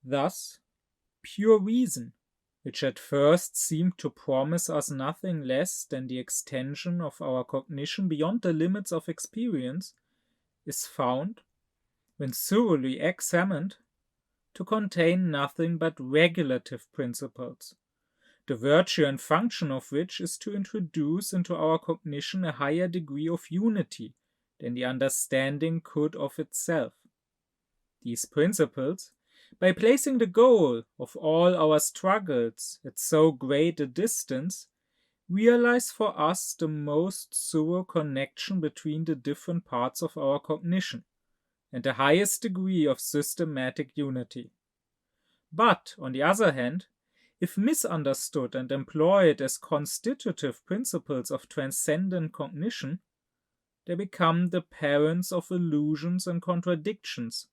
Thus, pure reason, which at first seemed to promise us nothing less than the extension of our cognition beyond the limits of experience, is found, when thoroughly examined, to contain nothing but regulative principles, the virtue and function of which is to introduce into our cognition a higher degree of unity than the understanding could of itself. These principles, by placing the goal of all our struggles at so great a distance, realize for us the most thorough connection between the different parts of our cognition, and the highest degree of systematic unity. But, on the other hand, if misunderstood and employed as constitutive principles of transcendent cognition, they become the parents of illusions and contradictions,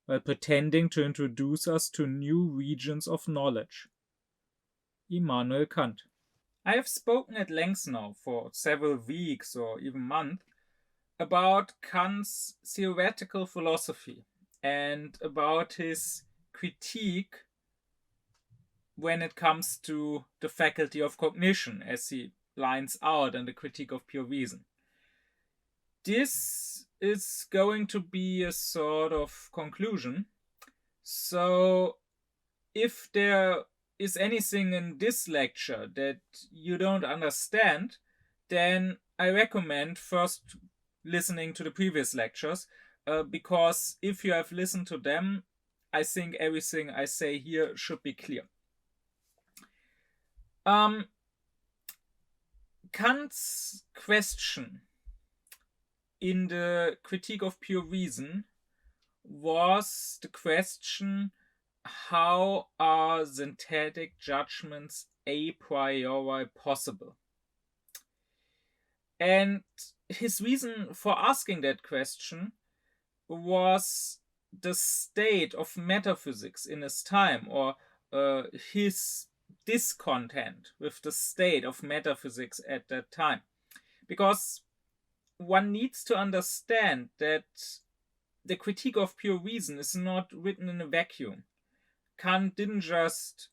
while pretending to introduce us to new regions of knowledge. Immanuel Kant. I have spoken at length now for several weeks or even months about Kant's theoretical philosophy and about his critique when it comes to the faculty of cognition, as he lines out in the Critique of Pure Reason. This is going to be a sort of conclusion. So, if there is anything in this lecture that you don't understand, then I recommend first listening to the previous lectures, because if you have listened to them, I think everything I say here should be clear. Kant's question in the Critique of Pure Reason was the question, how are synthetic judgments a priori possible? And his reason for asking that question was the state of metaphysics in his time, or his discontent with the state of metaphysics at that time. Because one needs to understand that the Critique of Pure Reason is not written in a vacuum. Kant didn't just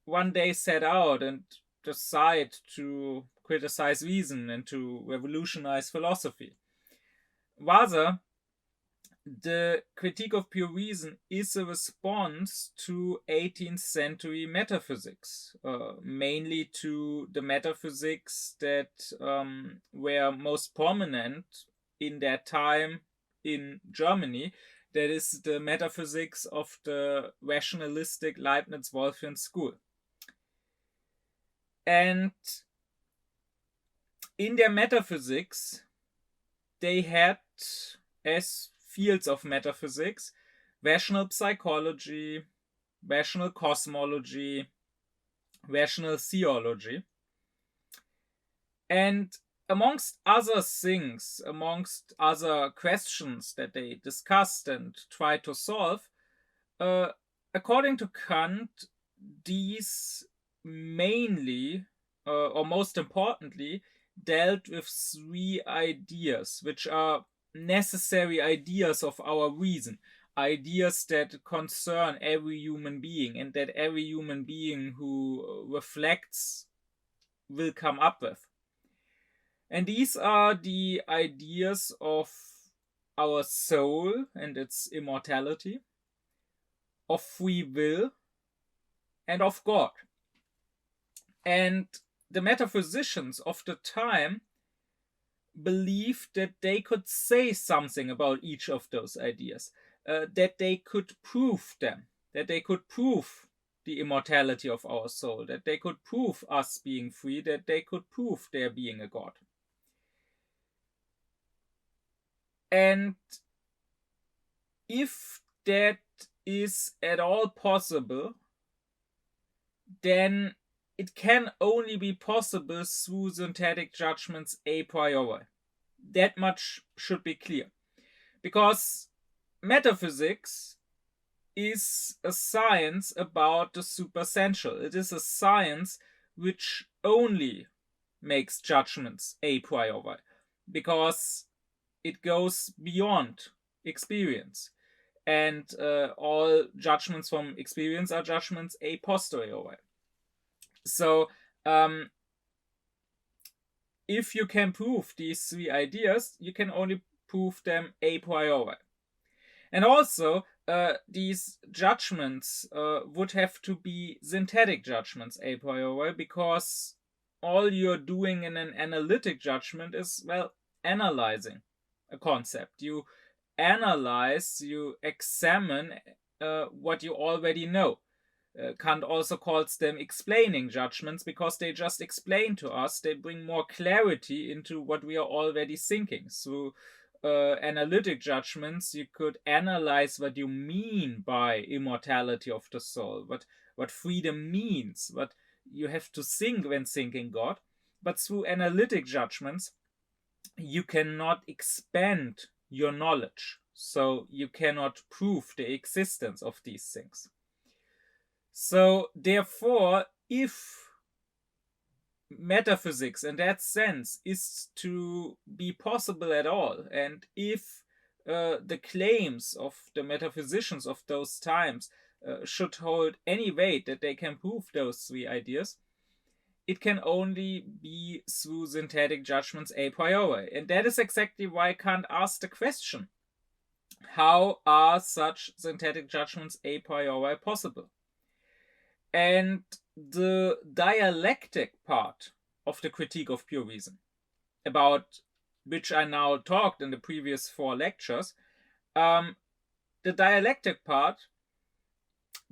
one day set out and decide to criticize reason and to revolutionize philosophy. Rather, the Critique of Pure Reason is a response to 18th century metaphysics, mainly to the metaphysics that were most prominent in that time in Germany. That is the metaphysics of the rationalistic Leibniz-Wolffian school. And in their metaphysics, they had, as fields of metaphysics, rational psychology, rational cosmology, rational theology. And amongst other things, amongst other questions that they discussed and tried to solve, according to Kant, these mainly, or most importantly, dealt with three ideas, which are necessary ideas of our reason, ideas that concern every human being and that every human being who reflects will come up with. And these are the ideas of our soul and its immortality, of free will, and of God. And the metaphysicians of the time believed that they could say something about each of those ideas, that they could prove them, that they could prove the immortality of our soul, that they could prove us being free, that they could prove there being a God. And if that is at all possible, then it can only be possible through synthetic judgments a priori. That much should be clear. Because metaphysics is a science about the supersensual. It is a science which only makes judgments a priori, because it goes beyond experience. and all judgments from experience are judgments a posteriori. So if you can prove these three ideas, you can only prove them a priori. And also, these judgments would have to be synthetic judgments a priori, because all you're doing in an analytic judgment is, well, analyzing a concept. You analyze, you examine what you already know. Kant also calls them explaining judgments, because they just explain to us, they bring more clarity into what we are already thinking. Through analytic judgments, you could analyze what you mean by immortality of the soul, what freedom means, what you have to think when thinking God. But through analytic judgments, you cannot expand your knowledge, so you cannot prove the existence of these things. So therefore, if metaphysics in that sense is to be possible at all, and if the claims of the metaphysicians of those times should hold any weight that they can prove those three ideas, it can only be through synthetic judgments a priori. And that is exactly why Kant asked the question, how are such synthetic judgments a priori possible? And the dialectic part of the critique of pure reason, about which I now talked in the previous 4 lectures, the dialectic part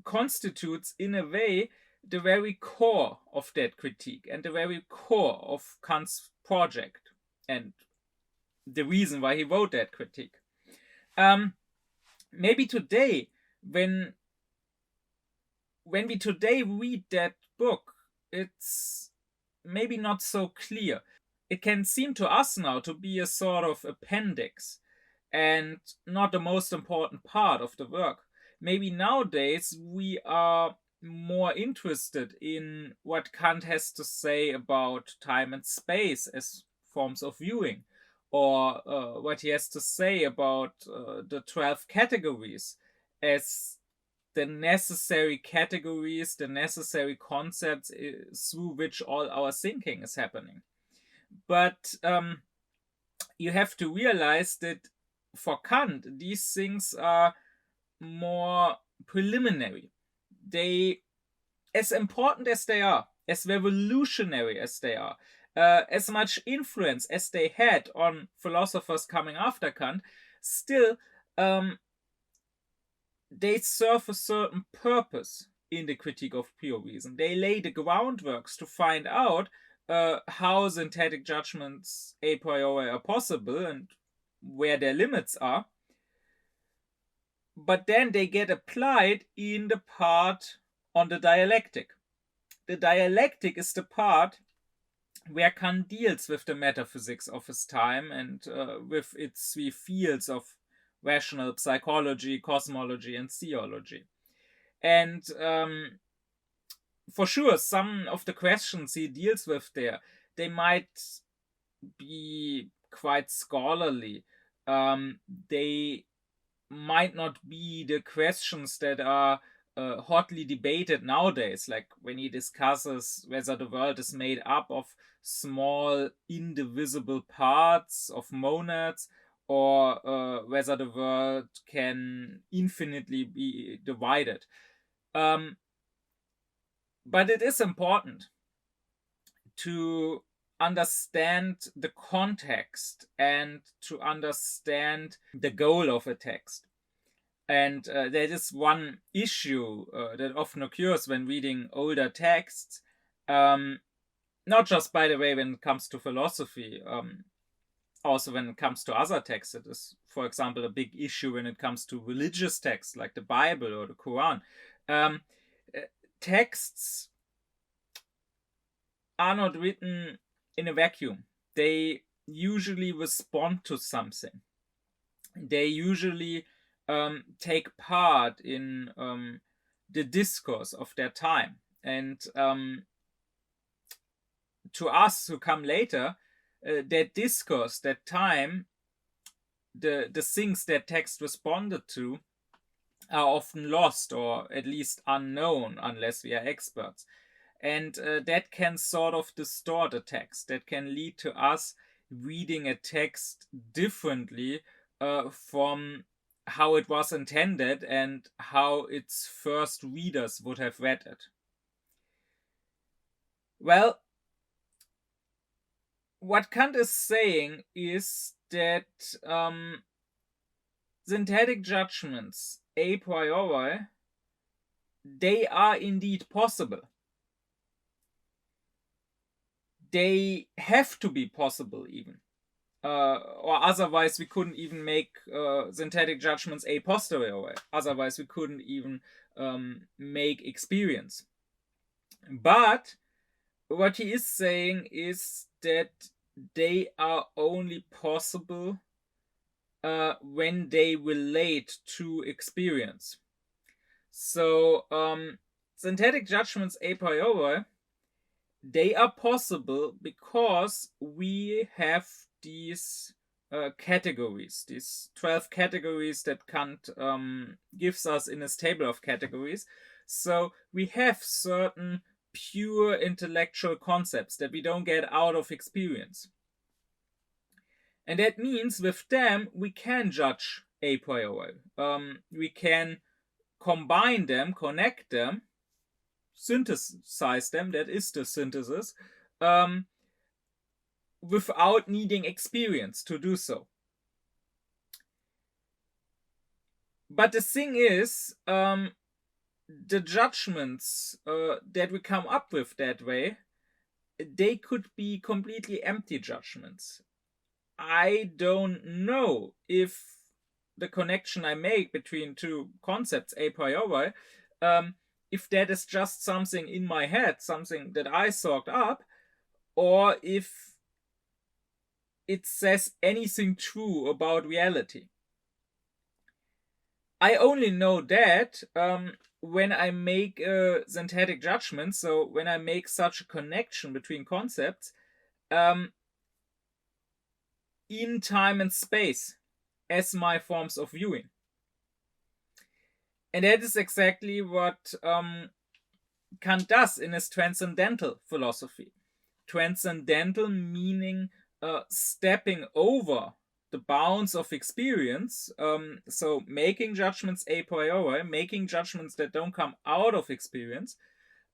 constitutes, in a way, the very core of that critique and the very core of Kant's project and the reason why he wrote that critique. Maybe today, when we today read that book, it's maybe not so clear. It can seem to us now to be a sort of appendix and not the most important part of the work. Maybe nowadays we are more interested in what Kant has to say about time and space as forms of viewing, or what he has to say about the 12 categories as the necessary categories, the necessary concepts through which all our thinking is happening. But you have to realize that for Kant, these things are more preliminary. They, as important as they are, as revolutionary as they are, as much influence as they had on philosophers coming after Kant, still they serve a certain purpose in the critique of pure reason. They lay the groundworks to find out how synthetic judgments a priori are possible and where their limits are. But then they get applied in the part on the dialectic. The dialectic is the part where Kant deals with the metaphysics of his time and with its 3 fields of rational psychology, cosmology, and theology. And for sure, some of the questions he deals with there, they might be quite scholarly. They might not be the questions that are hotly debated nowadays, like when he discusses whether the world is made up of small indivisible parts of monads, or whether the world can infinitely be divided. But it is important to understand the context and to understand the goal of a text. And there is one issue that often occurs when reading older texts, not just, by the way, when it comes to philosophy, also when it comes to other texts. It is, for example, a big issue when it comes to religious texts like the Bible or the Quran. Texts are not written in a vacuum. They usually respond to something. They usually take part in the discourse of their time. And to us who come later, that discourse, that time, the things that text responded to, are often lost, or at least unknown, unless we are experts. And that can sort of distort a text. That can lead to us reading a text differently from how it was intended and how its first readers would have read it. Well, what Kant is saying is that synthetic judgments a priori, they are indeed possible. They have to be possible even. Or otherwise we couldn't even make synthetic judgments a posteriori. Otherwise we couldn't even make experience. But what he is saying is that they are only possible when they relate to experience. So synthetic judgments a priori, they are possible because we have these categories, these 12 categories that Kant gives us in his table of categories. So we have certain pure intellectual concepts that we don't get out of experience. And that means with them we can judge a priori. We can combine them, connect them, synthesize them, that is the synthesis, without needing experience to do so. But the thing is, the judgments that we come up with that way, they could be completely empty judgments. I don't know if the connection I make between two concepts a priori, if that is just something in my head, something that I thought up, or if it says anything true about reality. I only know that when I make a synthetic judgment, so when I make such a connection between concepts in time and space as my forms of viewing. And that is exactly what Kant does in his transcendental philosophy. Transcendental meaning stepping over the bounds of experience, so making judgments a priori, making judgments that don't come out of experience,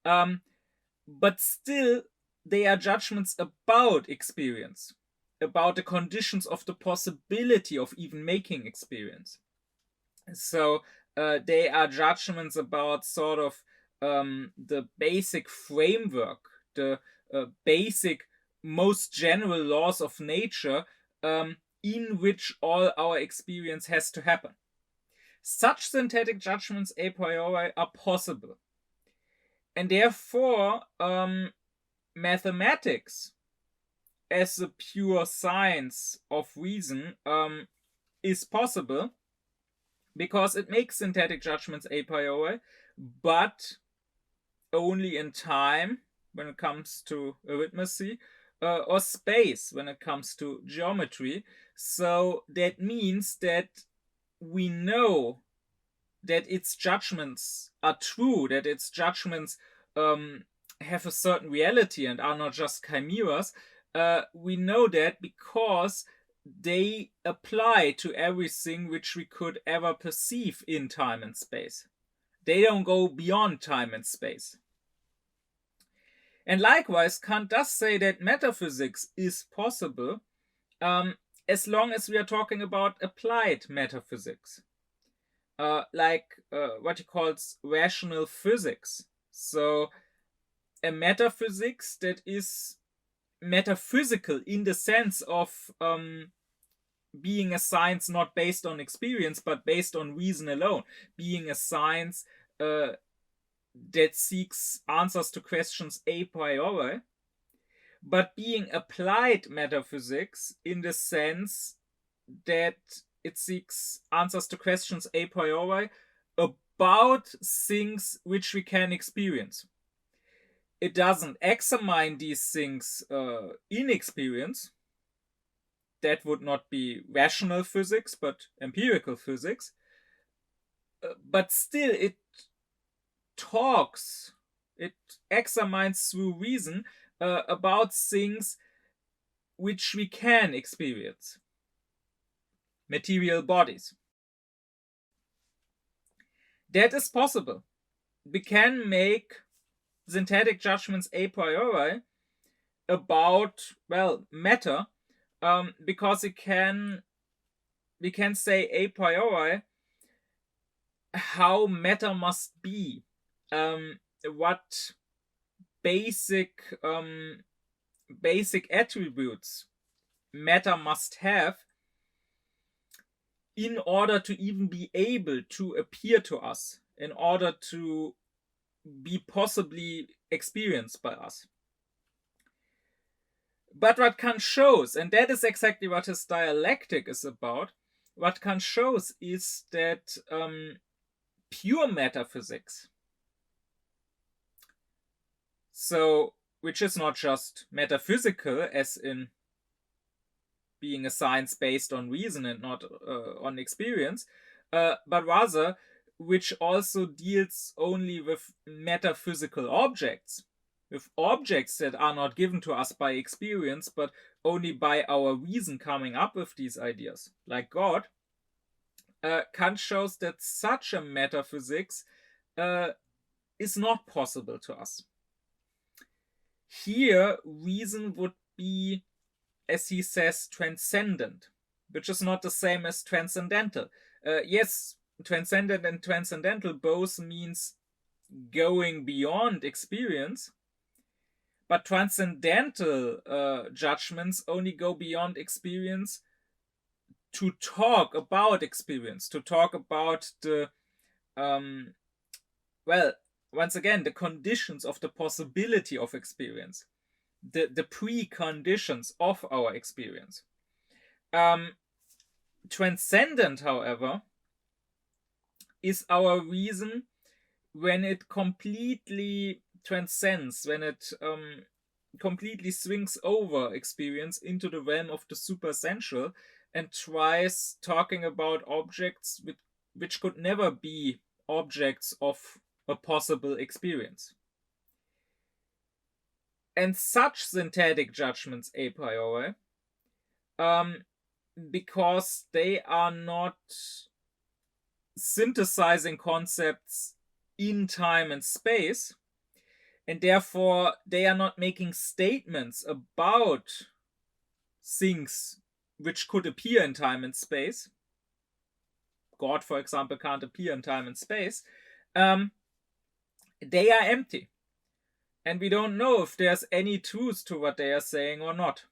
but still they are judgments about experience, about the conditions of the possibility of even making experience. So they are judgments about sort of the basic framework, the basic, most general laws of nature in which all our experience has to happen. Such synthetic judgments a priori are possible. And therefore, mathematics as a pure science of reason is possible because it makes synthetic judgments a priori, but only in time when it comes to arithmetic, or space when it comes to geometry. So that means that we know that its judgments are true, that its judgments have a certain reality and are not just chimeras. We know that because they apply to everything which we could ever perceive in time and space. They don't go beyond time and space. And likewise, Kant does say that metaphysics is possible as long as we are talking about applied metaphysics, like what he calls rational physics. So a metaphysics that is metaphysical in the sense of being a science not based on experience but based on reason alone, being a science that seeks answers to questions a priori, but being applied metaphysics in the sense that it seeks answers to questions a priori about things which we can experience. It doesn't examine these things in experience. That would not be rational physics, but empirical physics. but still it talks, it examines through reason about things which we can experience, material bodies. That is possible. We can make synthetic judgments a priori about, well, matter, because we can say a priori how matter must be, what basic attributes matter must have in order to even be able to appear to us, in order to be possibly experienced by us. But what Kant shows, and that is exactly what his dialectic is about, what Kant shows is that pure metaphysics, so which is not just metaphysical as in being a science based on reason and not on experience, but rather which also deals only with metaphysical objects, with objects that are not given to us by experience, but only by our reason coming up with these ideas, like God. Kant shows that such a metaphysics is not possible to us. Here, reason would be, as he says, transcendent, which is not the same as transcendental. Yes, transcendent and transcendental both means going beyond experience, but transcendental judgments only go beyond experience to talk about experience, to talk about the, well, once again, the conditions of the possibility of experience, the preconditions of our experience. Transcendent, however, is our reason when it completely transcends, when it completely swings over experience into the realm of the supersensual and tries talking about objects which could never be objects of a possible experience. And such synthetic judgments a priori, because they are not synthesizing concepts in time and space, and therefore they are not making statements about things which could appear in time and space. God, for example, can't appear in time and space. They are empty. And we don't know if there's any truth to what they are saying or not.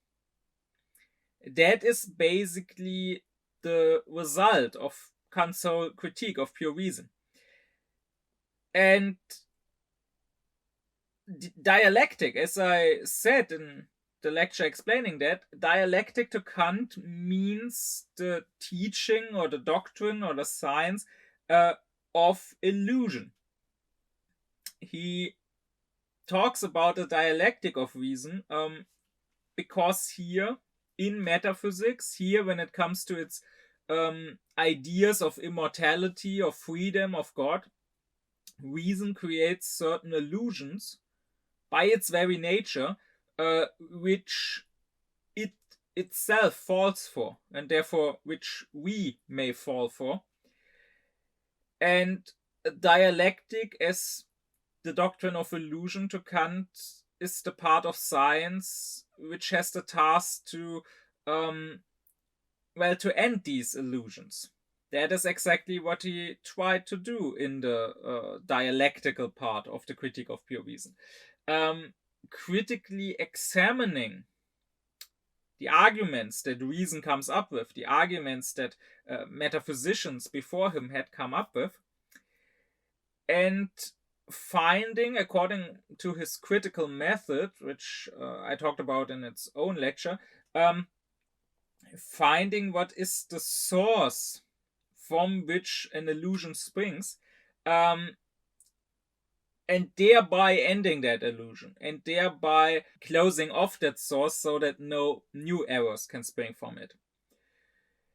That is basically the result of Kant's whole critique of pure reason. And dialectic, as I said in the lecture explaining that, dialectic to Kant means the teaching or the doctrine or the science of illusion. He talks about the dialectic of reason because here in metaphysics, here when it comes to its ideas of immortality, of freedom, of God, reason creates certain illusions by its very nature, which it itself falls for, and therefore which we may fall for. And dialectic, as the doctrine of illusion to Kant, is the part of science which has the task to to end these illusions. That is exactly what he tried to do in the dialectical part of the critique of pure reason. Critically examining the arguments that reason comes up with, the arguments that metaphysicians before him had come up with, and finding, according to his critical method, which I talked about in its own lecture, finding what is the source from which an illusion springs, and thereby ending that illusion, and thereby closing off that source so that no new errors can spring from it.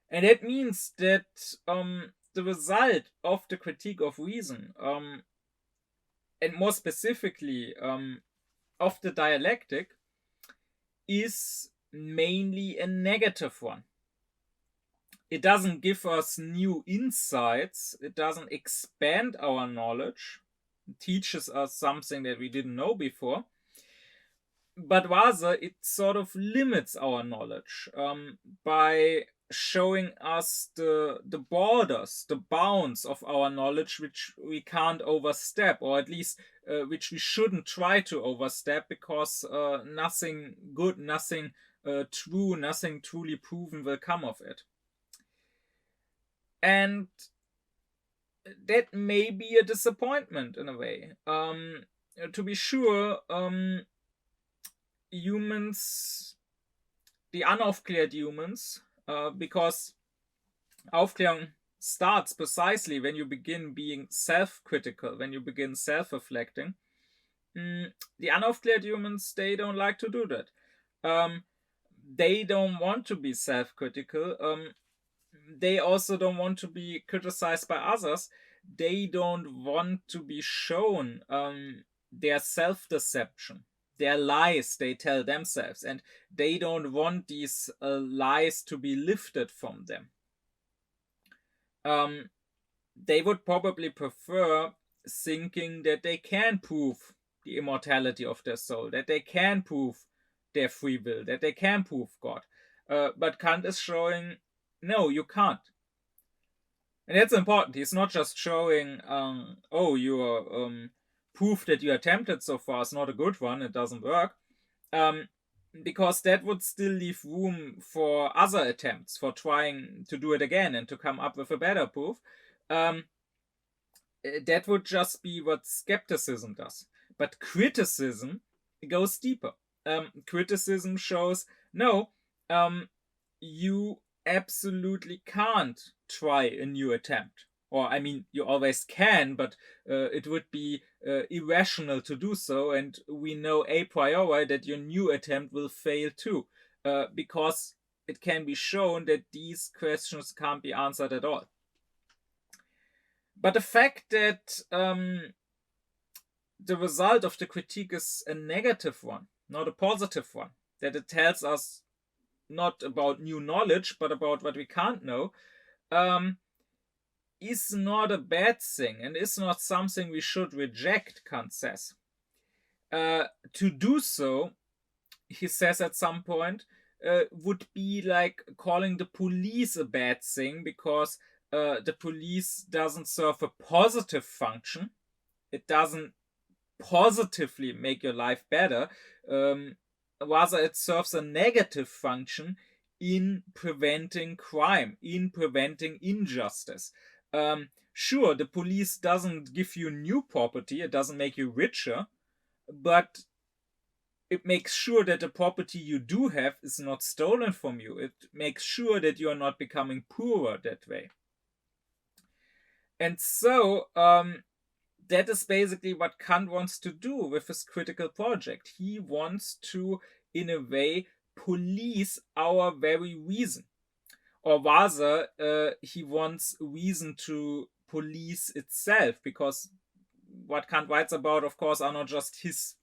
And that means that the the result of the critique of reason, and more specifically of the dialectic, is mainly a negative one. It doesn't give us new insights, it doesn't expand our knowledge, it teaches us something that we didn't know before, but rather it sort of limits our knowledge by showing us the borders, the bounds of our knowledge, which we can't overstep, or at least which we shouldn't try to overstep, because nothing good, nothing true, nothing truly proven will come of it. And that may be a disappointment in a way. To be sure, humans, the unaufklärt humans, because Aufklärung starts precisely when you begin being self-critical, when you begin self-reflecting. The unaufklärt humans, they don't like to do that. They don't want to be self-critical. They also don't want to be criticized by others. They don't want to be shown their self-deception, their lies they tell themselves, and they don't want these lies to be lifted from them. They would probably prefer thinking that they can prove the immortality of their soul, that they can prove their free will, that they can prove God. But Kant is showing, no, you can't. And that's important. He's not just showing, your proof that you attempted so far is not a good one, it doesn't work, because that would still leave room for other attempts, for trying to do it again and to come up with a better proof. That would just be what skepticism does. But criticism goes deeper. Criticism shows, no, you absolutely can't try a new attempt. Or, I mean, you always can, but it would be irrational to do so, and we know a priori that your new attempt will fail too, because it can be shown that these questions can't be answered at all. But the fact that the result of the critique is a negative one, not a positive one, that it tells us not about new knowledge, but about what we can't know, is not a bad thing, and is not something we should reject, Kant says. To do so, he says at some point, would be like calling the police a bad thing, because the police doesn't serve a positive function. It doesn't positively make your life better. Rather, it serves a negative function in preventing crime, in preventing injustice. Sure, the police doesn't give you new property, it doesn't make you richer, but it makes sure that the property you do have is not stolen from you. It makes sure that you are not becoming poorer that way. And so, that is basically what Kant wants to do with his critical project. He wants to, in a way, police our very reason. Or rather, he wants reason to police itself, because what Kant writes about, of course, are not just his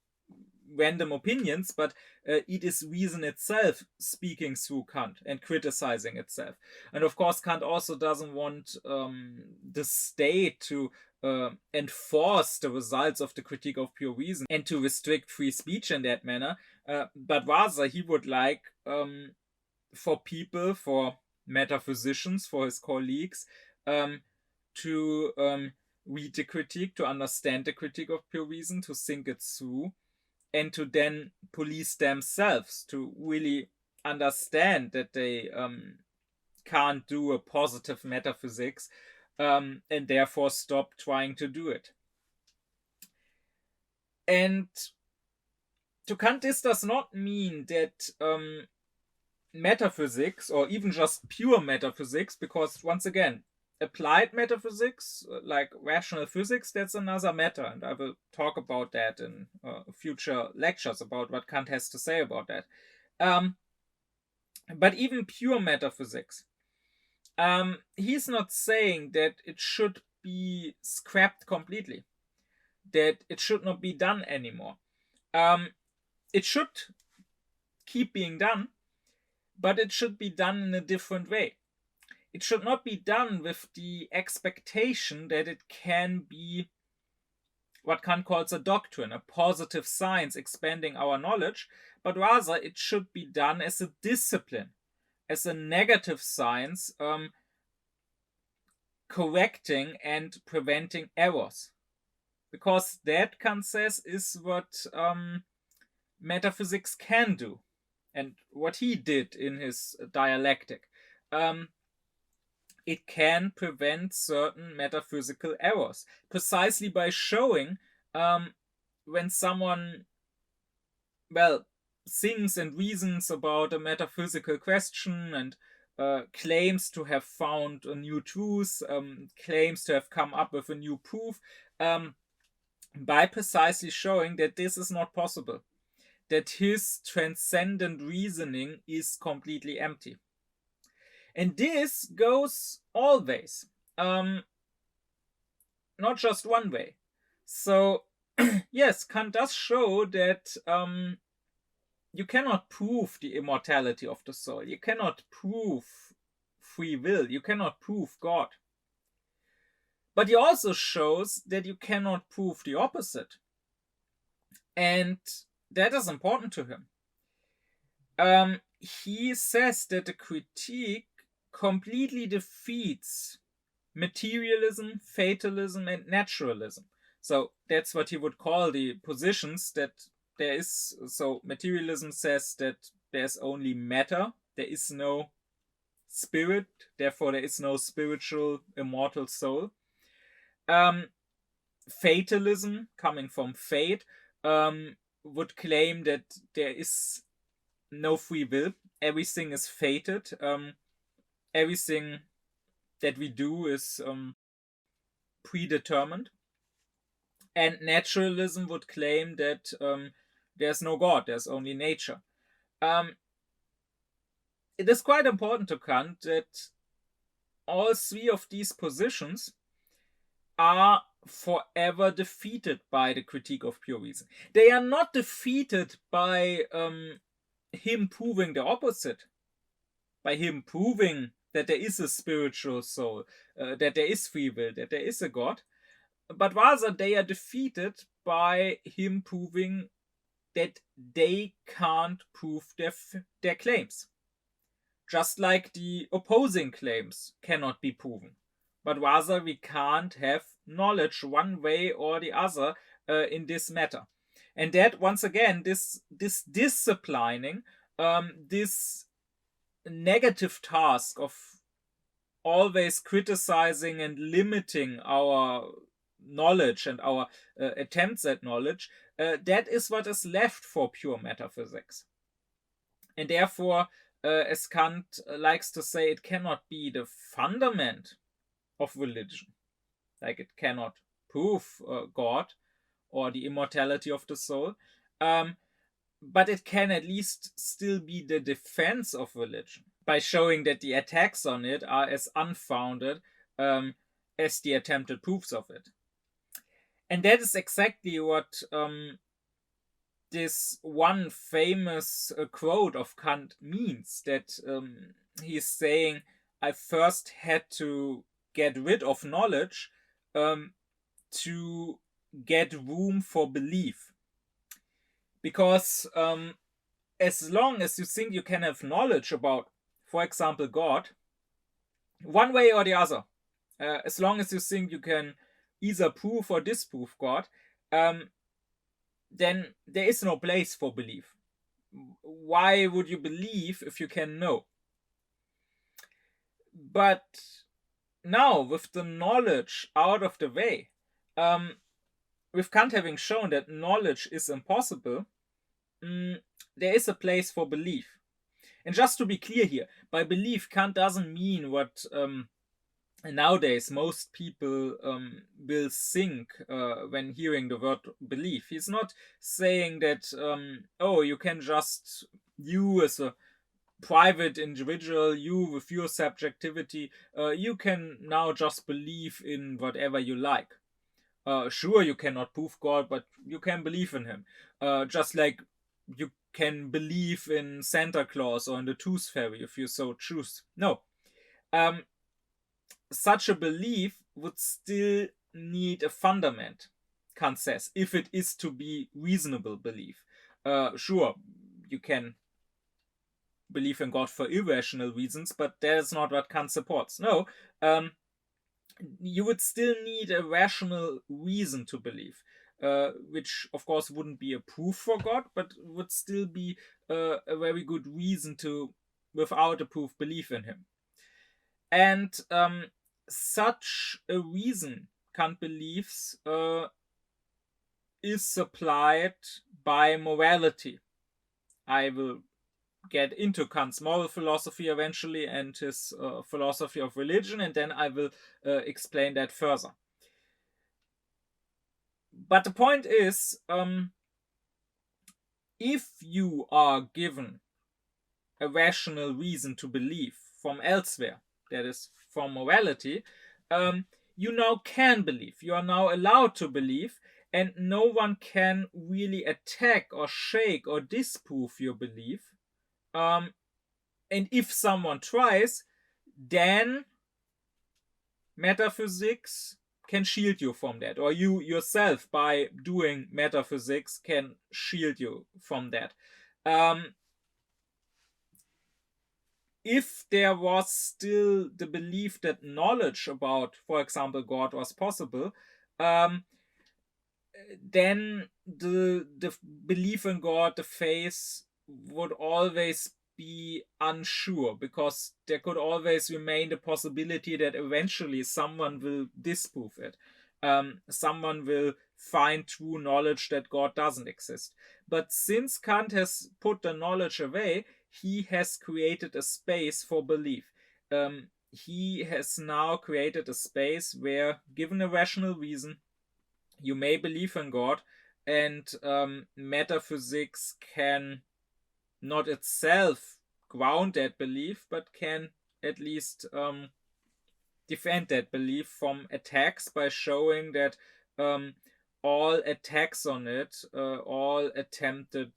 random opinions, but it is reason itself speaking through Kant and criticizing itself. And of course, Kant also doesn't want the state to enforce the results of the critique of pure reason and to restrict free speech in that manner, but rather he would like for people, for metaphysicians, for his colleagues, to read the critique, to understand the critique of pure reason, to think it through, and to then police themselves, to really understand that they can't do a positive metaphysics, and therefore stop trying to do it. And to Kant, this does not mean that metaphysics, or even just pure metaphysics, because once again, applied metaphysics, like rational physics, that's another matter, and I will talk about that in future lectures, about what Kant has to say about that. But even pure metaphysics He's not saying that it should be scrapped completely, that it should not be done anymore. It should keep being done, but it should be done in a different way. It should not be done with the expectation that it can be what Kant calls a doctrine, a positive science expanding our knowledge, but rather it should be done as a discipline, as a negative science, correcting and preventing errors. Because that, Kant says, is what metaphysics can do, and what he did in his dialectic. It can prevent certain metaphysical errors precisely by showing when someone, thinks and reasons about a metaphysical question and claims to have found a new truth, claims to have come up with a new proof, by precisely showing that this is not possible, that his transcendent reasoning is completely empty. And this goes always, not just one way. So, yes, Kant does show that you cannot prove the immortality of the soul. You cannot prove free will. You cannot prove God. But he also shows that you cannot prove the opposite. And that is important to him. He says that the critique completely defeats materialism, fatalism, and naturalism. So that's what he would call the positions that there is. So materialism says that there's only matter, there is no spirit, therefore there is no spiritual immortal soul. Fatalism, coming from fate, would claim that there is no free will, everything is fated, everything that we do is predetermined. And naturalism would claim that there's no God, there's only nature. It is quite important to Kant that all three of these positions are forever defeated by the critique of pure reason. They are not defeated by him proving the opposite, by him proving that there is a spiritual soul, that there is free will, that there is a God, but rather they are defeated by him proving that they can't prove their claims. Just like the opposing claims cannot be proven, but rather we can't have knowledge one way or the other in this matter. And that, once again, this disciplining, this negative task of always criticizing and limiting our knowledge and our attempts at knowledge, that is what is left for pure metaphysics. And therefore, as Kant likes to say, it cannot be the fundament of religion. Like it cannot prove God or the immortality of the soul, but it can at least still be the defense of religion by showing that the attacks on it are as unfounded as the attempted proofs of it. And that is exactly what this one famous quote of Kant means, that he's saying, I first had to get rid of knowledge to get room for belief. Because as long as you think you can have knowledge about, for example, God, one way or the other, as long as you think you can either prove or disprove God, then there is no place for belief. Why would you believe if you can know? But now, with the knowledge out of the way, with Kant having shown that knowledge is impossible, there is a place for belief. And just to be clear here, by belief, Kant doesn't mean what nowadays most people will think when hearing the word belief. He's not saying that, you can just, you as a private individual, you with your subjectivity, you can now just believe in whatever you like. Sure, you cannot prove God, but you can believe in him. Just like you can believe in Santa Claus or in the Tooth Fairy if you so choose. No. Such a belief would still need a fundament, Kant says, if it is to be reasonable belief. Sure, you can believe in God for irrational reasons, but that is not what Kant supports. No, you would still need a rational reason to believe, which of course wouldn't be a proof for God, but would still be a very good reason to, without a proof, believe in him. And such a reason, Kant believes, is supplied by morality. I will get into Kant's moral philosophy eventually and his philosophy of religion, and then I will explain that further. But the point is, if you are given a rational reason to believe from elsewhere, that is, from morality, you now can believe. You are now allowed to believe, and no one can really attack or shake or disprove your belief. And if someone tries, then metaphysics can shield you from that, or you yourself, by doing metaphysics, can shield you from that. If there was still the belief that knowledge about, for example, God was possible, then the belief in God, the faith, would always be unsure, because there could always remain the possibility that eventually someone will disprove it. Someone will find true knowledge that God doesn't exist. But since Kant has put the knowledge away, he has created a space for belief. He has now created a space where, given a rational reason, you may believe in God, and metaphysics can not itself ground that belief, but can at least defend that belief from attacks by showing that all attacks on it, all attempted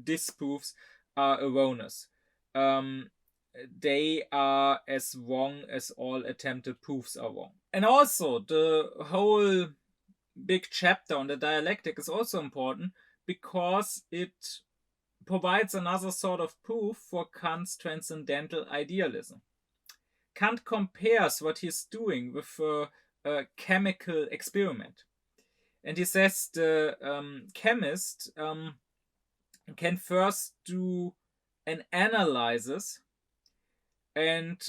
disproofs, are erroneous. They are as wrong as all attempted proofs are wrong. And also, the whole big chapter on the dialectic is also important because it provides another sort of proof for Kant's transcendental idealism. Kant compares what he's doing with a chemical experiment. And he says the chemist can first do an analysis and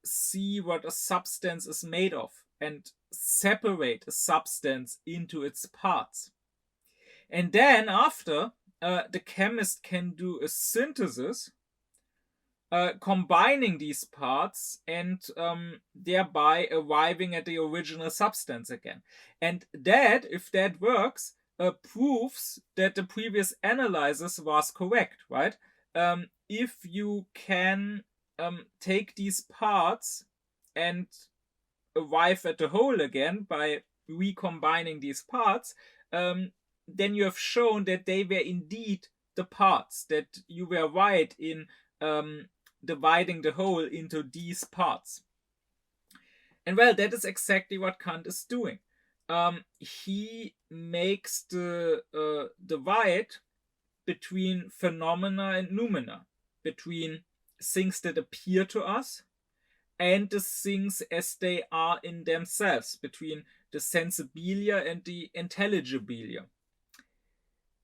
see what a substance is made of, and separate a substance into its parts. And then after, the chemist can do a synthesis, combining these parts and thereby arriving at the original substance again. And that, if that works, proves that the previous analysis was correct, right? If you can take these parts and arrive at the whole again by recombining these parts, then you have shown that they were indeed the parts, that you were right in dividing the whole into these parts. And well, that is exactly what Kant is doing. He makes the divide between phenomena and noumena, between things that appear to us and the things as they are in themselves, between the sensibilia and the intelligibilia.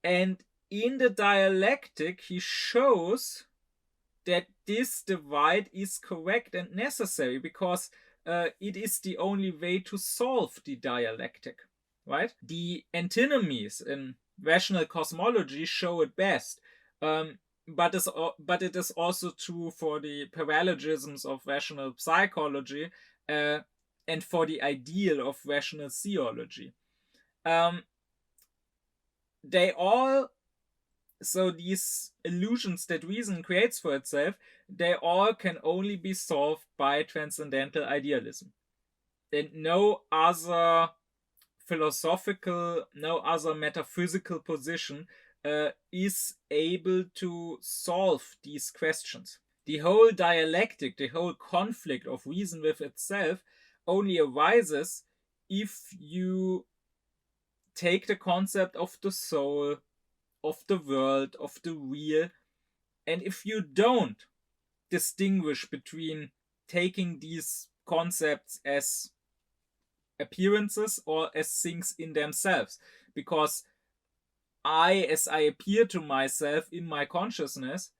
And in the dialectic, he shows that this divide is correct and necessary, because it is the only way to solve the dialectic, right? The antinomies in rational cosmology show it best. But it is also true for the paralogisms of rational psychology and for the ideal of rational theology. They all So these illusions that reason creates for itself, they all can only be solved by transcendental idealism. And no other philosophical, no other metaphysical position is able to solve these questions. The whole dialectic, the whole conflict of reason with itself only arises if you take the concept of the soul, of the world, of the real, and if you don't distinguish between taking these concepts as appearances or as things in themselves, because as I appear to myself in my consciousness,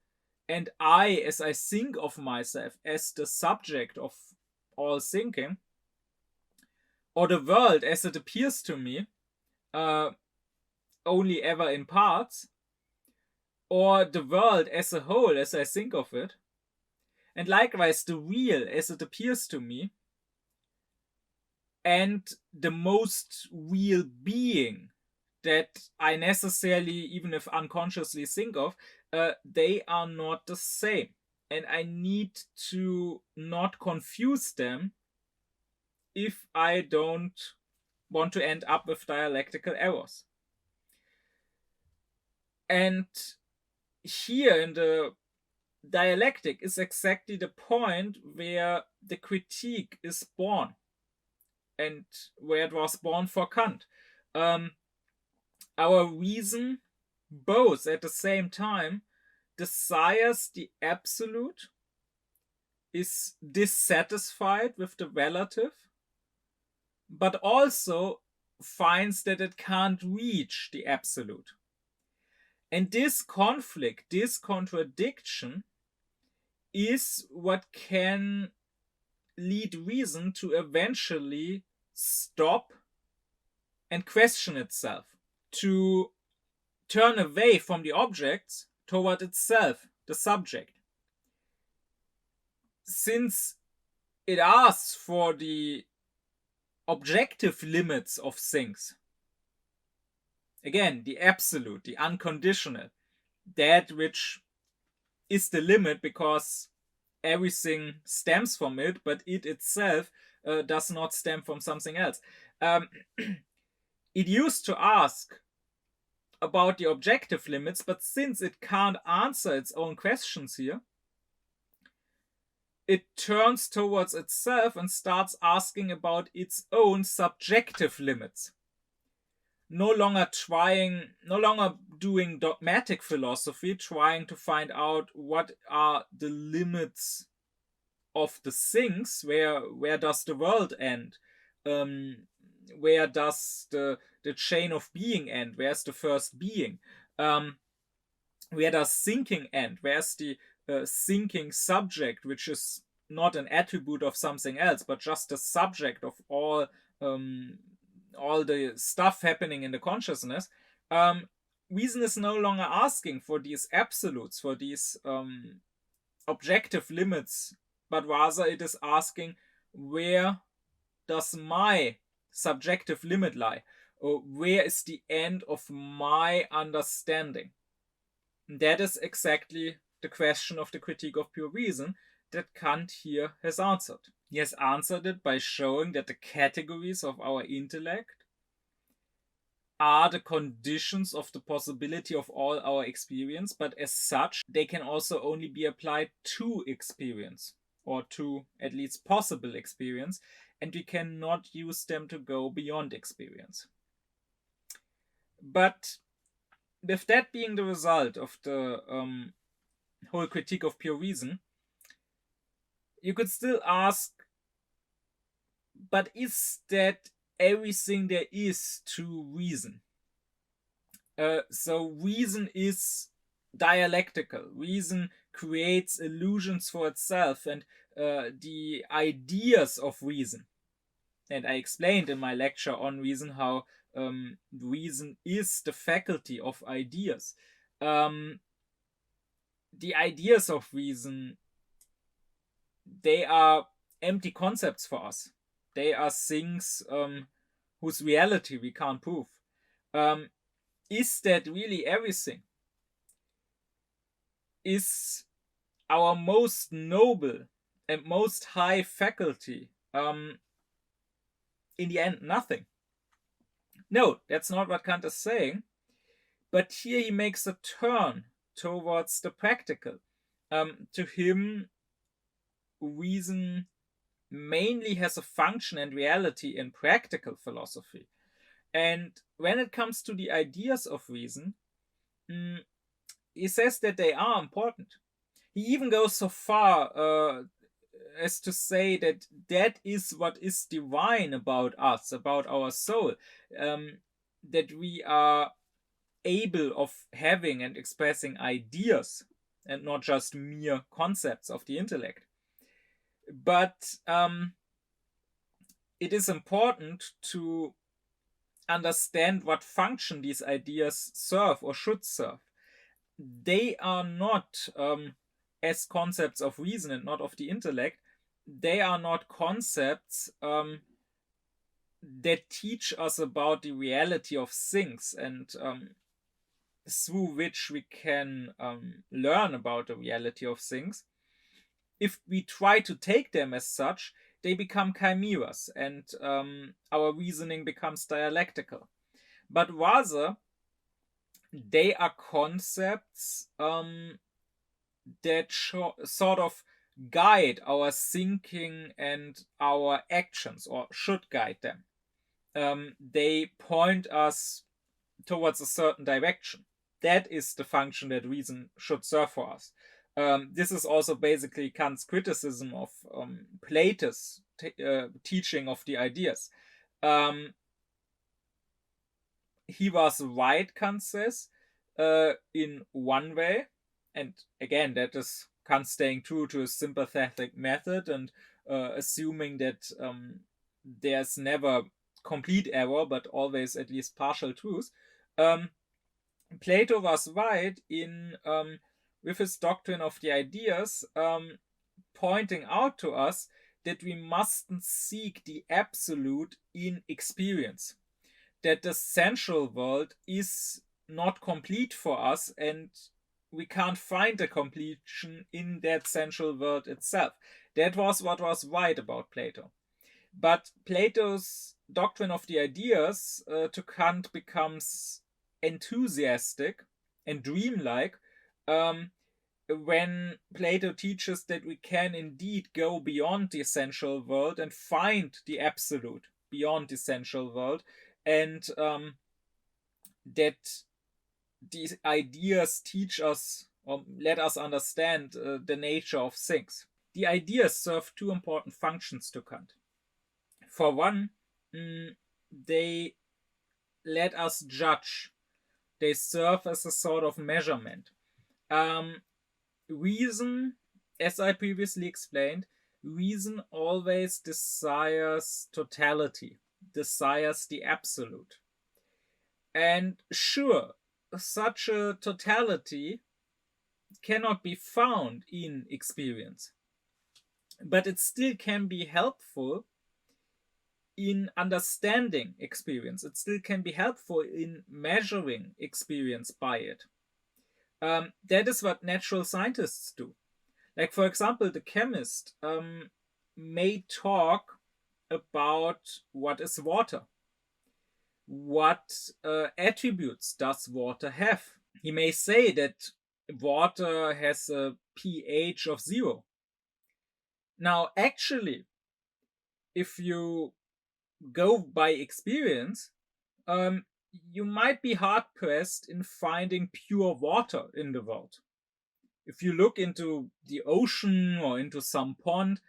and as I think of myself as the subject of all thinking, or the world as it appears to me, only ever in parts, or the world as a whole as I think of it, and likewise the real as it appears to me, and the most real being that I necessarily, even if unconsciously, think of, they are not the same. And I need to not confuse them if I don't want to end up with dialectical errors. And here in the dialectic is exactly the point where the critique is born, and where it was born for Kant. Our reason, both at the same time, desires the absolute, is dissatisfied with the relative, but also finds that it can't reach the absolute. And this conflict, this contradiction, is what can lead reason to eventually stop and question itself, to turn away from the objects toward itself, the subject. Since it asks for the objective limits of things, again, the absolute, the unconditional, that which is the limit because everything stems from it, but it itself does not stem from something else. It used to ask about the objective limits, but since it can't answer its own questions here, it turns towards itself and starts asking about its own subjective limits. No longer doing dogmatic philosophy, trying to find out what are the limits of the things, where does the world end, where does the chain of being end, where's the first being, where does thinking end, where's the thinking subject, which is not an attribute of something else, but just the subject of all the stuff happening in the consciousness. Reason is no longer asking for these absolutes, for these objective limits, but rather it is asking, where does my subjective limit lie? Or where is the end of my understanding? That is exactly the question of the critique of pure reason that Kant here has answered. He has answered it by showing that the categories of our intellect are the conditions of the possibility of all our experience, but as such, they can also only be applied to experience, or to at least possible experience, and we cannot use them to go beyond experience. But with that being the result of the whole critique of pure reason, you could still ask, but is that everything there is to reason? So reason is dialectical. Reason creates illusions for itself, and the ideas of reason. And I explained in my lecture on reason how reason is the faculty of ideas. The ideas of reason, they are empty concepts for us. They are things whose reality we can't prove. Is that really everything? is our most noble and most high faculty? In the end, nothing. No, that's not what Kant is saying. But here he makes a turn towards the practical. To him, reason mainly has a function and reality in practical philosophy. And when it comes to the ideas of reason, he says that they are important. He even goes so far as to say that that is what is divine about us, about our soul, that we are able of having and expressing ideas and not just mere concepts of the intellect. But it is important to understand what function these ideas serve or should serve. They are not, as concepts of reason and not of the intellect, they are not concepts that teach us about the reality of things and through which we can learn about the reality of things. If we try to take them as such, they become chimeras and our reasoning becomes dialectical. But rather, they are concepts that sort of guide our thinking and our actions, or should guide them. They point us towards a certain direction. That is the function that reason should serve for us. This is also basically Kant's criticism of Plato's teaching of the ideas. He was right, Kant says, in one way, and again, that is Kant staying true to his sympathetic method and assuming that there's never complete error, but always at least partial truth. Plato was right in with his doctrine of the ideas, pointing out to us that we mustn't seek the absolute in experience, that the sensual world is not complete for us and we can't find a completion in that sensual world itself. That was what was right about Plato. But Plato's doctrine of the ideas to Kant becomes enthusiastic and dreamlike when Plato teaches that we can indeed go beyond the essential world and find the absolute beyond the essential world, and that these ideas teach us or let us understand the nature of things. The ideas serve two important functions to Kant. For one, they let us judge. They serve as a sort of measurement. Reason, as I previously explained, reason always desires totality, desires the absolute. And sure, such a totality cannot be found in experience, but it still can be helpful in understanding experience. It still can be helpful in measuring experience by it. That is what natural scientists do. Like, for example, the chemist may talk about what is water. What attributes does water have? He may say that water has a pH of 0. Now, actually, if you go by experience, you might be hard-pressed in finding pure water in the world. If you look into the ocean or into some pond,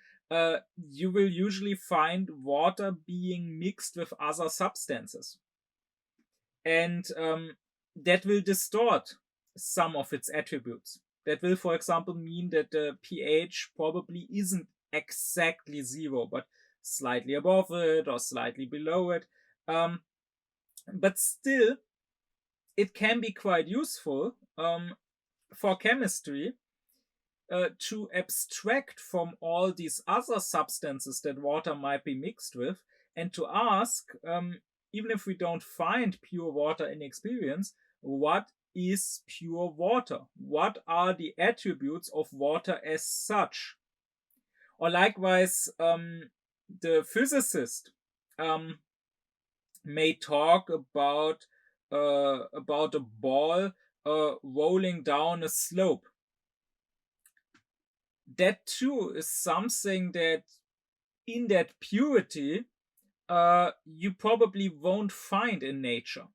you will usually find water being mixed with other substances. And that will distort some of its attributes. That will, for example, mean that the pH probably isn't exactly 0, but slightly above it or slightly below it. But still, it can be quite useful for chemistry to abstract from all these other substances that water might be mixed with and to ask, even if we don't find pure water in experience, what is pure water? What are the attributes of water as such? Or likewise, the physicist may talk about a ball rolling down a slope. That too is something that, in that purity, you probably won't find in nature.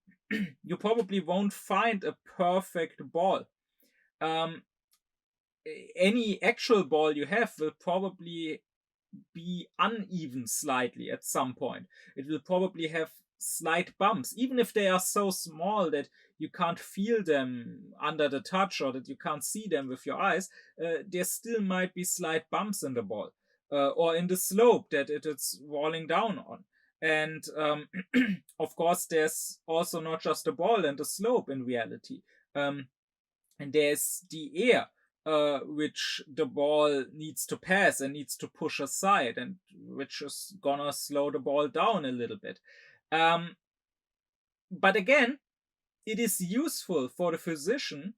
You probably won't find a perfect ball. Any actual ball you have will probably be uneven slightly at some point. It will probably have slight bumps, even if they are so small that you can't feel them under the touch or that you can't see them with your eyes. There still might be slight bumps in the ball or in the slope that it is rolling down on. And of course, there's also not just a ball and a slope in reality. And there's the air which the ball needs to pass and needs to push aside, and which is gonna slow the ball down a little bit. But again, it is useful for the physician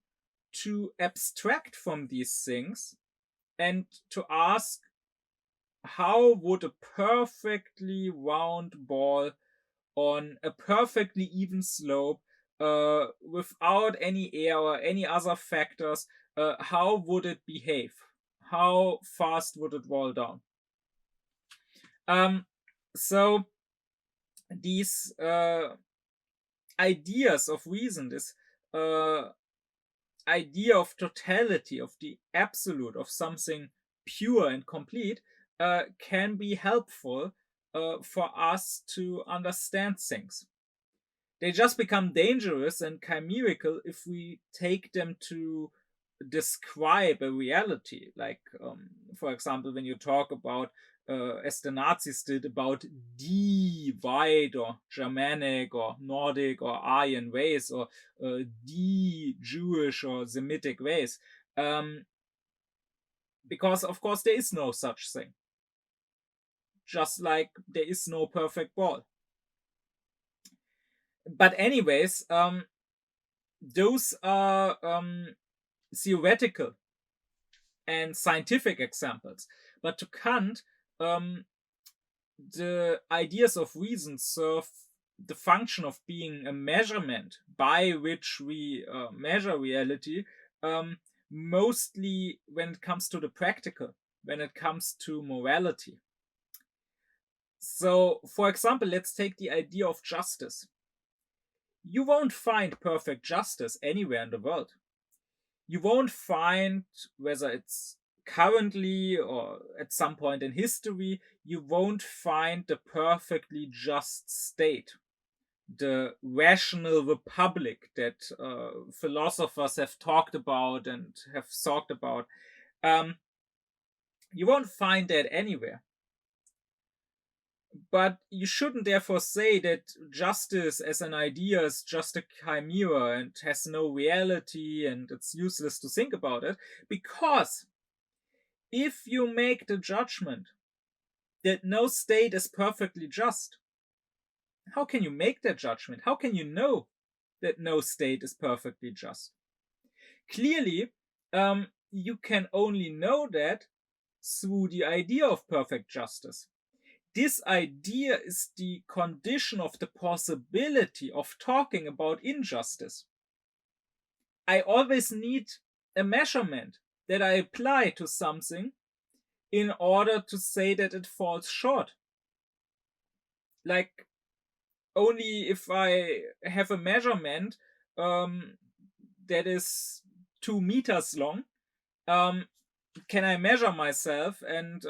to abstract from these things and to ask, how would a perfectly round ball on a perfectly even slope without any air or any other factors, how would it behave? How fast would it roll down? So these ideas of reason, this idea of totality, of the absolute, of something pure and complete, can be helpful for us to understand things. They just become dangerous and chimerical if we take them to describe a reality. Like, for example, when you talk about, as the Nazis did, about the white or Germanic or Nordic or Aryan race, or the Jewish or Semitic race. Because, of course, there is no such thing. Just like there is no perfect ball. But anyways, those are theoretical and scientific examples. But to Kant, the ideas of reason serve the function of being a measurement by which we measure reality, mostly when it comes to the practical, when it comes to morality. So, for example, let's take the idea of justice. You won't find perfect justice anywhere in the world. You won't find, whether it's currently or at some point in history, you won't find the perfectly just state, the rational republic that philosophers have talked about and have talked about. You won't find that anywhere. But you shouldn't therefore say that justice as an idea is just a chimera and has no reality and it's useless to think about it, because if you make the judgment that no state is perfectly just, how can you make that judgment? How can you know that no state is perfectly just? Clearly, you can only know that through the idea of perfect justice. This idea is the condition of the possibility of talking about injustice. I always need a measurement that I apply to something in order to say that it falls short. Like, only if I have a measurement that is 2 meters long, can I measure myself and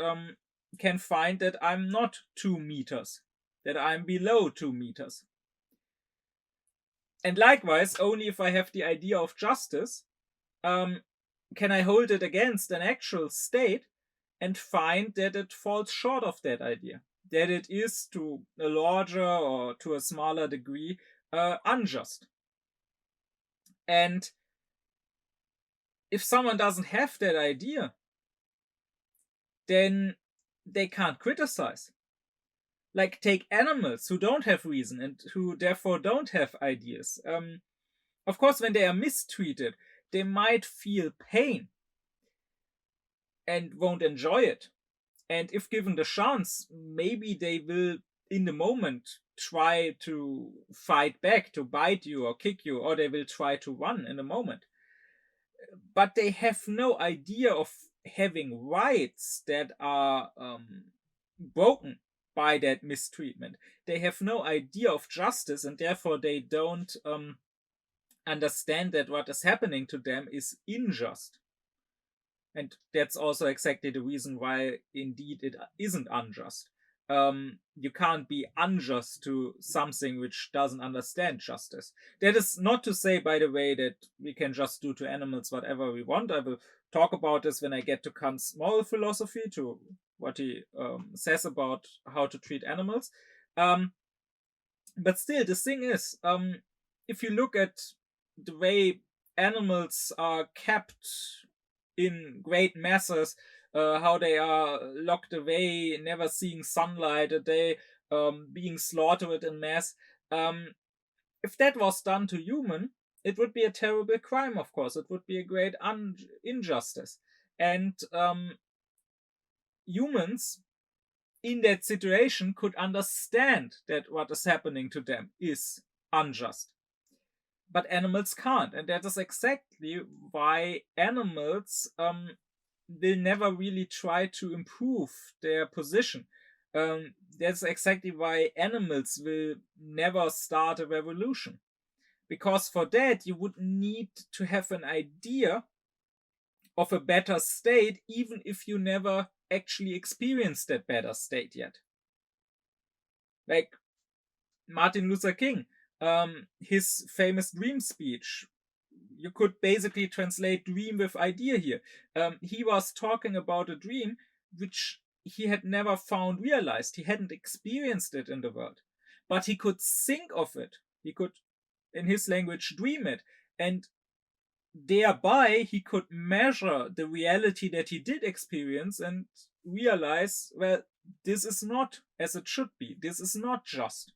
can find that I'm not 2 meters, that I'm below 2 meters. And likewise, only if I have the idea of justice, can I hold it against an actual state and find that it falls short of that idea, that it is to a larger or to a smaller degree unjust. And if someone doesn't have that idea, then they can't criticize. Like, take animals who don't have reason and who therefore don't have ideas. Of course, when they are mistreated, they might feel pain and won't enjoy it. And if given the chance, maybe they will, in the moment, try to fight back, to bite you or kick you, or they will try to run in a moment. But they have no idea of having rights that are broken by that mistreatment. They have no idea of justice, and therefore they don't understand that what is happening to them is unjust. And that's also exactly the reason why indeed it isn't unjust. You can't be unjust to something which doesn't understand justice. That is not to say, by the way, that we can just do to animals whatever we want. I will talk about this when I get to Kant's moral philosophy, to what he says about how to treat animals. But still, the thing is, if you look at the way animals are kept in great masses, how they are locked away, never seeing sunlight, a day, being slaughtered in mass. If that was done to human, it would be a terrible crime, of course. It would be a great injustice. And humans in that situation could understand that what is happening to them is unjust. But animals can't, and that is exactly why animals will never really try to improve their position. That's exactly why animals will never start a revolution, because for that you would need to have an idea of a better state, even if you never actually experienced that better state yet. Like Martin Luther King, his famous dream speech. You could basically translate dream with idea here. He was talking about a dream which he had never found realized. He hadn't experienced it in the world, but he could think of it. He could, in his language, dream it. And thereby he could measure the reality that he did experience and realize, well, this is not as it should be. This is not just.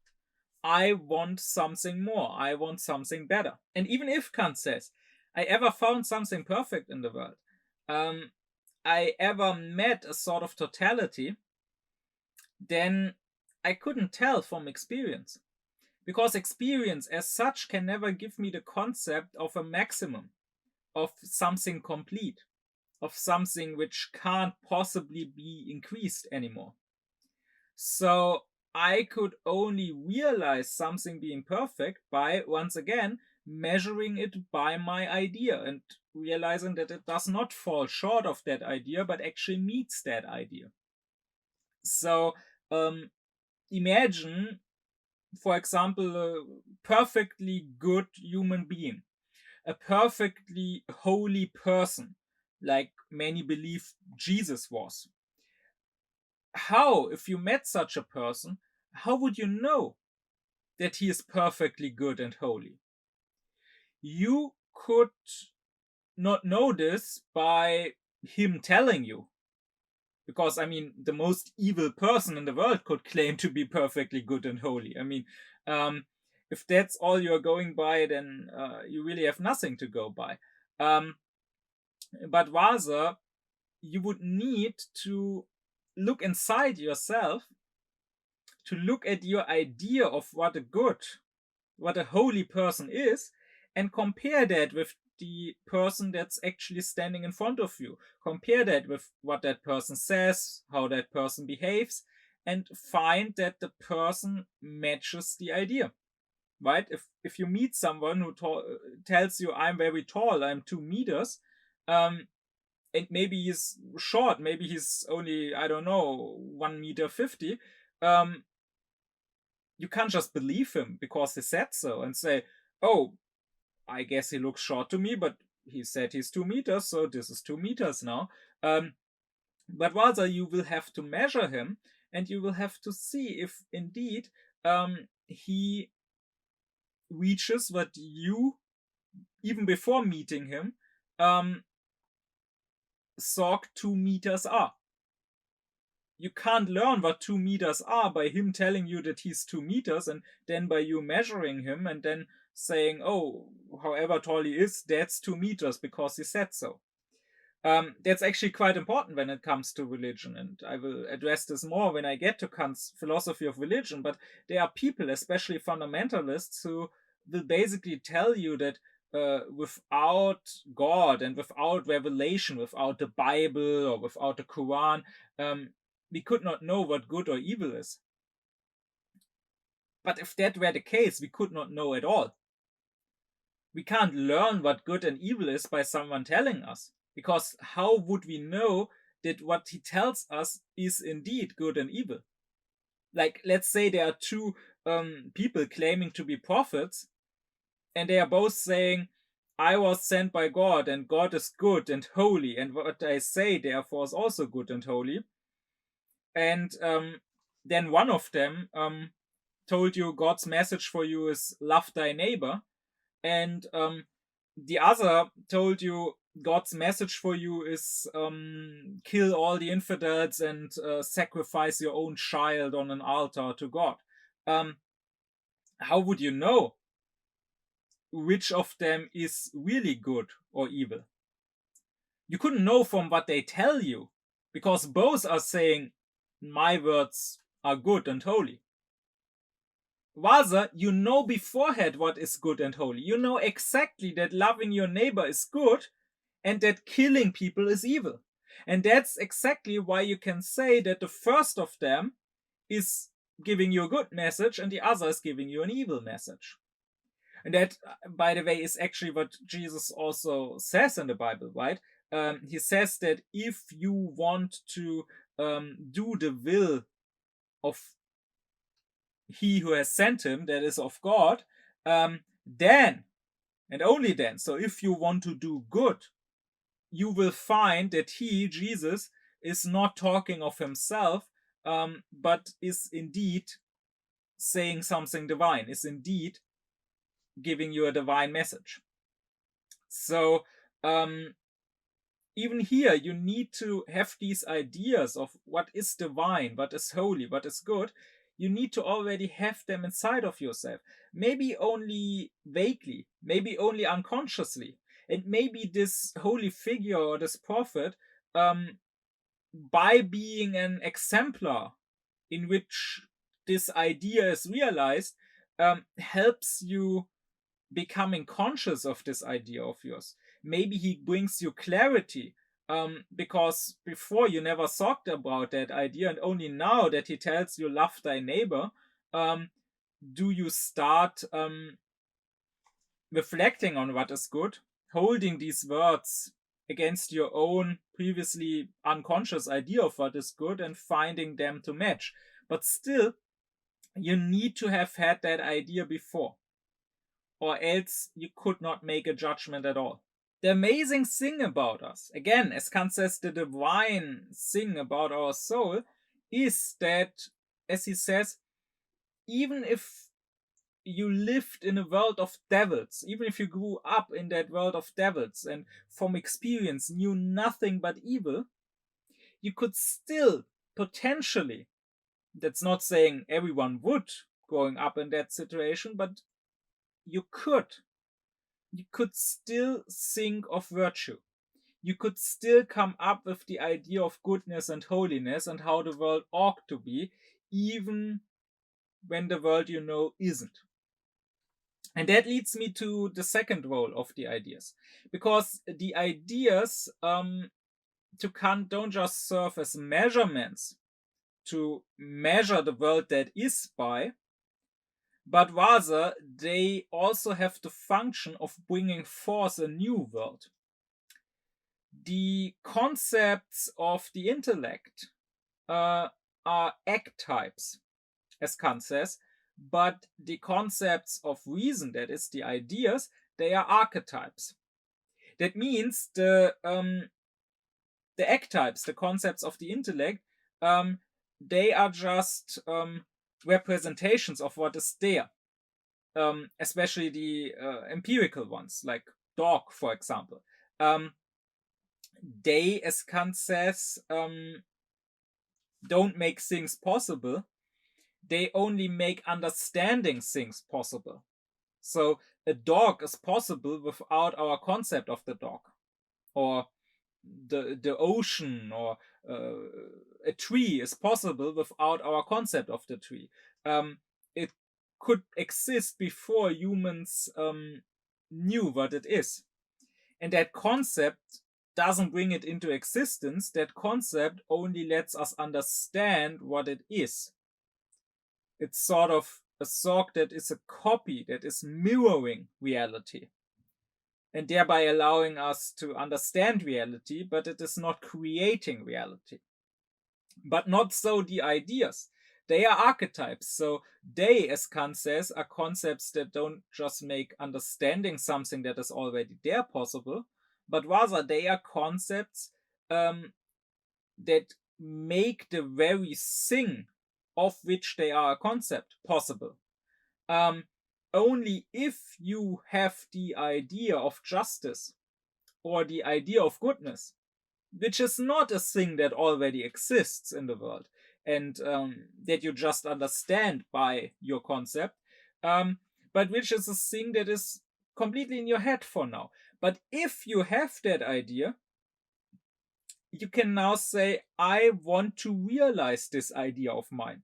I want something more. I want something better. And even if Kant says, I ever found something perfect in the world, I ever met a sort of totality, then I couldn't tell from experience. Because experience as such can never give me the concept of a maximum, of something complete, of something which can't possibly be increased anymore. So I could only realize something being perfect by, once again, measuring it by my idea and realizing that it does not fall short of that idea, but actually meets that idea. So imagine, for example, a perfectly good human being, a perfectly holy person, like many believe Jesus was. How, if you met such a person, how would you know that he is perfectly good and holy? You could not know this by him telling you. Because, I mean, the most evil person in the world could claim to be perfectly good and holy. I mean, if that's all you're going by, then you really have nothing to go by. But rather, you would need to look inside yourself, to look at your idea of what a holy person is, and compare that with the person that's actually standing in front of you. Compare that with what that person says, how that person behaves, and find that the person matches the idea. Right? If you meet someone who tells you, I'm very tall, I'm 2 meters, and maybe he's short, maybe he's only, I don't know, 1 meter 50, you can't just believe him because he said so and say, oh, I guess he looks short to me, but he said he's 2 meters, so this is 2 meters now. But rather, you will have to measure him, and you will have to see if indeed he reaches what you, even before meeting him, thought 2 meters are. You can't learn what 2 meters are by him telling you that he's 2 meters, and then by you measuring him and then saying, oh, however tall he is, that's 2 meters because he said so. That's actually quite important when it comes to religion, and I will address this more when I get to Kant's philosophy of religion. But there are people, especially fundamentalists, who will basically tell you that without God and without revelation, without the Bible or without the Quran, we could not know what good or evil is. But if that were the case, we could not know at all. We can't learn what good and evil is by someone telling us, because how would we know that what he tells us is indeed good and evil? Like, let's say there are two people claiming to be prophets, and they are both saying, I was sent by God, and God is good and holy, and what I say therefore is also good and holy. And then one of them told you God's message for you is love thy neighbor, and the other told you God's message for you is kill all the infidels and sacrifice your own child on an altar to God. How would you know which of them is really good or evil? You couldn't know from what they tell you, because both are saying my words are good and holy. Rather, you know beforehand what is good and holy. You know exactly that loving your neighbor is good and that killing people is evil. And that's exactly why you can say that the first of them is giving you a good message and the other is giving you an evil message. And that, by the way, is actually what Jesus also says in the Bible, right? He says that if you want to do the will of he who has sent him, that is of God, then and only then, so if you want to do good, you will find that he, Jesus, is not talking of himself, but is indeed saying something divine, is indeed giving you a divine message. So even here, you need to have these ideas of what is divine, what is holy, what is good. You need to already have them inside of yourself. Maybe only vaguely, maybe only unconsciously. And maybe this holy figure or this prophet, by being an exemplar in which this idea is realized, helps you becoming conscious of this idea of yours. Maybe he brings you clarity, because before you never thought about that idea, and only now that he tells you love thy neighbor, do you start reflecting on what is good, holding these words against your own previously unconscious idea of what is good and finding them to match. But still, you need to have had that idea before, or else you could not make a judgment at all. The amazing thing about us, again, as Kant says, the divine thing about our soul, is that, as he says, even if you lived in a world of devils, even if you grew up in that world of devils and from experience knew nothing but evil, you could still potentially, that's not saying everyone would growing up in that situation, but you could still think of virtue. You could still come up with the idea of goodness and holiness and how the world ought to be, even when the world you know isn't. And that leads me to the second role of the ideas, because the ideas to Kant don't just serve as measurements to measure the world that is by, but rather they also have the function of bringing forth a new world. The concepts of the intellect are archetypes, as Kant says, but the concepts of reason, that is the ideas, they are archetypes. That means the archetypes, the concepts of the intellect, they are just representations of what is there, especially the empirical ones, like dog, for example. They, as Kant says, don't make things possible. They only make understanding things possible. So a dog is possible without our concept of the dog, or the ocean, or a tree is possible without our concept of the tree. It could exist before humans knew what it is. And that concept doesn't bring it into existence. That concept only lets us understand what it is. It's sort of a thought that is a copy, that is mirroring reality, and thereby allowing us to understand reality, but it is not creating reality. But not so the ideas. They are archetypes. So they, as Kant says, are concepts that don't just make understanding something that is already there possible, but rather they are concepts that make the very thing of which they are a concept possible. Only if you have the idea of justice or the idea of goodness, which is not a thing that already exists in the world and that you just understand by your concept, but which is a thing that is completely in your head for now. But if you have that idea, you can now say, I want to realize this idea of mine.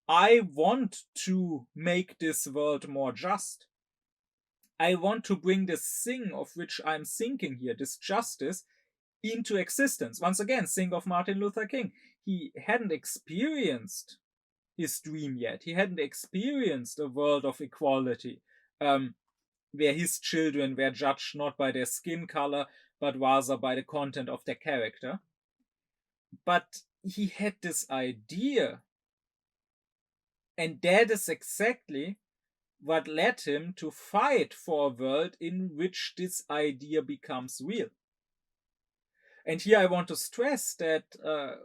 I want to make this world more just. I want to bring this thing of which I'm thinking here, this justice, into existence. Once again, think of Martin Luther King. He hadn't experienced his dream yet. He hadn't experienced a world of equality, where his children were judged not by their skin color, but rather by the content of their character. But he had this idea, and that is exactly what led him to fight for a world in which this idea becomes real. And here I want to stress that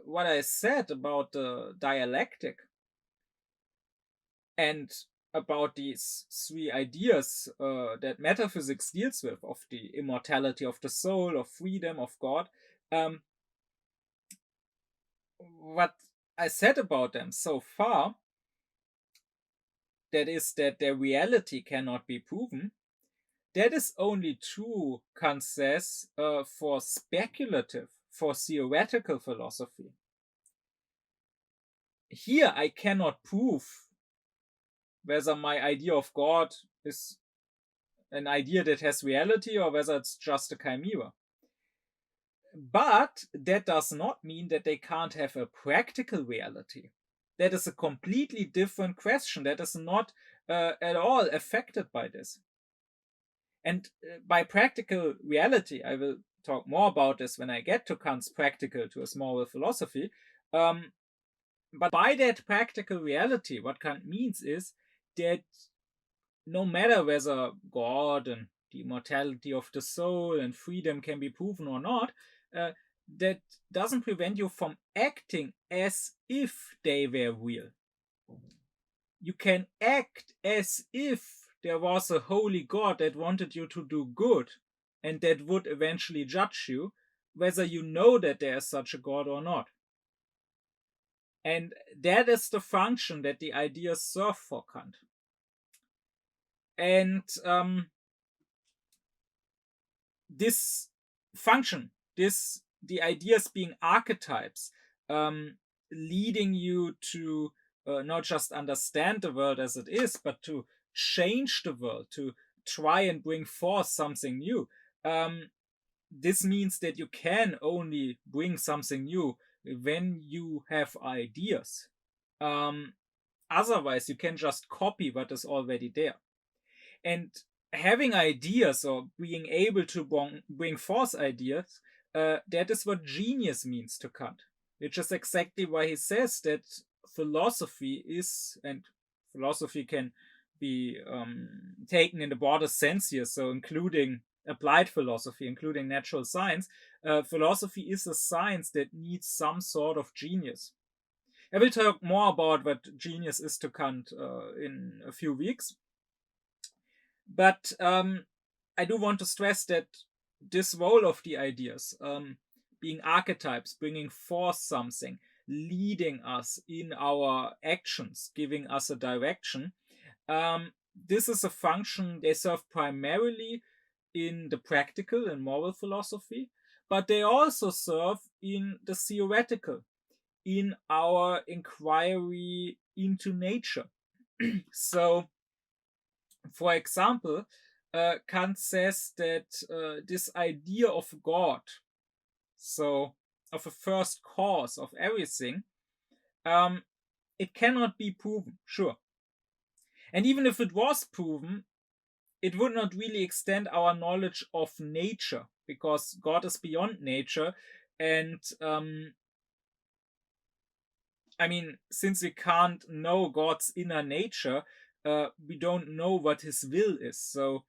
what I said about the dialectic and about these three ideas that metaphysics deals with, of the immortality of the soul, of freedom, of God, what I said about them so far, that is that their reality cannot be proven, that is only true, Kant says, for speculative, for theoretical philosophy. Here I cannot prove whether my idea of God is an idea that has reality or whether it's just a chimera. But that does not mean that they can't have a practical reality. That is a completely different question. That is not at all affected by this. And by practical reality, I will talk more about this when I get to Kant's Practical to his Moral Philosophy. But by that practical reality, what Kant means is that no matter whether God and the immortality of the soul and freedom can be proven or not, that doesn't prevent you from acting as if they were real. You can act as if there was a holy God that wanted you to do good and that would eventually judge you, whether you know that there is such a God or not. And that is the function that the ideas serve for Kant. And this function, the ideas being archetypes, leading you to not just understand the world as it is, but to change the world, to try and bring forth something new. This means that you can only bring something new when you have ideas. Otherwise, you can just copy what is already there. And having ideas, or being able to bring forth ideas, that is what genius means to Kant, which is exactly why he says that philosophy is, and philosophy can be taken in the broadest sense here, so including applied philosophy, including natural science, philosophy is a science that needs some sort of genius. I will talk more about what genius is to Kant in a few weeks. But I do want to stress that this role of the ideas, being archetypes, bringing forth something, leading us in our actions, giving us a direction, this is a function they serve primarily in the practical and moral philosophy, but they also serve in the theoretical, in our inquiry into nature. So, for example, Kant says that this idea of God, so of a first cause of everything, it cannot be proven, sure. And even if it was proven, it would not really extend our knowledge of nature, because God is beyond nature. And I mean, since we can't know God's inner nature, we don't know what his will is. So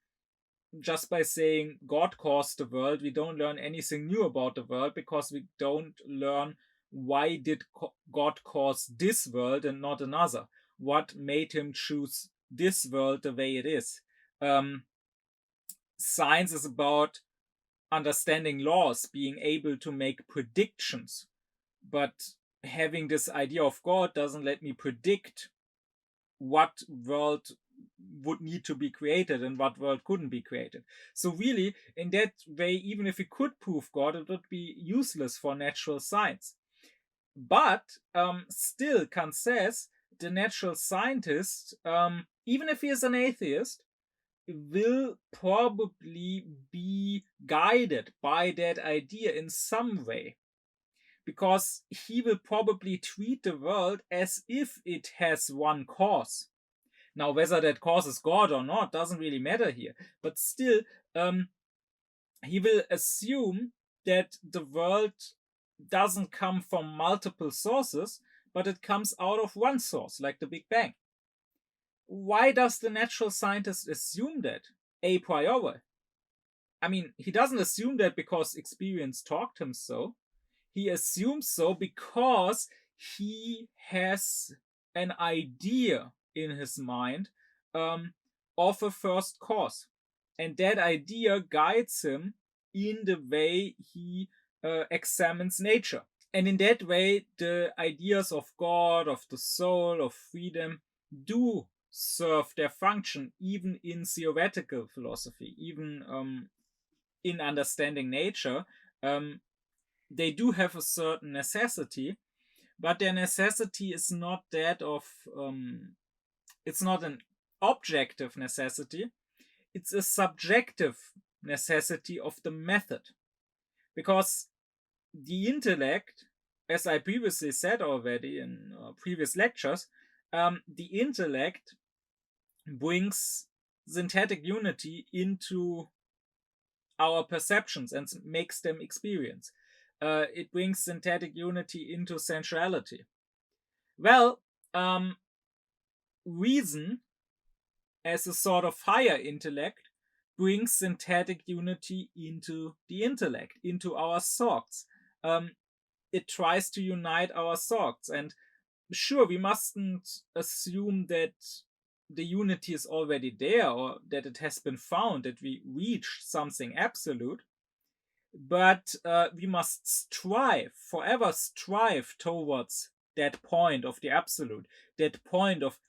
just by saying God caused the world, we don't learn anything new about the world, because we don't learn why did God cause this world and not another? What made him choose this world the way it is? Science is about understanding laws, being able to make predictions. But having this idea of God doesn't let me predict what world would need to be created and what world couldn't be created. So really, in that way, even if we could prove God, it would be useless for natural science. But still, Kant says the natural scientist, even if he is an atheist, will probably be guided by that idea in some way, because he will probably treat the world as if it has one cause. Now, whether that cause is God or not doesn't really matter here, but still, he will assume that the world doesn't come from multiple sources, but it comes out of one source, like the Big Bang. Why does the natural scientist assume that a priori? I mean, he doesn't assume that because experience taught him so. He assumes so because he has an idea in his mind of a first cause. And that idea guides him in the way he examines nature. And in that way, the ideas of God, of the soul, of freedom do serve their function, even in theoretical philosophy, even in understanding nature. They do have a certain necessity, but their necessity is not that of, it's not an objective necessity, it's a subjective necessity of the method. Because the intellect, as I previously said already in previous lectures, the intellect brings synthetic unity into our perceptions and makes them experience. It brings synthetic unity into sensuality. Well, reason, as a sort of higher intellect, brings synthetic unity into the intellect, into our thoughts. It tries to unite our thoughts. And sure, we mustn't assume that the unity is already there, or that it has been found, that we reach something absolute. But we must forever strive towards that point of the absolute, that point of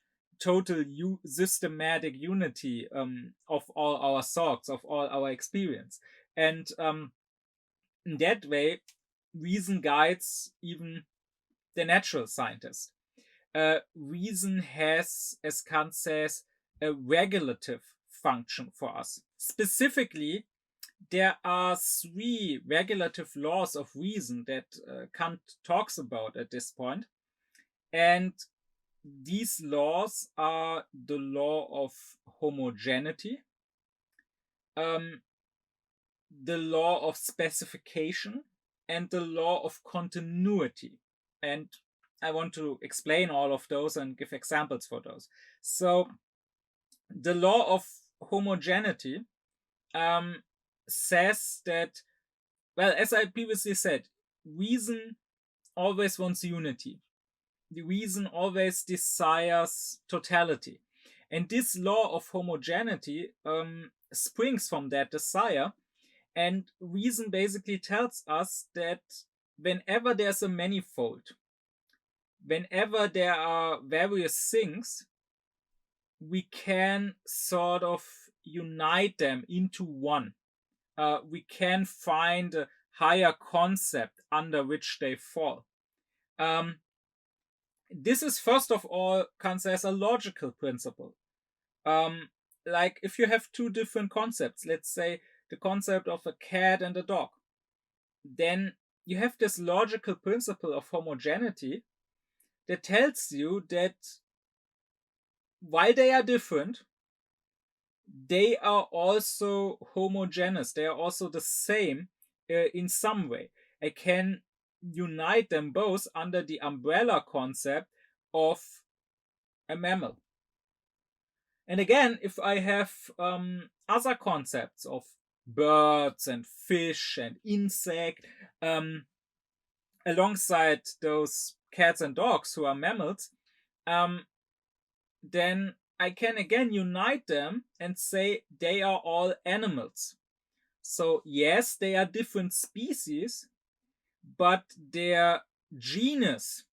total systematic unity of all our thoughts, of all our experience. And in that way, reason guides even the natural scientist. Reason has, as Kant says, a regulative function for us. Specifically, there are 3 regulative laws of reason that Kant talks about at this point. And these laws are the law of homogeneity, the law of specification, and the law of continuity. And I want to explain all of those and give examples for those. So, the law of homogeneity says that, well, as I previously said, reason always wants unity. The reason always desires totality. And this law of homogeneity springs from that desire. And reason basically tells us that whenever there's a manifold, whenever there are various things, we can sort of unite them into one. We can find a higher concept under which they fall. This is, first of all, Kant says, a logical principle. Like if you have two different concepts, let's say the concept of a cat and a dog, then you have this logical principle of homogeneity that tells you that while they are different, they are also homogeneous. They are also the same in some way. I can unite them both under the umbrella concept of a mammal. And again, if I have other concepts of birds and fish and insect, alongside those cats and dogs who are mammals, then I can again unite them and say they are all animals. So yes, they are different species, but their genus,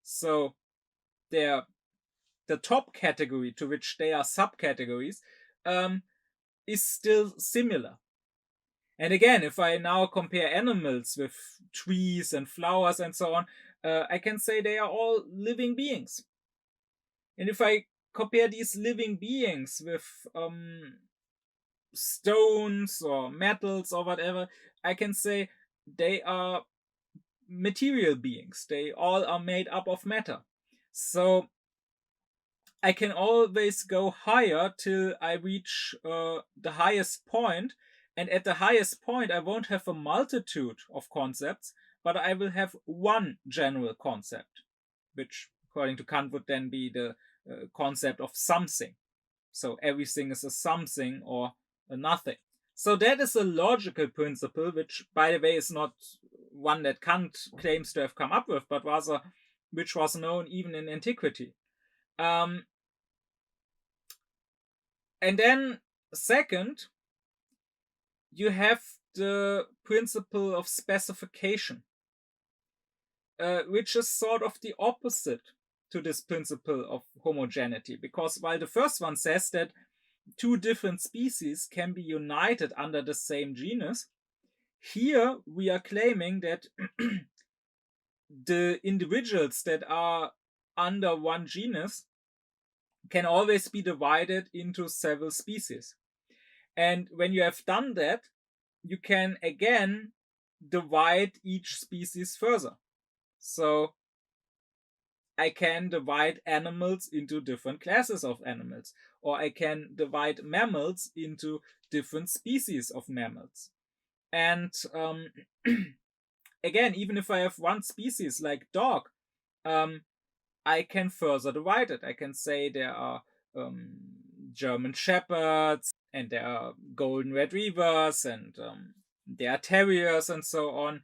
so the top category to which they are subcategories, is still similar. And again, if I now compare animals with trees and flowers and so on, I can say they are all living beings. And if I compare these living beings with stones or metals or whatever, I can say they are material beings. They all are made up of matter. So I can always go higher till I reach the highest point, and at the highest point I won't have a multitude of concepts, but I will have one general concept, which according to Kant would then be the concept of something. So everything is a something or a nothing. So that is a logical principle, which, by the way, is not one that Kant claims to have come up with, but rather which was known even in antiquity. And then, second, you have the principle of specification, which is sort of the opposite to this principle of homogeneity, because while the first one says that two different species can be united under the same genus, here we are claiming that the individuals that are under one genus can always be divided into several species. And when you have done that, you can again divide each species further. So I can divide animals into different classes of animals, or I can divide mammals into different species of mammals. And again, even if I have one species like dog, I can further divide it. I can say there are German shepherds, and there are golden retrievers, and there are terriers, and so on.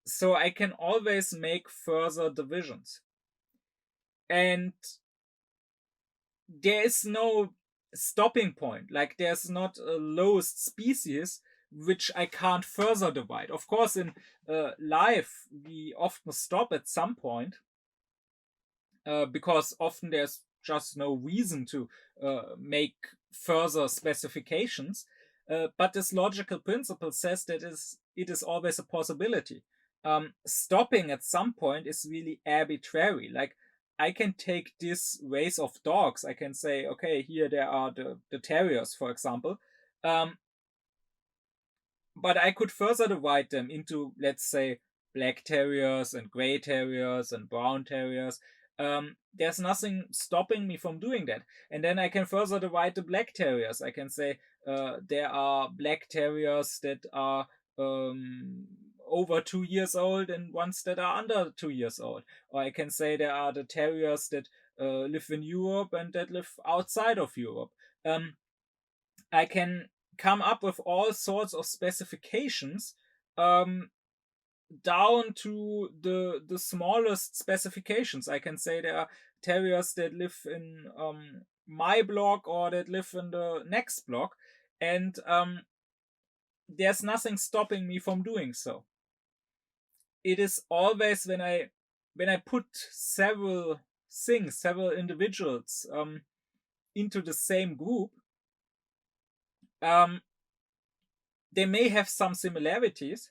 So I can always make further divisions. And there is no stopping point. Like, there's not a lowest species which I can't further divide. Of course, in life, we often stop at some point, because often there's just no reason to make further specifications. But this logical principle says that it is always a possibility. Stopping at some point is really arbitrary. Like, I can take this race of dogs. I can say, okay, here there are the terriers, for example. But I could further divide them into, let's say, black terriers and gray terriers and brown terriers. There's nothing stopping me from doing that. And then I can further divide the black terriers. I can say there are black terriers that are over 2 years old and ones that are under 2 years old. Or I can say there are the terriers that live in Europe and that live outside of Europe. I can come up with all sorts of specifications, down to the smallest specifications. I can say there are terriers that live in my block or that live in the next block, and there's nothing stopping me from doing so. It is always when I put several things, several individuals into the same group, they may have some similarities,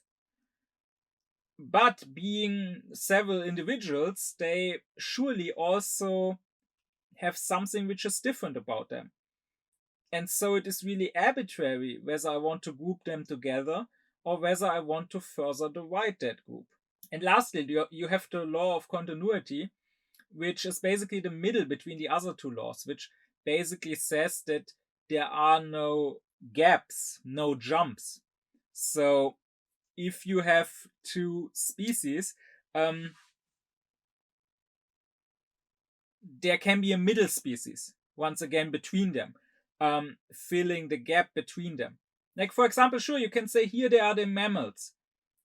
but being several individuals, they surely also have something which is different about them. And so it is really arbitrary whether I want to group them together or whether I want to further divide that group. And lastly, you have the law of continuity, which is basically the middle between the other two laws, which basically says that there are no gaps, no jumps. So if you have two species, there can be a middle species, once again, between them, filling the gap between them. Like, for example, sure, you can say here they are the mammals,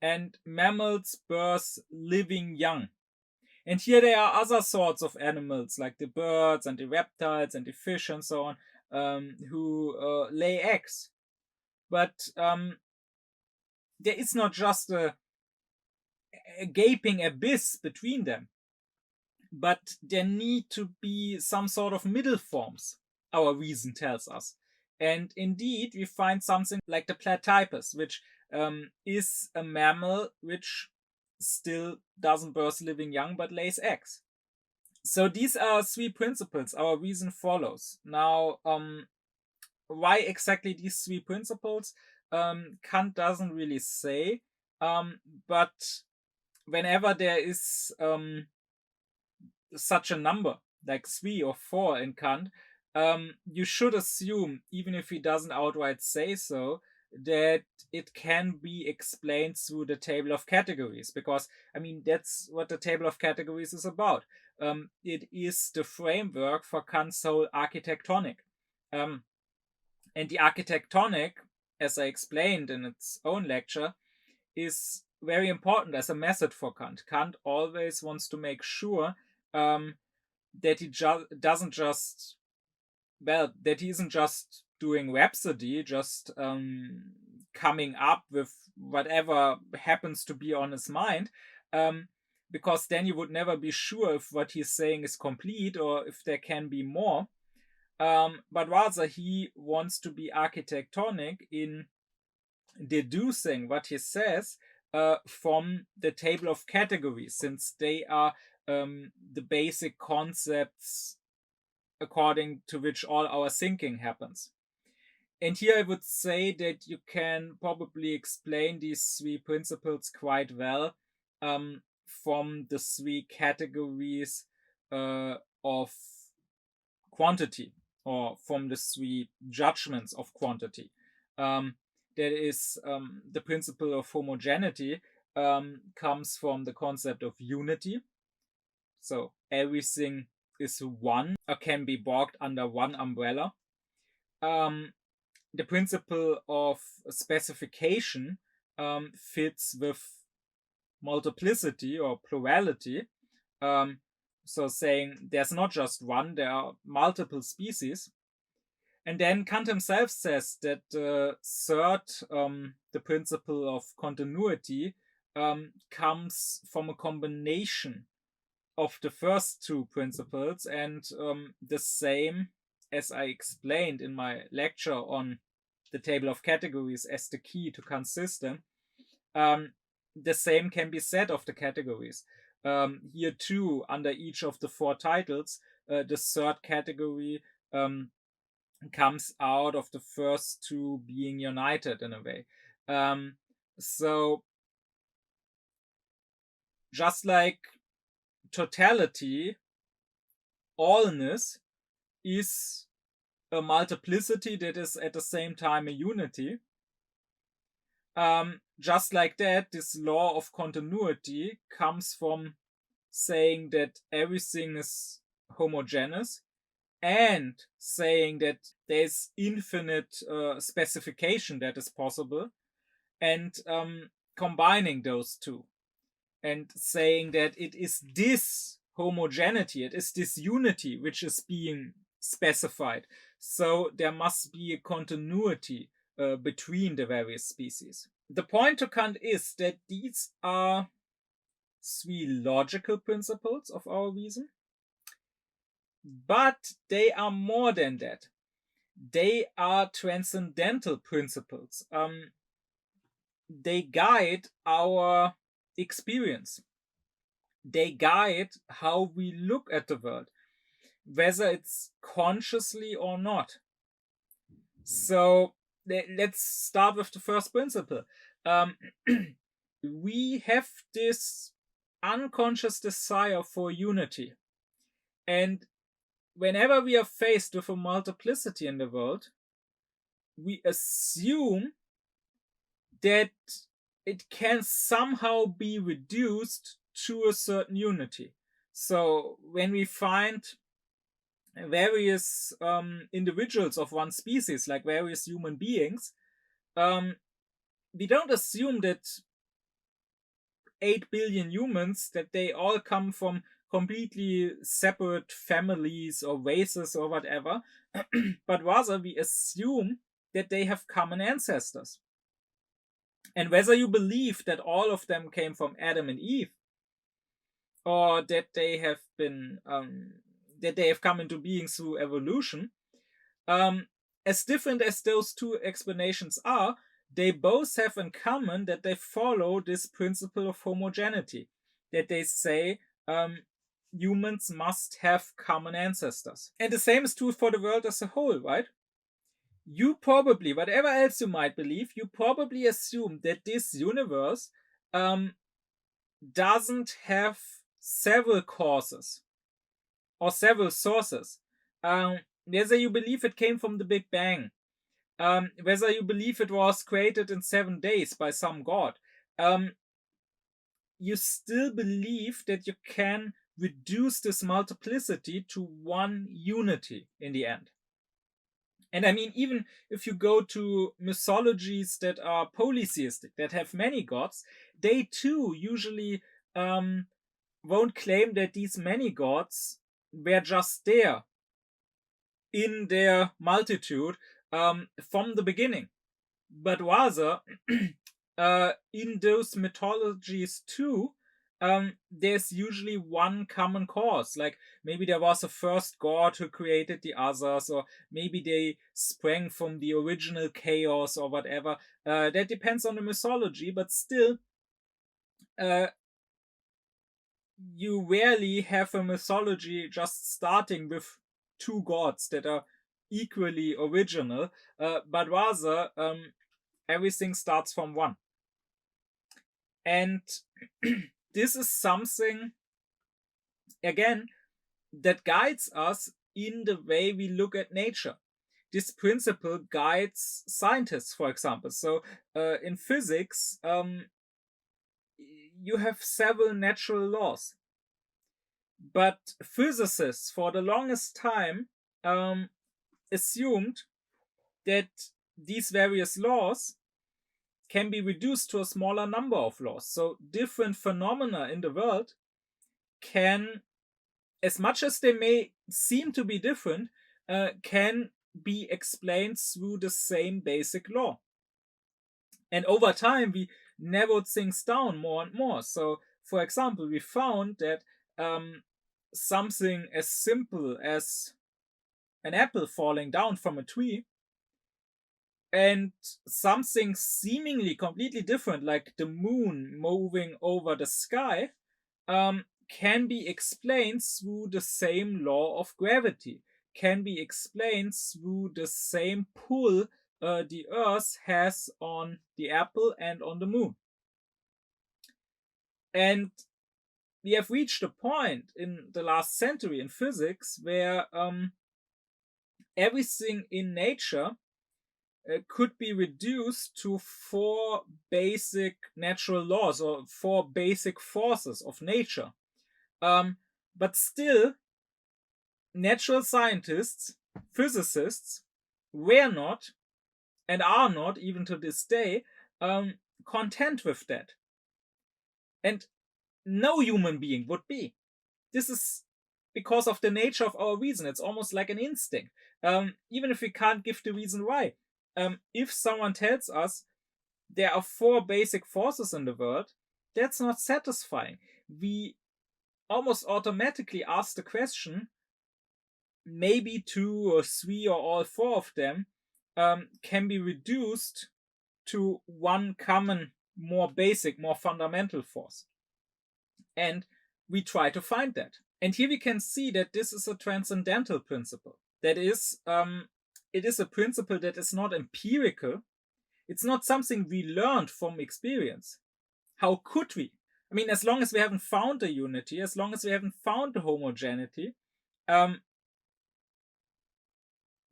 and mammals birth living young. And here there are other sorts of animals, like the birds and the reptiles and the fish and so on, who lay eggs. But there is not just a gaping abyss between them, but there need to be some sort of middle forms, our reason tells us. And indeed, we find something like the platypus, which is a mammal which still doesn't birth living young but lays eggs. So these are three principles our reason follows. Now, why exactly these three principles? Kant doesn't really say, but whenever there is such a number, like 3 or 4 in Kant, you should assume, even if he doesn't outright say so, that it can be explained through the table of categories, because I mean that's what the table of categories is about. It is the framework for Kant's whole architectonic, and the architectonic, as I explained in its own lecture, is very important as a method for Kant. Kant always wants to make sure that he doesn't just, well, that he isn't just doing rhapsody, just coming up with whatever happens to be on his mind, because then you would never be sure if what he's saying is complete or if there can be more. But rather, he wants to be architectonic in deducing what he says from the table of categories, since they are the basic concepts according to which all our thinking happens. And here I would say that you can probably explain these three principles quite well from the three categories of quantity, or from the three judgments of quantity. That is, the principle of homogeneity comes from the concept of unity. So everything is one or can be brought under one umbrella. The principle of specification fits with multiplicity or plurality. So saying there's not just one, there are multiple species. And then Kant himself says that the third, the principle of continuity, comes from a combination of the first two principles, and the same as I explained in my lecture on the table of categories as the key to Kant's system, the same can be said of the categories. Here too, under each of the 4 titles, the third category comes out of the first 2 being united in a way. So just like totality, allness is a multiplicity that is at the same time a unity. Just like that, this law of continuity comes from saying that everything is homogeneous and saying that there's infinite specification that is possible, and combining those two and saying that it is this homogeneity, it is this unity which is being specified. So there must be a continuity between the various species. The point to Kant is that these are 3 logical principles of our reason, But they are more than that. They are transcendental principles. They guide our experience. They guide how we look at the world, whether it's consciously or not. So let's start with the first principle. We have this unconscious desire for unity. And whenever we are faced with a multiplicity in the world, we assume that it can somehow be reduced to a certain unity. So when we find various individuals of one species, like various human beings, we don't assume that 8 billion humans, that they all come from completely separate families or races or whatever, but rather we assume that they have common ancestors. And whether you believe that all of them came from Adam and Eve, or that they have been that they have come into being through evolution, as different as those two explanations are, they both have in common that they follow this principle of homogenity, that they say humans must have common ancestors. And the same is true for the world as a whole, right? You probably, whatever else you might believe, you probably assume that this universe doesn't have several causes or several sources. Whether you believe it came from the Big Bang, whether you believe it was created in 7 days by some god, you still believe that you can reduce this multiplicity to one unity in the end. And I mean, even if you go to mythologies that are polytheistic, that have many gods, they too usually won't claim that these many gods were just there in their multitude from the beginning, but rather in those mythologies too, there's usually one common cause. Like maybe there was a first god who created the others, or maybe they sprang from the original chaos or whatever. That depends on the mythology, but still, you rarely have a mythology just starting with two gods that are equally original, but rather everything starts from one. And this is something, again, that guides us in the way we look at nature. This principle guides scientists, for example. So in physics, you have several natural laws. But physicists, for the longest time, assumed that these various laws can be reduced to a smaller number of laws. So different phenomena in the world can, as much as they may seem to be different, can be explained through the same basic law. And over time, we narrowed things down more and more. So, for example, we found that something as simple as an apple falling down from a tree, and something seemingly completely different, like the moon moving over the sky, can be explained through the same law of gravity, can be explained through the same pull the Earth has on the apple and on the moon. And we have reached a point in the last century in physics where everything in nature could be reduced to 4 basic natural laws, or 4 basic forces of nature. But still, natural scientists, physicists, were not, and are not even to this day, content with that. And no human being would be. This is because of the nature of our reason. It's almost like an instinct. Even if we can't give the reason why. If someone tells us there are 4 basic forces in the world, that's not satisfying. We almost automatically ask the question, maybe 2 or 3 or all 4 of them can be reduced to one common, more basic, more fundamental force. And we try to find that. And here we can see that this is a transcendental principle. That is, it is a principle that is not empirical. It's not something we learned from experience. How could we? I mean, as long as we haven't found the unity, as long as we haven't found the homogeneity,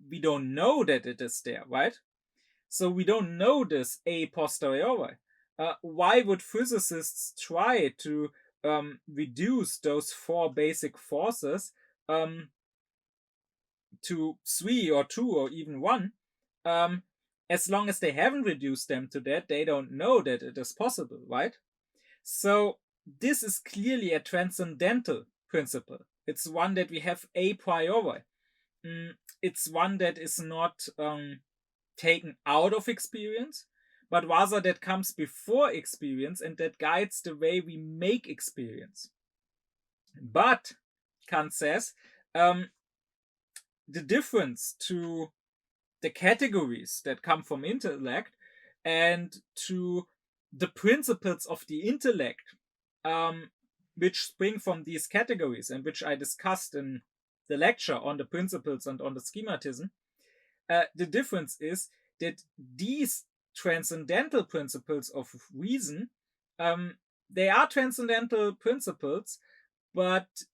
we don't know that it is there, right? So we don't know this a posteriori. Why would physicists try to reduce those 4 basic forces to 3 or 2 or even 1? As long as they haven't reduced them to that, they don't know that it is possible, right? So this is clearly a transcendental principle. It's one that we have a priori. It's one that is not taken out of experience, but rather that comes before experience and that guides the way we make experience. But, Kant says, the difference to the categories that come from intellect and to the principles of the intellect, which spring from these categories and which I discussed in the lecture on the principles and on the schematism, the difference is that these transcendental principles of reason, they are transcendental principles, but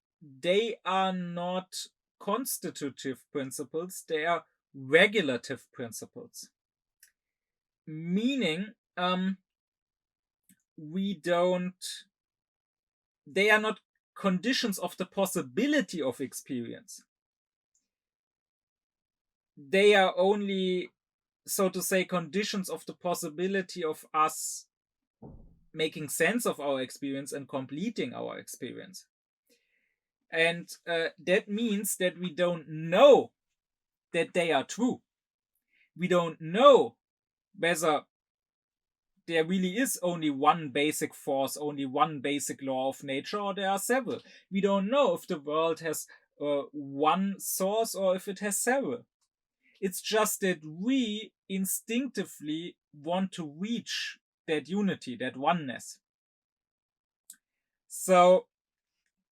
they are not constitutive principles, they are regulative principles. Meaning, they are not conditions of the possibility of experience. They are only, so to say, conditions of the possibility of us making sense of our experience and completing our experience. And that means that we don't know that they are true. We don't know whether there really is only one basic force, only one basic law of nature, or there are several. We don't know if the world has one source or if it has several. It's just that we instinctively want to reach that unity, that oneness. So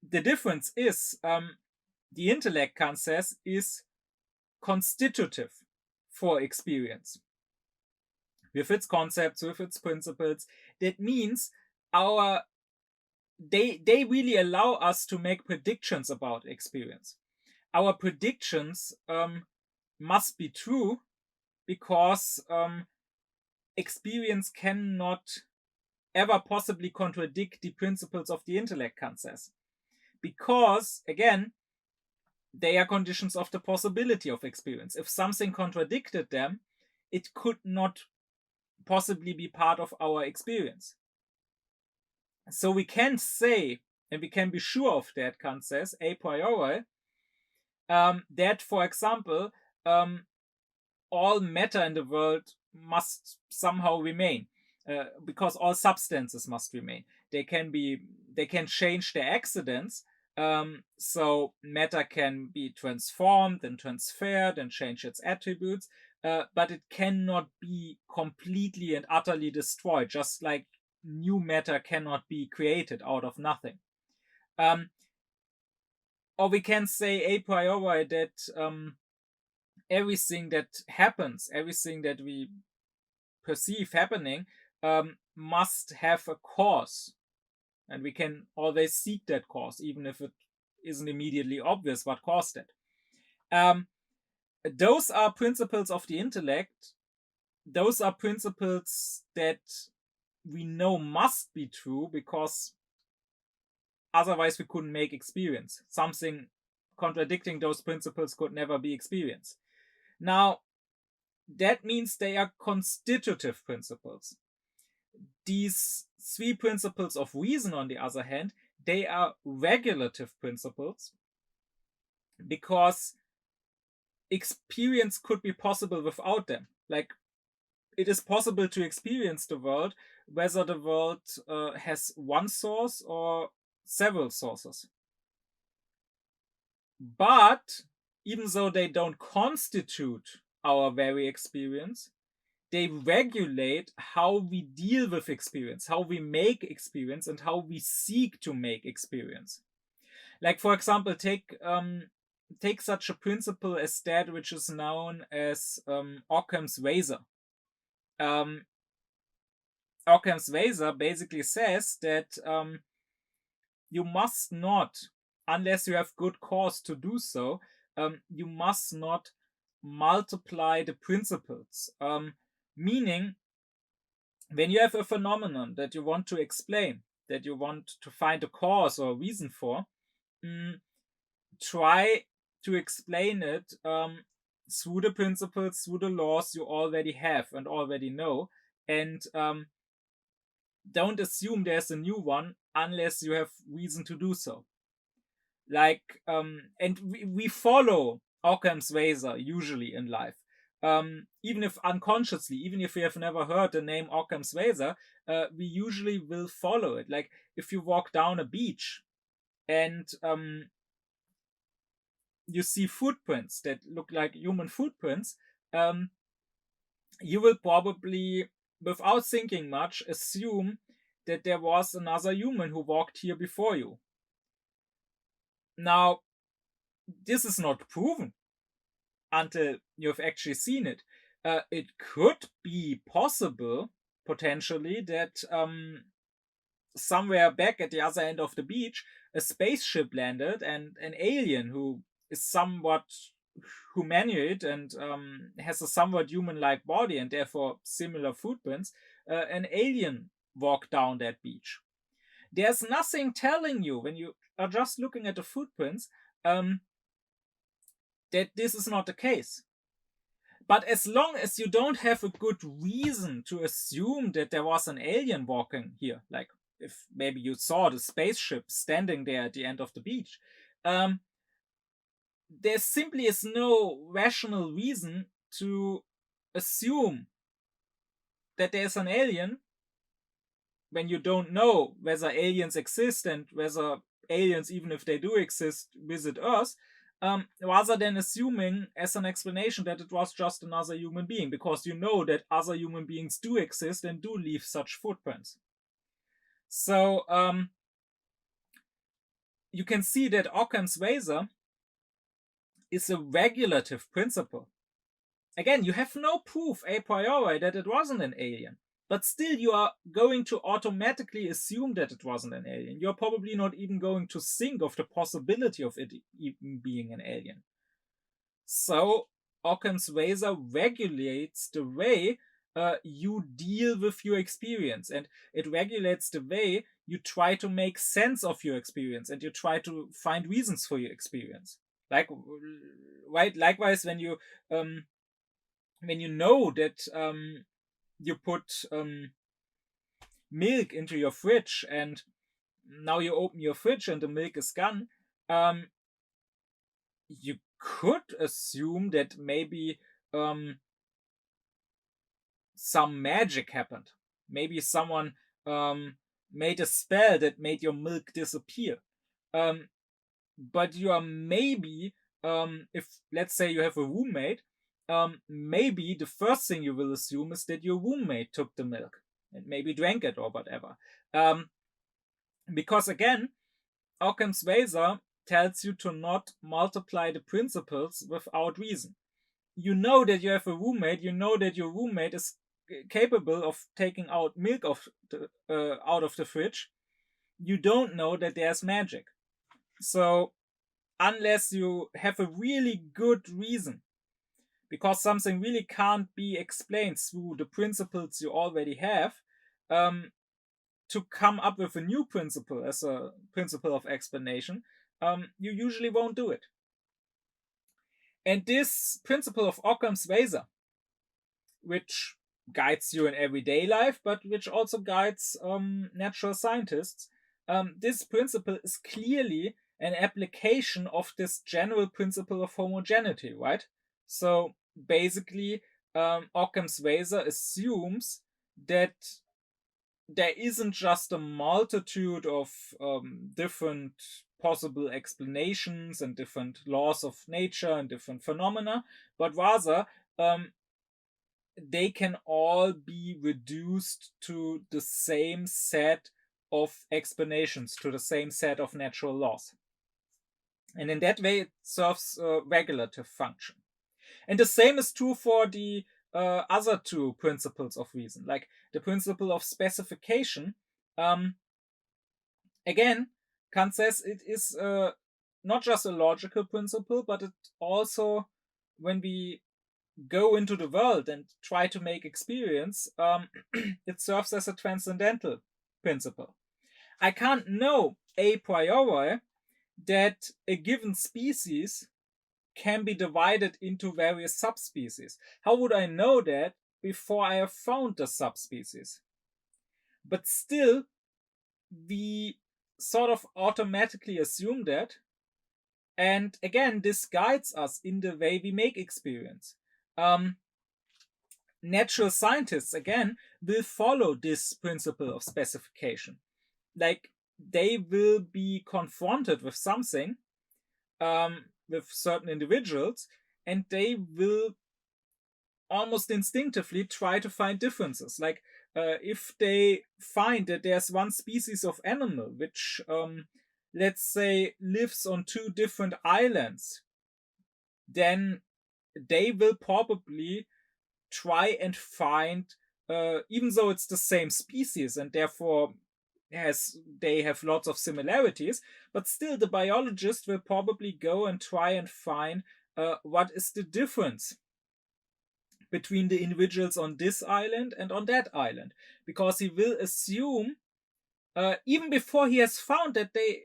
the difference is, the intellect, Kant says, is constitutive for experience. With its concepts, with its principles. That means they really allow us to make predictions about experience. Our predictions must be true because experience cannot ever possibly contradict the principles of the intellect, Kant says. Because, again, they are conditions of the possibility of experience. If something contradicted them, it could not possibly be part of our experience. So we can say, and we can be sure of that, Kant says, a priori, that, for example, all matter in the world must somehow remain, because all substances must remain. They can change their accidents. So matter can be transformed and transferred and change its attributes, but it cannot be completely and utterly destroyed, just like new matter cannot be created out of nothing. Or we can say a priori that everything that happens, everything that we perceive happening, must have a cause. And we can always seek that cause, even if it isn't immediately obvious what caused it. Those are principles of the intellect. Those are principles that we know must be true because otherwise we couldn't make experience. Something contradicting those principles could never be experienced. Now, that means they are constitutive principles. These 3 principles of reason, on the other hand, they are regulative principles because experience could be possible without them. Like, it is possible to experience the world whether the world has one source or several sources. But even though they don't constitute our very experience, they regulate how we deal with experience, how we make experience, and how we seek to make experience. Like, for example, take such a principle as that which is known as Occam's razor. Occam's razor basically says that you must not, unless you have good cause to do so, you must not multiply the principles. Meaning, when you have a phenomenon that you want to explain, that you want to find a cause or a reason for, try to explain it through the principles, through the laws you already have and already know, and don't assume there's a new one unless you have reason to do so. Like, and we follow Occam's razor usually in life. Even if unconsciously, even if we have never heard the name Occam's razor, we usually will follow it. Like, if you walk down a beach and you see footprints that look like human footprints, you will probably, without thinking much, assume that there was another human who walked here before you. Now, this is not proven until you've actually seen it. It could be possible, potentially, that somewhere back at the other end of the beach, a spaceship landed, and an alien who is somewhat humanoid and has a somewhat human-like body and therefore similar footprints, an alien walked down that beach. There's nothing telling you, when you are just looking at the footprints, that this is not the case. But as long as you don't have a good reason to assume that there was an alien walking here, like if maybe you saw the spaceship standing there at the end of the beach, there simply is no rational reason to assume that there's an alien when you don't know whether aliens exist and whether aliens, even if they do exist, visit Earth, rather than assuming as an explanation that it was just another human being, because you know that other human beings do exist and do leave such footprints. So you can see that Occam's razor is a regulative principle. Again, you have no proof a priori that it wasn't an alien, but still you are going to automatically assume that it wasn't an alien. You're probably not even going to think of the possibility of it even being an alien. So Occam's razor regulates the way you deal with your experience, and it regulates the way you try to make sense of your experience and you try to find reasons for your experience. Like, right, likewise, when you know that you put milk into your fridge and now you open your fridge and the milk is gone, you could assume that maybe some magic happened. Maybe someone made a spell that made your milk disappear. But you are maybe, if let's say you have a roommate, maybe the first thing you will assume is that your roommate took the milk and maybe drank it or whatever. Because again, Occam's razor tells you to not multiply the principles without reason. You know that you have a roommate, you know that your roommate is capable of taking out milk out of the fridge. You don't know that there's magic. So unless you have a really good reason, because something really can't be explained through the principles you already have, to come up with a new principle as a principle of explanation, you usually won't do it. And this principle of Occam's razor, which guides you in everyday life, but which also guides natural scientists, this principle is clearly an application of this general principle of homogeneity, right? So basically, Occam's razor assumes that there isn't just a multitude of different possible explanations and different laws of nature and different phenomena, but rather they can all be reduced to the same set of explanations, to the same set of natural laws. And in that way, it serves a regulative function. And the same is true for the other two principles of reason, like the principle of specification. Again, Kant says it is not just a logical principle, but it also, when we go into the world and try to make experience, it serves as a transcendental principle. I can't know a priori that a given species can be divided into various subspecies. How would I know that before I have found the subspecies? But still, we sort of automatically assume that. And again, this guides us in the way we make experience. Natural scientists, again, will follow this principle of specification. Like, they will be confronted with something, with certain individuals, and they will almost instinctively try to find differences. Like, if they find that there's one species of animal which, let's say, lives on two different islands, then they will probably try and find, even though it's the same species and therefore they have lots of similarities, but still the biologist will probably go and try and find what is the difference between the individuals on this island and on that island, because he will assume, even before he has found that they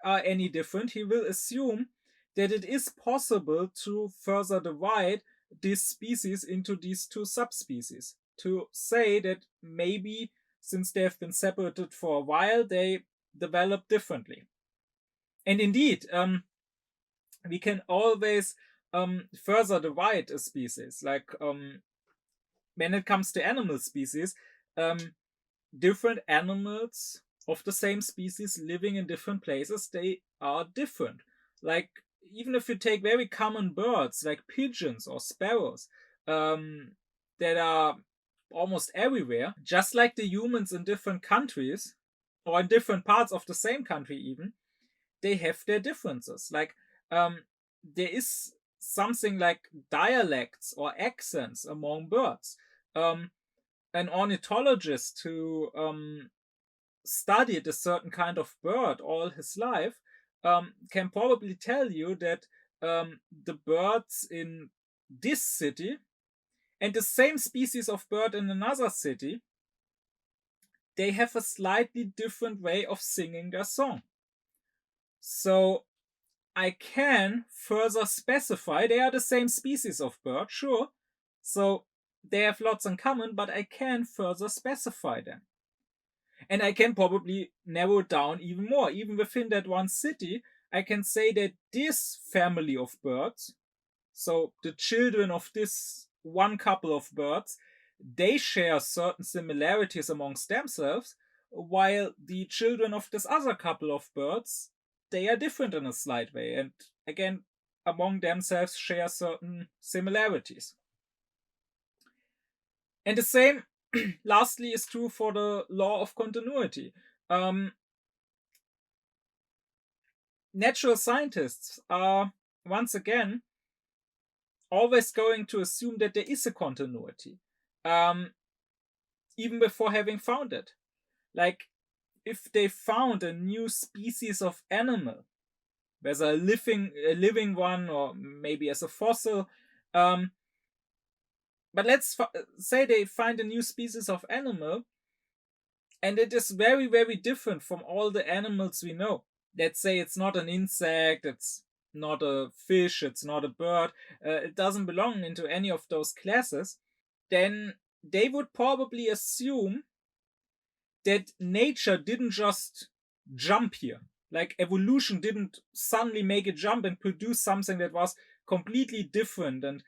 are any different, he will assume that it is possible to further divide this species into these two subspecies, to say that maybe since they have been separated for a while, they develop differently. And indeed, we can always further divide a species. Like, when it comes to animal species, different animals of the same species living in different places, they are different. Like, even if you take very common birds like pigeons or sparrows, that are almost everywhere, just like the humans in different countries or in different parts of the same country, even, they have their differences. Like, there is something like dialects or accents among birds. An ornithologist who studied a certain kind of bird all his life can probably tell you that the birds in this city and the same species of bird in another city, they have a slightly different way of singing their song. So I can further specify, they are the same species of bird, sure, so they have lots in common, but I can further specify them. And I can probably narrow it down even more. Even within that one city, I can say that this family of birds, so the children of this one couple of birds, they share certain similarities amongst themselves, while the children of this other couple of birds, they are different in a slight way, and again, among themselves share certain similarities. And the same, lastly, is true for the law of continuity. Natural scientists are, once again, always going to assume that there is a continuity, even before having found it. Like, if they found a new species of animal, whether a living one or maybe as a fossil, but let's say they find a new species of animal, and it is very, very different from all the animals we know. Let's say it's not an insect, it's not a fish, it's not a bird, it doesn't belong into any of those classes, then they would probably assume that nature didn't just jump here. Like, evolution didn't suddenly make a jump and produce something that was completely different and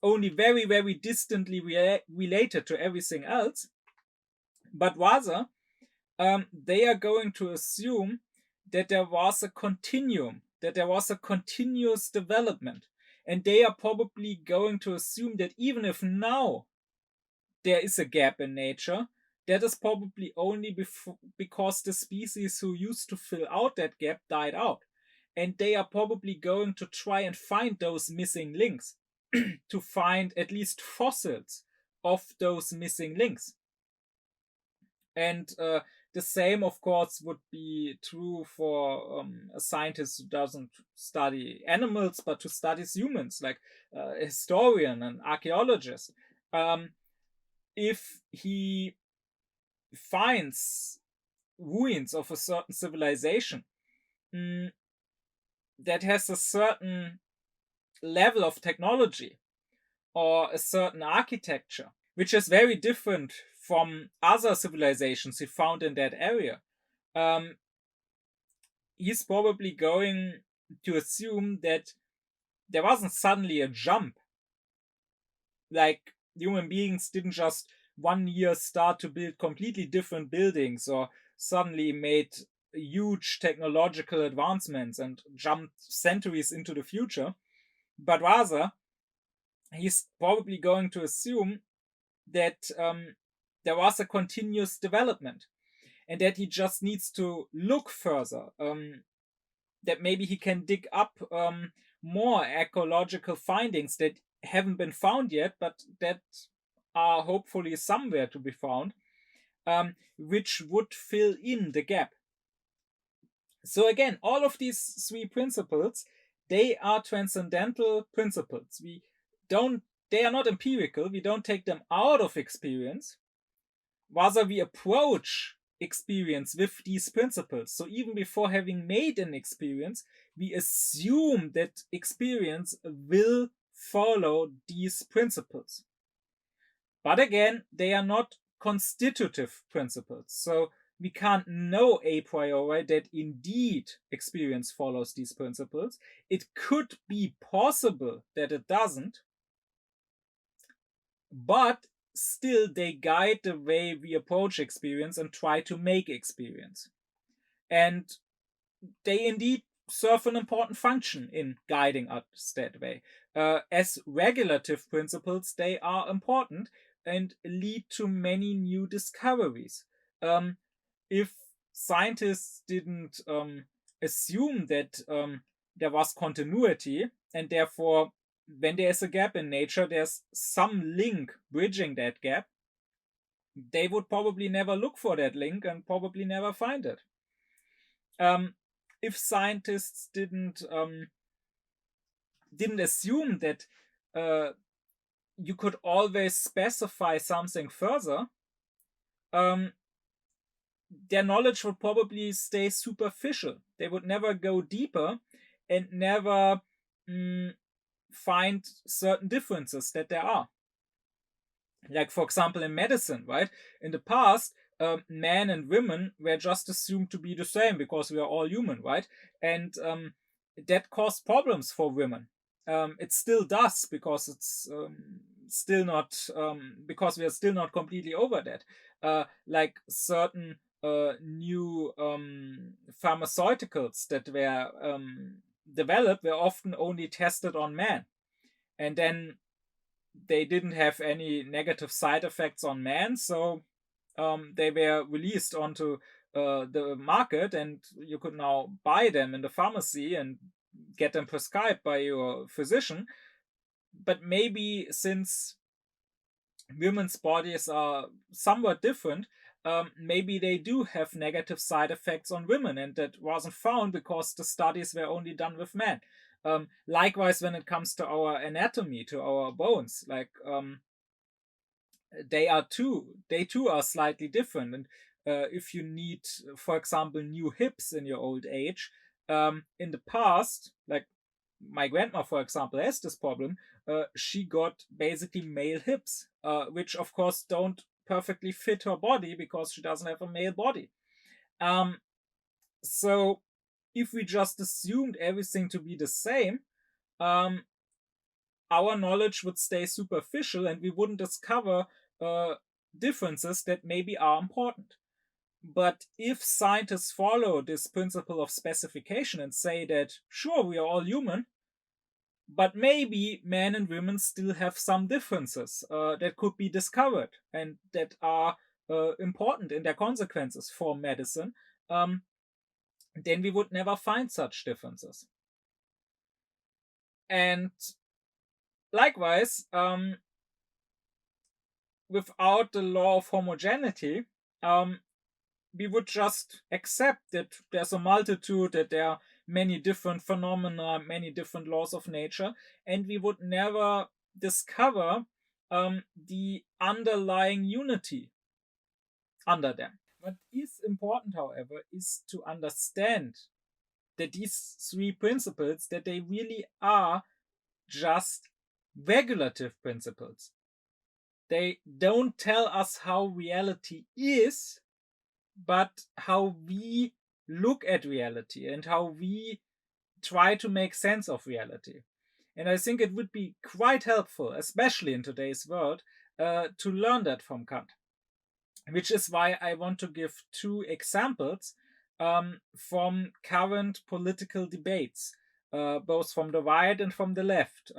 only very, very distantly related to everything else. But rather, they are going to assume that there was a continuum, that there was a continuous development. And they are probably going to assume that even if now there is a gap in nature, that is probably only because the species who used to fill out that gap died out. And they are probably going to try and find those missing links, to find at least fossils of those missing links. And the same, of course, would be true for a scientist who doesn't study animals, but who studies humans, like a historian, an archaeologist. If he finds ruins of a certain civilization that has a certain level of technology or a certain architecture, which is very different from other civilizations he found in that area, he's probably going to assume that there wasn't suddenly a jump. Like, human beings didn't just 1 year start to build completely different buildings, or suddenly made huge technological advancements and jumped centuries into the future, but rather he's probably going to assume that there was a continuous development, and that he just needs to look further, that maybe he can dig up more ecological findings that haven't been found yet, but that are hopefully somewhere to be found, which would fill in the gap. So again, all of these three principles, they are transcendental principles. They are not empirical. We don't take them out of experience. Rather, we approach experience with these principles. So even before having made an experience, we assume that experience will follow these principles. But again, they are not constitutive principles. So we can't know a priori that indeed experience follows these principles. It could be possible that it doesn't, but still they guide the way we approach experience and try to make experience. And they indeed serve an important function in guiding us that way. As regulative principles, they are important and lead to many new discoveries. If scientists didn't assume that there was continuity, and therefore when there's a gap in nature, there's some link bridging that gap, they would probably never look for that link and probably never find it. If scientists didn't assume that you could always specify something further, their knowledge would probably stay superficial. They would never go deeper and never find certain differences that there are. Like, for example, in medicine, right? In the past, men and women were just assumed to be the same because we are all human, right? And that caused problems for women. It still does, because it's still not, because we are still not completely over that. Like certain new pharmaceuticals that were developed were often only tested on men, and then they didn't have any negative side effects on men, so they were released onto the market, and you could now buy them in the pharmacy and get them prescribed by your physician. But maybe since women's bodies are somewhat different, maybe they do have negative side effects on women, and that wasn't found because the studies were only done with men. Likewise, when it comes to our anatomy, to our bones, like they too are slightly different. And if you need, for example, new hips in your old age, in the past, like my grandma, for example, has this problem. She got basically male hips, which of course don't perfectly fit her body because she doesn't have a male body. So if we just assumed everything to be the same, our knowledge would stay superficial and we wouldn't discover differences that maybe are important. But if scientists follow this principle of specification and say that, sure, we are all human, but maybe men and women still have some differences that could be discovered and that are important in their consequences for medicine, then we would never find such differences. And likewise, without the law of homogeneity, we would just accept that there's a multitude, that there are many different phenomena, many different laws of nature, and we would never discover the underlying unity under them. What is important, however, is to understand that these three principles, that they really are just regulative principles. They don't tell us how reality is, but how we look at reality and how we try to make sense of reality. And I think it would be quite helpful, especially in today's world, to learn that from Kant. Which is why I want to give two examples from current political debates, both from the right and from the left,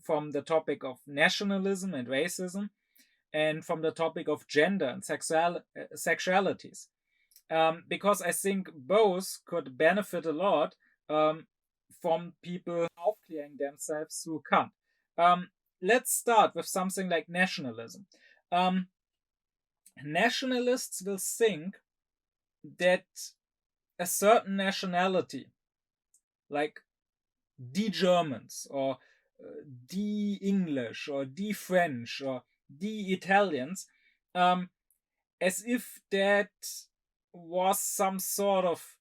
from the topic of nationalism and racism, and from the topic of gender and sexualities. Because I think both could benefit a lot from people aufkläring themselves through Kant. Let's start with something like nationalism. Nationalists will think that a certain nationality, like the Germans or the English or the French or the Italians, as if that was some sort of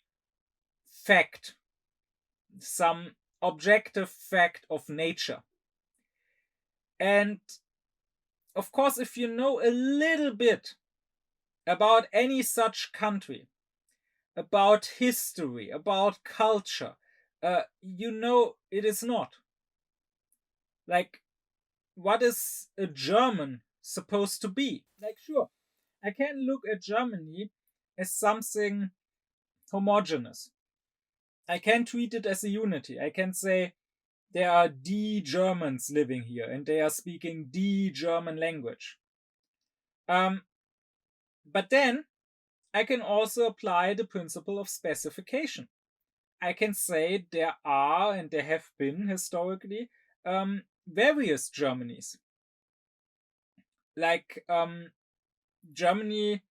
fact, some objective fact of nature. And of course, if you know a little bit about any such country, about history, about culture, you know it is not. Like, what is a German supposed to be? Like, sure, I can look at Germany as something homogeneous. I can treat it as a unity. I can say there are the Germans living here and they are speaking the German language. But then I can also apply the principle of specification. I can say there are and there have been historically various Germanys. Like Germany,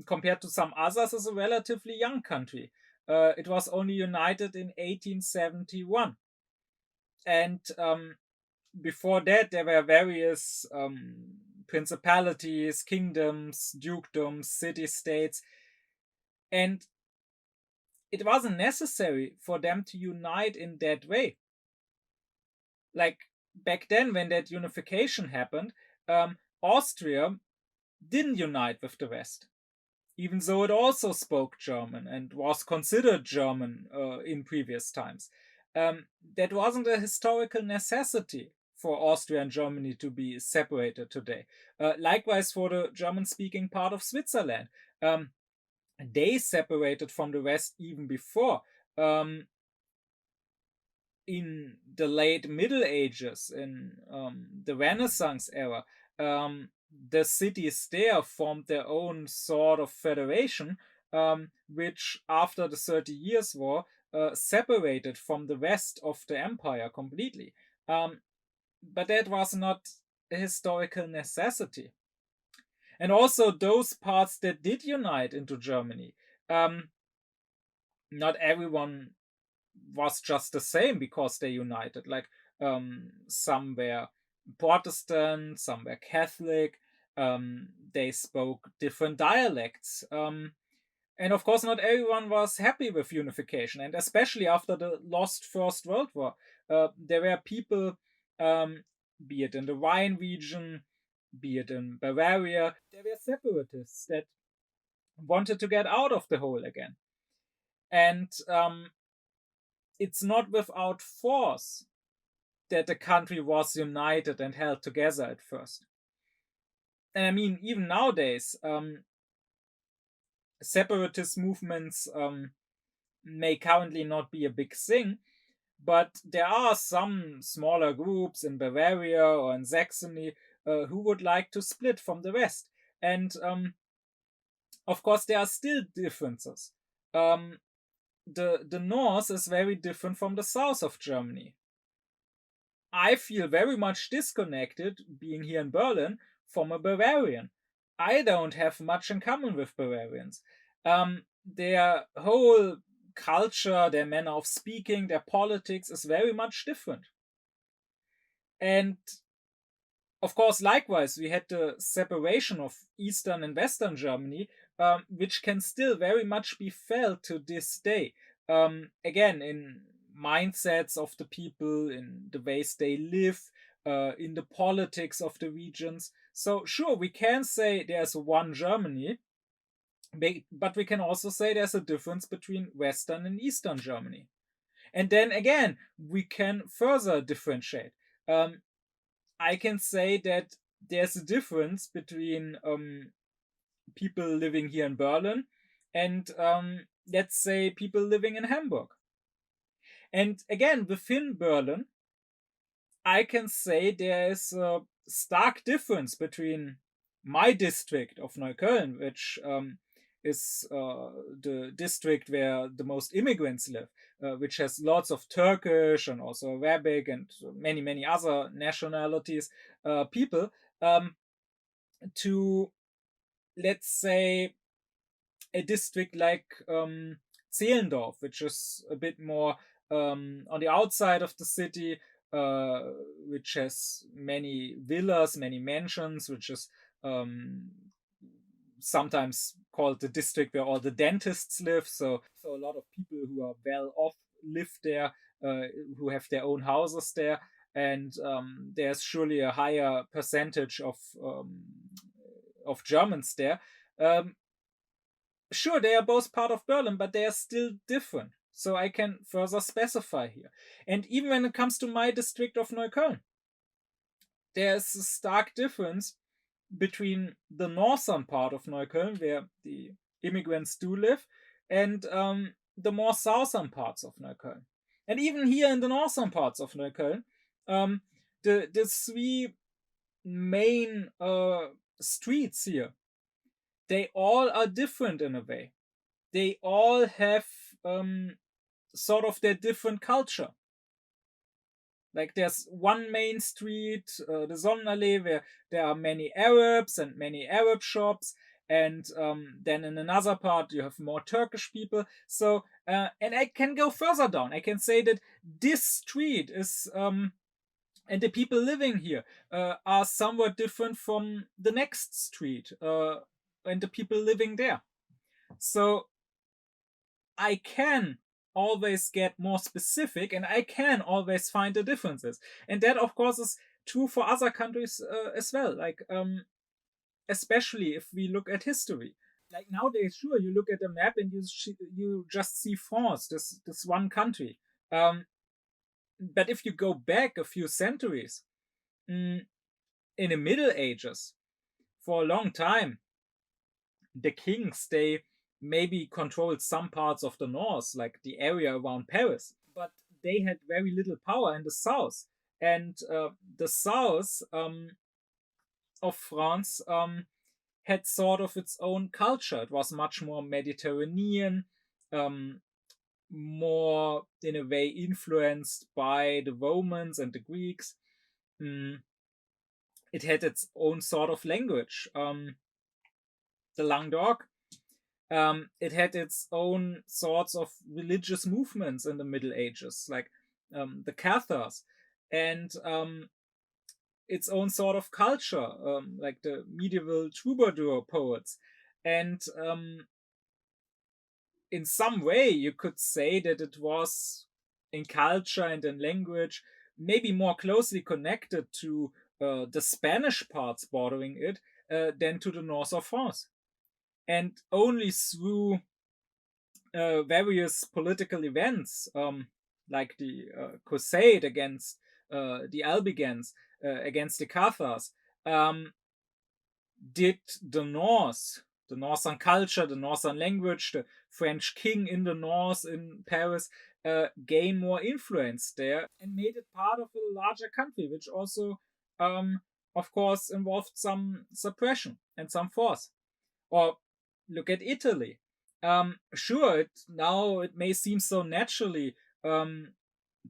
compared to some others, is a relatively young country. It was only united in 1871. And before that, there were various principalities, kingdoms, dukedoms, city-states. And it wasn't necessary for them to unite in that way. Like back then, when that unification happened, Austria didn't unite with the West, even though it also spoke German and was considered German in previous times. That wasn't a historical necessity for Austria and Germany to be separated today. Likewise, for the German-speaking part of Switzerland, they separated from the West even before. In the late Middle Ages, in the Renaissance era, the cities there formed their own sort of federation, which after the 30 Years' War separated from the rest of the empire completely. But that was not a historical necessity. And also those parts that did unite into Germany, not everyone was just the same because they united. Like some were Protestant, some were Catholic, they spoke different dialects. And of course, not everyone was happy with unification. And especially after the lost First World War, there were people, be it in the Rhine region, be it in Bavaria, there were separatists that wanted to get out of the hole again. And it's not without force that the country was united and held together at first. And I mean, even nowadays, separatist movements may currently not be a big thing, but there are some smaller groups in Bavaria or in Saxony who would like to split from the West. And of course, there are still differences. The north is very different from the south of Germany. I feel very much disconnected, being here in Berlin, from a Bavarian. I don't have much in common with Bavarians. Their whole culture, their manner of speaking, their politics is very much different. And of course, likewise, we had the separation of Eastern and Western Germany, which can still very much be felt to this day. Again, in mindsets of the people, in the ways they live, in the politics of the regions. So, sure, we can say there's one Germany, but we can also say there's a difference between Western and Eastern Germany. And then again, we can further differentiate. I can say that there's a difference between people living here in Berlin and let's say people living in Hamburg. And again, within Berlin, I can say there is a stark difference between my district of Neukölln, which is the district where the most immigrants live, which has lots of Turkish and also Arabic and many, many other nationalities, people, to, let's say, a district like Zehlendorf, which is a bit more on the outside of the city, which has many villas, many mansions, which is sometimes called the district where all the dentists live. So a lot of people who are well off live there, who have their own houses there, and there's surely a higher percentage of Germans there. Sure, they are both part of Berlin, but they are still different. So I can further specify here. And even when it comes to my district of Neukölln, there's a stark difference between the northern part of Neukölln, where the immigrants do live, and the more southern parts of Neukölln. And even here in the northern parts of Neukölln, the three main streets here, they all are different in a way. They all have sort of their different culture. Like there's one main street, the Sonnenallee, where there are many Arabs and many Arab shops, and then in another part you have more Turkish people. So and I can go further down. I can say that this street is and the people living here are somewhat different from the next street and the people living there. So I can always get more specific, and I can always find the differences. And that, of course, is true for other countries as well. Like, especially if we look at history. Like nowadays, sure, you look at a map and you just see France, this one country. But if you go back a few centuries, in the Middle Ages, for a long time, the kings, they maybe controlled some parts of the north, like the area around Paris, but they had very little power in the south. And the south of France had sort of its own culture. It was much more Mediterranean, more in a way influenced by the Romans and the Greeks. It had its own sort of language. The Languedoc. It had its own sorts of religious movements in the Middle Ages, like the Cathars, and its own sort of culture, like the medieval troubadour poets. And in some way, you could say that it was in culture and in language maybe more closely connected to the Spanish parts bordering it than to the north of France. And only through various political events, like the crusade against the Albigans, against the Cathars, did the North the northern culture, the northern language, the French king in the north in Paris gain more influence there and made it part of a larger country, which also, of course, involved some suppression and some force. Or look at Italy. Sure, now it may seem so naturally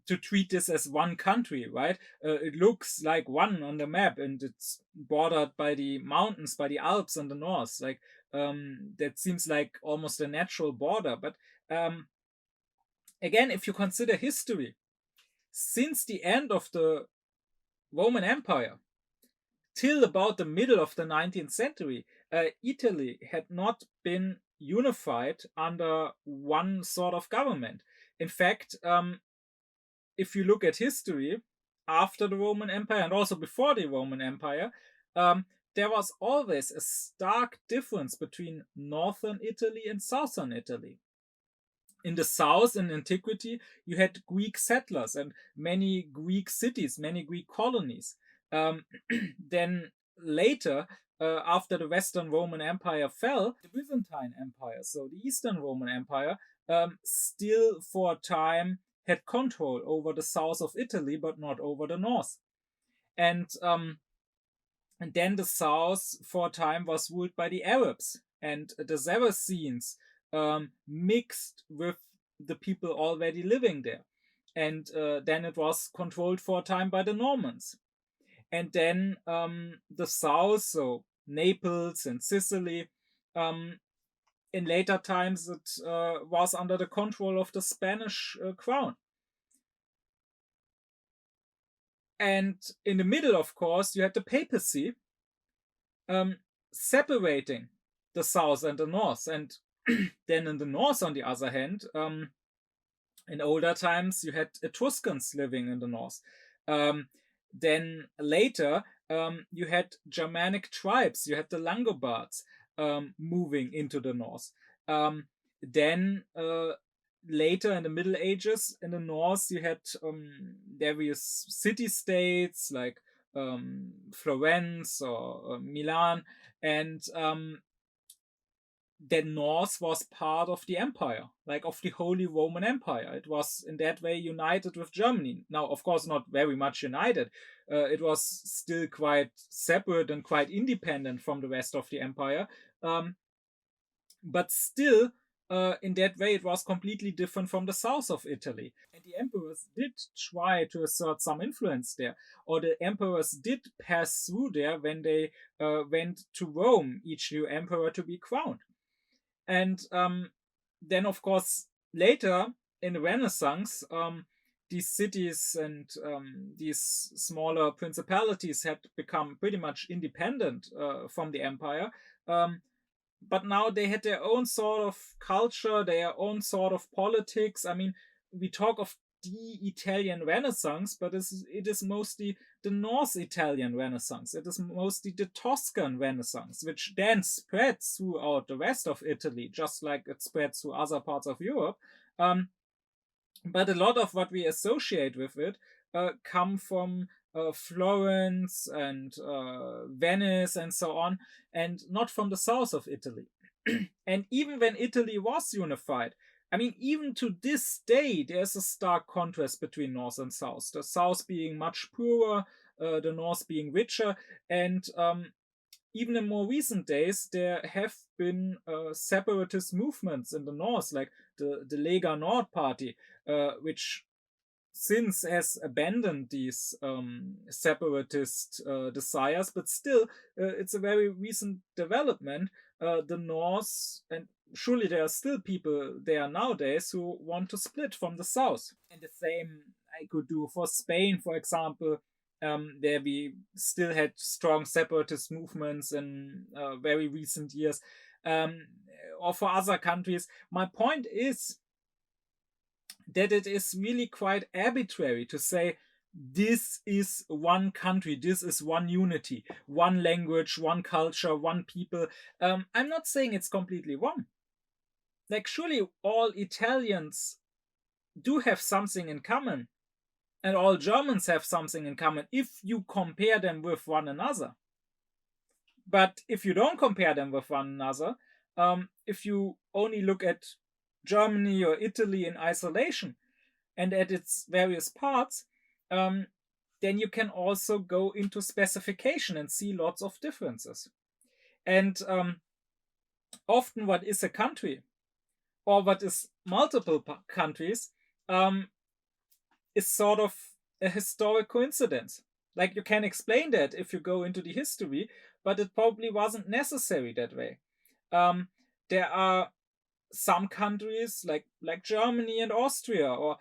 to treat this as one country, right? It looks like one on the map, and it's bordered by the mountains, by the Alps in the north. Like that seems like almost a natural border. But again, if you consider history, since the end of the Roman Empire till about the middle of the 19th century, Italy had not been unified under one sort of government. In fact, if you look at history after the Roman Empire and also before the Roman Empire, there was always a stark difference between northern Italy and southern Italy. In the south, in antiquity, you had Greek settlers and many Greek cities, many Greek colonies. Then later, after the Western Roman Empire fell, the Byzantine Empire, so the Eastern Roman Empire, still for a time had control over the south of Italy, but not over the north. And then the south for a time was ruled by the Arabs, and the Saracens mixed with the people already living there. And then it was controlled for a time by the Normans. And then the south, so Naples and Sicily, in later times it was under the control of the Spanish crown. And in the middle, of course, you had the papacy separating the south and the north. And then in the north, on the other hand, in older times, you had Etruscans living in the north. Then later, you had Germanic tribes, you had the Langobards moving into the north. Then later in the Middle Ages, in the north, you had various city-states like Florence or Milan, and the north was part of the empire, like of the Holy Roman Empire. It was in that way united with Germany. Now, of course, not very much united. It was still quite separate and quite independent from the rest of the empire. But still, in that way, it was completely different from the south of Italy. And the emperors did try to assert some influence there, or the emperors did pass through there when they went to Rome, each new emperor to be crowned. And then, of course, later in the Renaissance, these cities and these smaller principalities had become pretty much independent from the empire. But now they had their own sort of culture, their own sort of politics. I mean, we talk of the Italian Renaissance, but it is mostly the North Italian Renaissance. It is mostly the Tuscan Renaissance, which then spread throughout the rest of Italy, just like it spread through other parts of Europe. But a lot of what we associate with it come from Florence and Venice and so on, and not from the south of Italy. And even when Italy was unified, I mean, even to this day, there's a stark contrast between north and south. The south being much poorer, the north being richer, and even in more recent days, there have been separatist movements in the north, like the Lega Nord party, which since has abandoned these separatist desires, but still it's a very recent development. The North, and surely there are still people there nowadays who want to split from the South. And the same I could do for Spain, for example, there we still had strong separatist movements in very recent years, or for other countries. My point is that it is really quite arbitrary to say this is one country, this is one unity, one language, one culture, one people. I'm not saying it's completely wrong. Like, surely all Italians do have something in common, and all Germans have something in common if you compare them with one another. But if you don't compare them with one another, if you only look at Germany or Italy in isolation and at its various parts, then you can also go into specification and see lots of differences. And often what is a country or what is multiple countries is sort of a historic coincidence. Like, you can explain that if you go into the history, but it probably wasn't necessary that way. There are some countries like Germany and Austria, or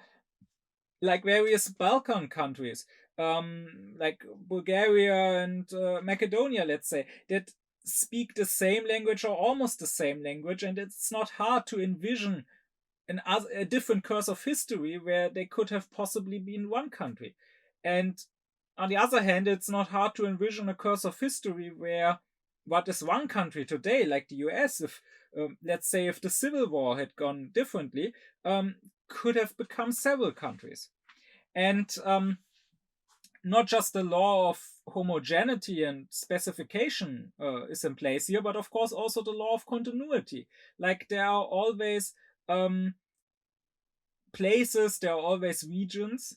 like various Balkan countries, like Bulgaria and Macedonia, let's say, that speak the same language or almost the same language, and it's not hard to envision a different course of history where they could have possibly been one country. And on the other hand, it's not hard to envision a course of history where what is one country today, like the US, if let's say if the Civil War had gone differently, could have become several countries. And not just the law of homogeneity and specification is in place here, but of course also the law of continuity. Like, there are always places, there are always regions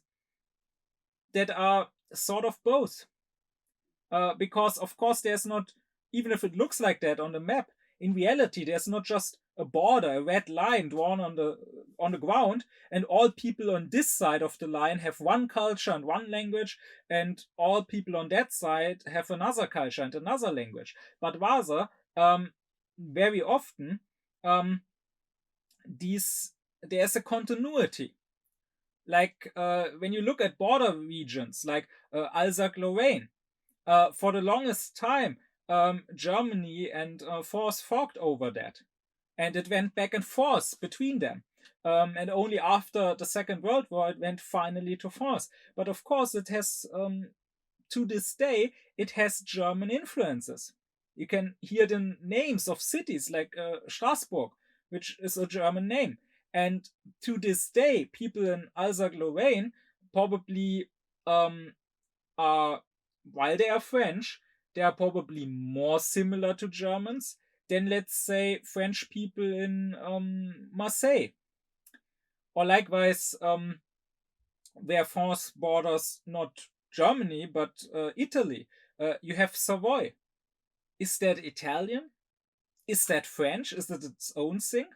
that are sort of both. Because of course there's not, even if it looks like that on the map, in reality there's not just a border, a red line drawn on the ground, and all people on this side of the line have one culture and one language, and all people on that side have another culture and another language. But rather, very often, there's a continuity. Like, when you look at border regions like Alsace-Lorraine, for the longest time, Germany and France fought over that, and it went back and forth between them. And only after the Second World War it went finally to France. But of course, it has, to this day, it has German influences. You can hear the names of cities like Strasbourg, which is a German name. And to this day, people in Alsace-Lorraine probably are, while they are French, they are probably more similar to Germans than, let's say, French people in Marseille. Or likewise, where France borders not Germany, but Italy, you have Savoy. Is that Italian? Is that French? Is that its own thing?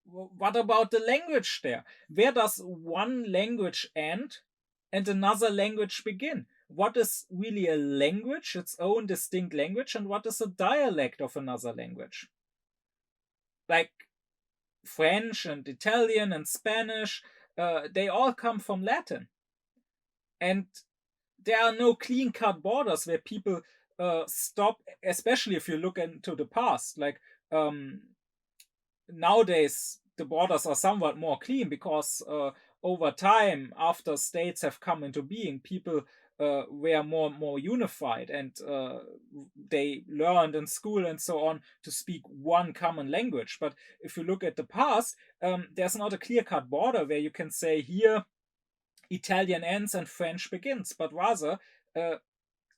What about the language there? Where does one language end and another language begin? What is really a language, its own distinct language, and what is a dialect of another language? Like, French and Italian and Spanish, they all come from Latin. And there are no clean-cut borders where people stop, especially if you look into the past. Like, nowadays, the borders are somewhat more clean because over time, after states have come into being, people were more unified, and they learned in school and so on to speak one common language. But if you look at the past, there's not a clear-cut border where you can say here Italian ends and French begins, but rather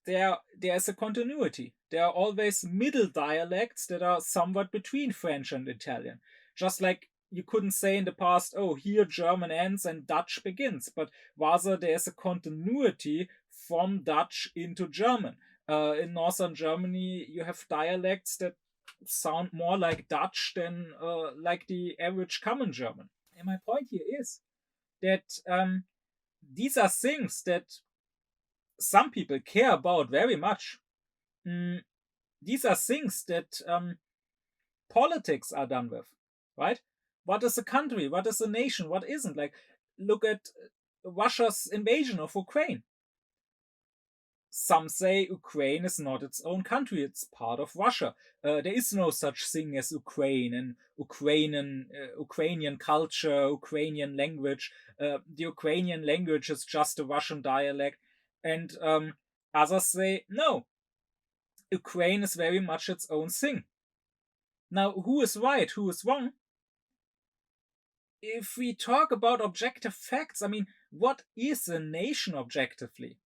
there's a continuity. There are always middle dialects that are somewhat between French and Italian. Just like you couldn't say in the past, oh, here German ends and Dutch begins, but rather there's a continuity from Dutch into German. In northern Germany, you have dialects that sound more like Dutch than like the average common German. And my point here is that these are things that some people care about very much. These are things that politics are done with, right? What is a country? What is a nation? What isn't? Like, look at Russia's invasion of Ukraine. Some say Ukraine is not its own country, it's part of Russia. There is no such thing as Ukraine and Ukrainian culture, Ukrainian language. The Ukrainian language is just a Russian dialect. And others say, no, Ukraine is very much its own thing. Now, who is right? Who is wrong? If we talk about objective facts, I mean, what is a nation objectively?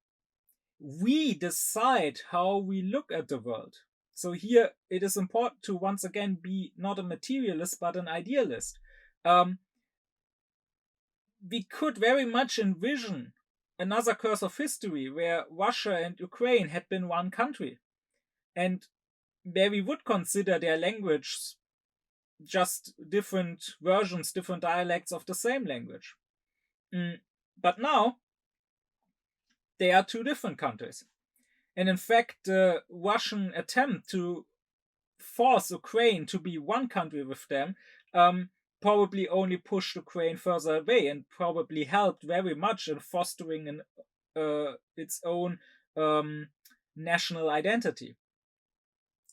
We decide how we look at the world. So here it is important to once again be not a materialist but an idealist. We could very much envision another course of history where Russia and Ukraine had been one country, and where we would consider their language just different versions, different dialects of the same language. But now they are two different countries. And in fact, the Russian attempt to force Ukraine to be one country with them probably only pushed Ukraine further away and probably helped very much in fostering its own national identity.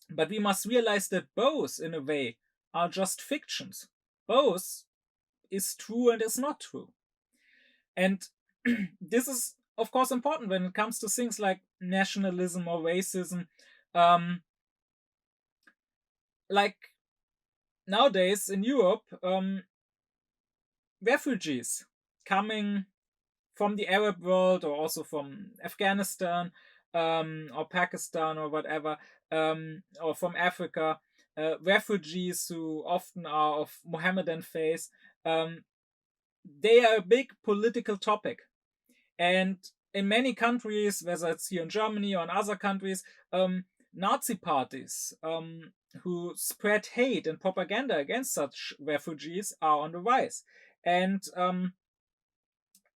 But we must realize that both, in a way, are just fictions. Both is true and is not true. And this is, of course, important when it comes to things like nationalism or racism. Like nowadays in Europe, refugees coming from the Arab world or also from Afghanistan or Pakistan or whatever, or from Africa, refugees who often are of Mohammedan faith, they are a big political topic. And in many countries, whether it's here in Germany or in other countries, Nazi parties who spread hate and propaganda against such refugees are on the rise. And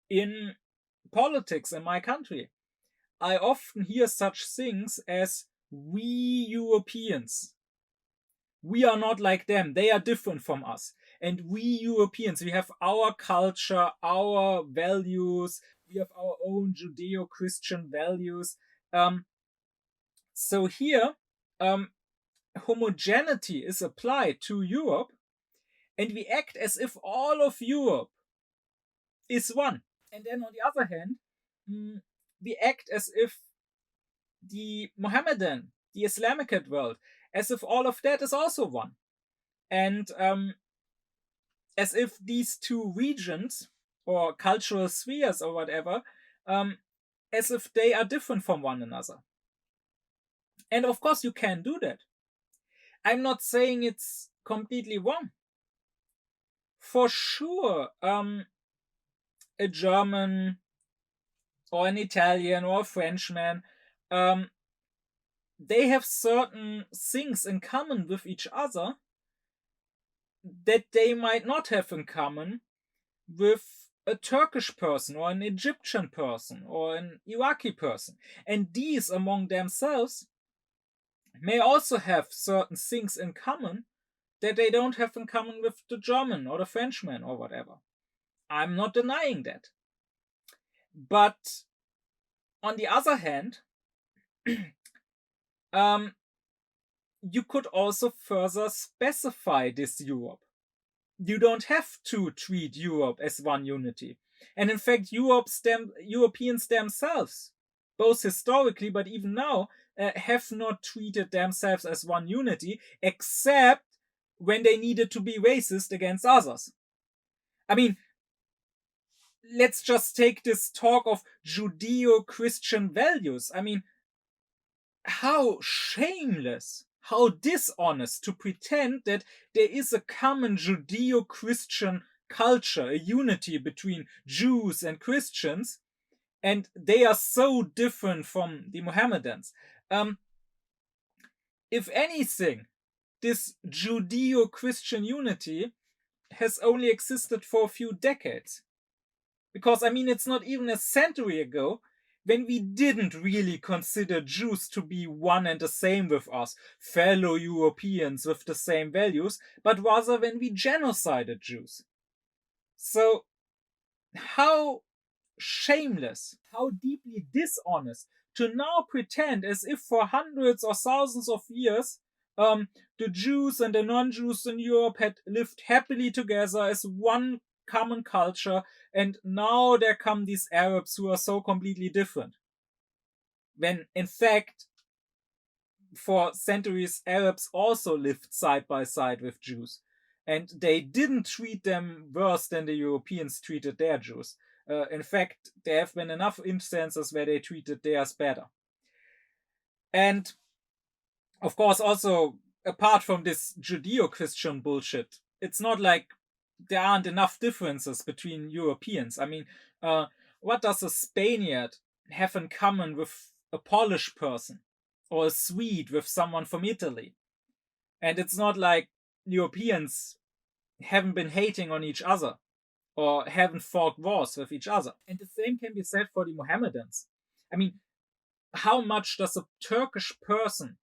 in politics in my country, I often hear such things as, we Europeans, we are not like them, they are different from us. And we Europeans, we have our culture, our values, we have our own Judeo-Christian values. So here, homogenity is applied to Europe, and we act as if all of Europe is one. And then on the other hand, we act as if the Mohammedan, the Islamic world, as if all of that is also one. And as if these two regions or cultural spheres or whatever, as if they are different from one another. And of course you can do that. I'm not saying it's completely wrong. For sure, a German or an Italian or a Frenchman, they have certain things in common with each other that they might not have in common with a Turkish person or an Egyptian person or an Iraqi person. And these among themselves may also have certain things in common that they don't have in common with the German or the Frenchman or whatever. I'm not denying that. But on the other hand, you could also further specify this Europe. You don't have to treat Europe as one unity. And in fact, Europeans themselves, both historically but even now, have not treated themselves as one unity, except when they needed to be racist against others. I mean, let's just take this talk of Judeo-Christian values. I mean, how shameless, how dishonest to pretend that there is a common Judeo-Christian culture, a unity between Jews and Christians, and they are so different from the Mohammedans. If anything, this Judeo-Christian unity has only existed for a few decades. Because, I mean, it's not even a century ago when we didn't really consider Jews to be one and the same with us, fellow Europeans with the same values, but rather when we genocided Jews. So, how shameless, how deeply dishonest to now pretend as if for hundreds or thousands of years the Jews and the non-Jews in Europe had lived happily together as one common culture, and now there come these Arabs who are so completely different. When in fact, for centuries, Arabs also lived side by side with Jews, and they didn't treat them worse than the Europeans treated their Jews. In fact, there have been enough instances where they treated theirs better. And Of course, also, apart from this Judeo-Christian bullshit, it's not like there aren't enough differences between Europeans. I mean, what does a Spaniard have in common with a Polish person, or a Swede with someone from Italy? And it's not like Europeans haven't been hating on each other or haven't fought wars with each other. And the same can be said for the Mohammedans. I mean, how much does a Turkish person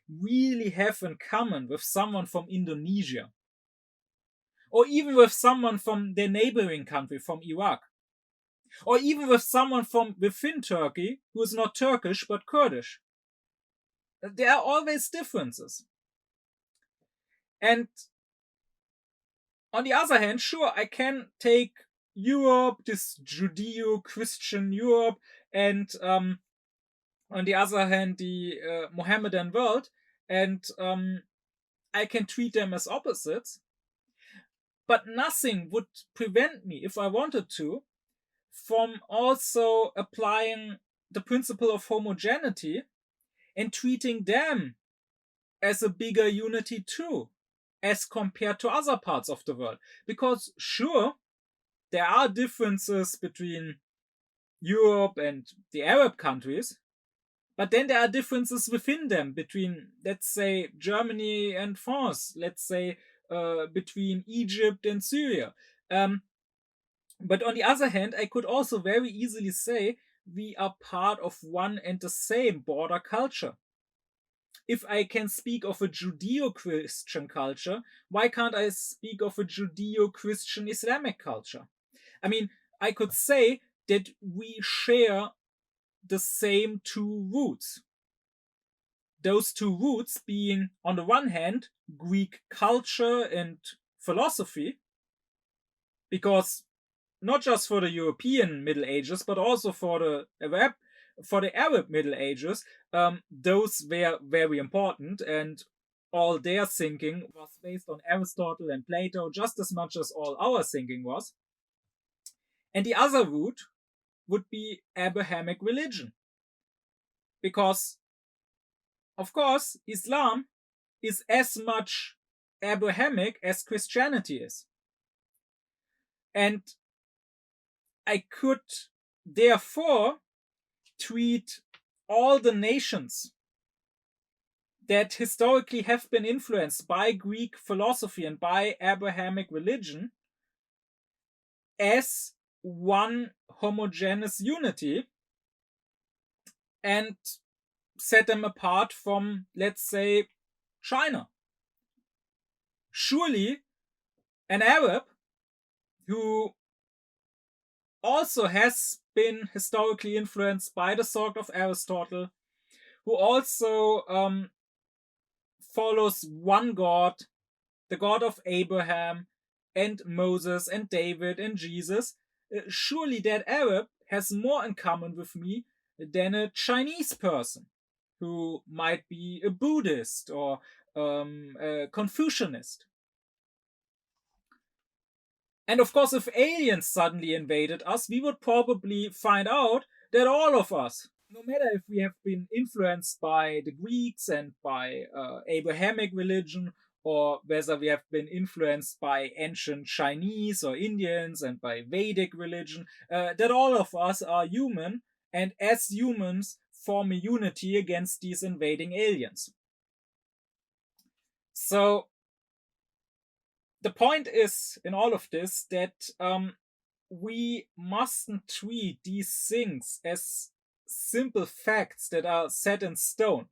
really have in common with someone from Indonesia? Or even with someone from their neighboring country, from Iraq? Or even with someone from within Turkey who is not Turkish but Kurdish? There are always differences. And on the other hand, sure, I can take Europe, this Judeo-Christian Europe, and on the other hand, the Mohammedan world, and I can treat them as opposites. But nothing would prevent me, if I wanted to, from also applying the principle of homogeneity and treating them as a bigger unity too, as compared to other parts of the world. Because sure, there are differences between Europe and the Arab countries, but then there are differences within them between, let's say, Germany and France, let's say, between Egypt and Syria. But on the other hand, I could also very easily say we are part of one and the same border culture. If I can speak of a Judeo-Christian culture, why can't I speak of a Judeo-Christian Islamic culture? I mean, I could say that we share the same two roots. Those two roots being, on the one hand, Greek culture and philosophy, because not just for the European Middle Ages, but also for the Arab Middle Ages, those were very important, and all their thinking was based on Aristotle and Plato just as much as all our thinking was. And the other root would be Abrahamic religion. Because, of course, Islam is as much Abrahamic as Christianity is. And I could therefore treat all the nations that historically have been influenced by Greek philosophy and by Abrahamic religion as one homogeneous unity and set them apart from, let's say, China. Surely an Arab who also has been historically influenced by the thought of Aristotle, who also follows one God, the God of Abraham and Moses and David and Jesus, surely that Arab has more in common with me than a Chinese person who might be a Buddhist or a Confucianist. And of course, if aliens suddenly invaded us, we would probably find out that all of us, no matter if we have been influenced by the Greeks and by Abrahamic religion, or whether we have been influenced by ancient Chinese or Indians and by Vedic religion, that all of us are human, and as humans form a unity against these invading aliens. So the point is in all of this that we mustn't treat these things as simple facts that are set in stone.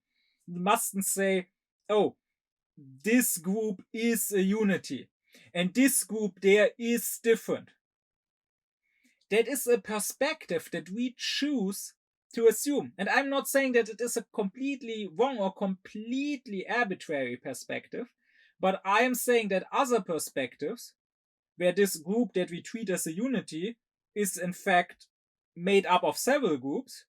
We mustn't say, oh, this group is a unity and this group there is different. That is a perspective that we choose to assume. And I'm not saying that it is a completely wrong or completely arbitrary perspective, but I am saying that other perspectives, where this group that we treat as a unity is in fact made up of several groups,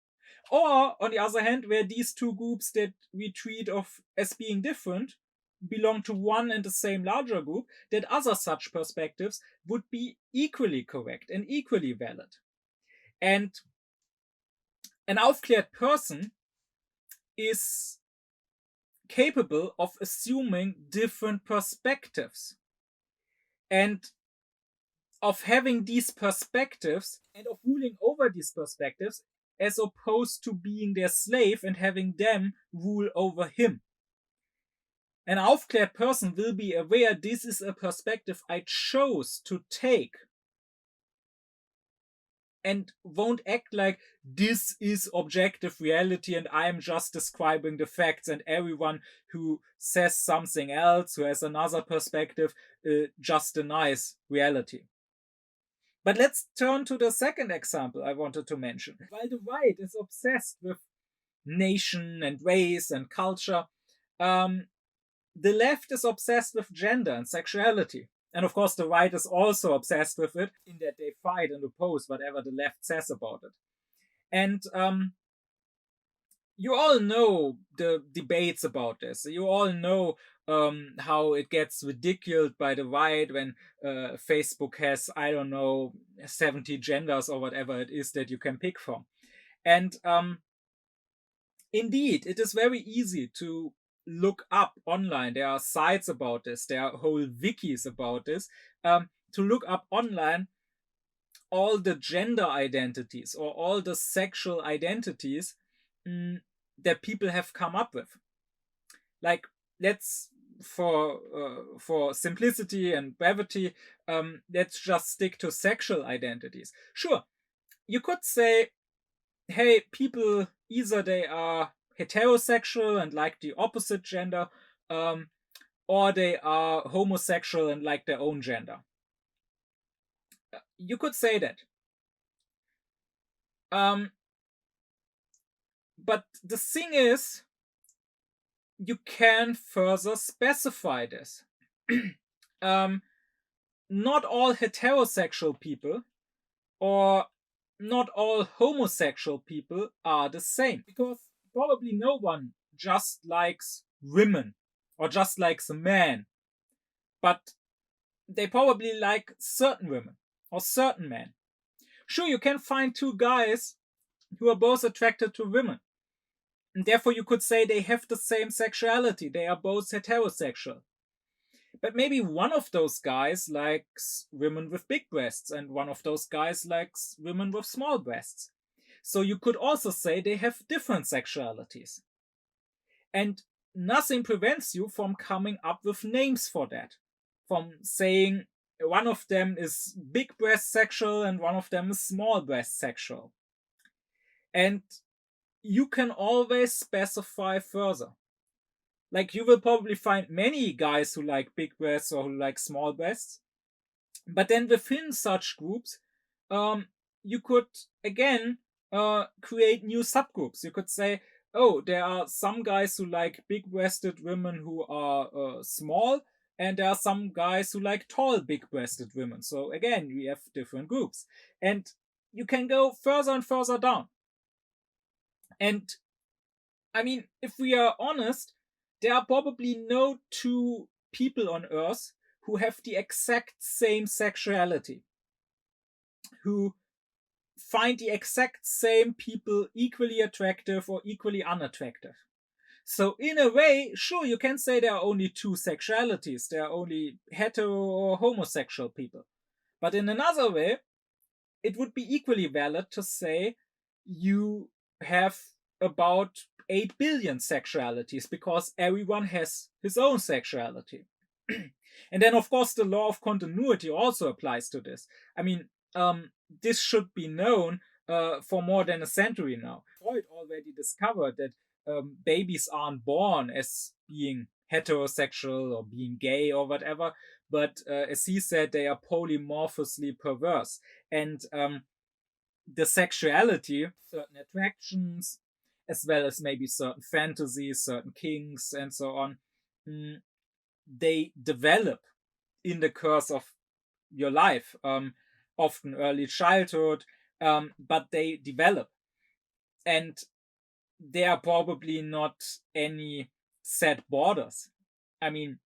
or on the other hand, where these two groups that we treat of as being different belong to one and the same larger group, that other such perspectives would be equally correct and equally valid. And an aufklärt person is capable of assuming different perspectives and of having these perspectives and of ruling over these perspectives, as opposed to being their slave and having them rule over him. An aufklärt person will be aware this is a perspective I chose to take, and won't act like this is objective reality and I'm just describing the facts, and everyone who says something else, who has another perspective, just denies reality. But let's turn to the second example I wanted to mention. While the right is obsessed with nation and race and culture, the left is obsessed with gender and sexuality. And of course, the right is also obsessed with it, in that they fight and oppose whatever the left says about it. And you all know the debates about this. You all know how it gets ridiculed by the right when Facebook has, I don't know, 70 genders or whatever it is that you can pick from. And indeed, it is very easy to look up online. There are sites about this. There are whole wikis about this. To look up online all the gender identities or all the sexual identities that people have come up with. Like, let's for simplicity and brevity, let's just stick to sexual identities. Sure, you could say, hey, people, either they are heterosexual and like the opposite gender, or they are homosexual and like their own gender. You could say that. But the thing is, you can further specify this. Not all heterosexual people or not all homosexual people are the same, because probably no one just likes women or just likes a man, but they probably like certain women or certain men. Sure, you can find two guys who are both attracted to women, and therefore you could say they have the same sexuality, they are both heterosexual. But maybe one of those guys likes women with big breasts and one of those guys likes women with small breasts. So you could also say they have different sexualities. And nothing prevents you from coming up with names for that. From saying one of them is big breast sexual and one of them is small breast sexual. And you can always specify further. Like, you will probably find many guys who like big breasts or who like small breasts. But then within such groups, you could, again, create new subgroups. You could say, oh, there are some guys who like big-breasted women who are small, and there are some guys who like tall, big-breasted women. So again, we have different groups. And you can go further and further down. And I mean, if we are honest, there are probably no two people on Earth who have the exact same sexuality, who find the exact same people equally attractive or equally unattractive. So in a way, sure, you can say there are only two sexualities, there are only hetero or homosexual people. But in another way, it would be equally valid to say you have about 8 billion sexualities, because everyone has his own sexuality. And then, of course, the law of continuity also applies to this. I mean, this should be known for more than a century now. Freud already discovered that babies aren't born as being heterosexual or being gay or whatever, but as he said, they are polymorphously perverse. And the sexuality, certain attractions, as well as maybe certain fantasies, certain kinks, and so on, they develop in the course of your life, often early childhood, but they develop. And there are probably not any set borders. I mean,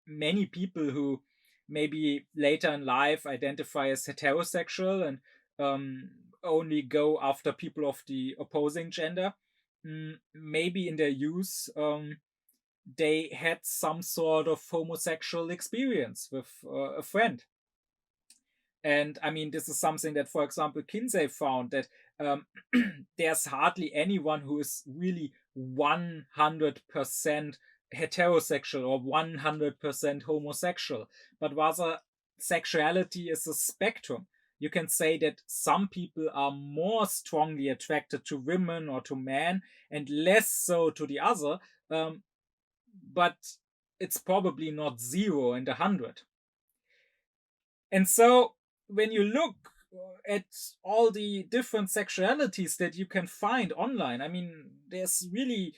many people who maybe later in life identify as heterosexual and only go after people of the opposing gender, maybe in their youth they had some sort of homosexual experience with a friend. And I mean, this is something that, for example, Kinsey found that um, there's hardly anyone who is really 100% heterosexual or 100% homosexual, but rather sexuality is a spectrum. You can say that some people are more strongly attracted to women or to men and less so to the other, but it's probably not 0 and 100. And so when you look at all the different sexualities that you can find online, I mean, there's really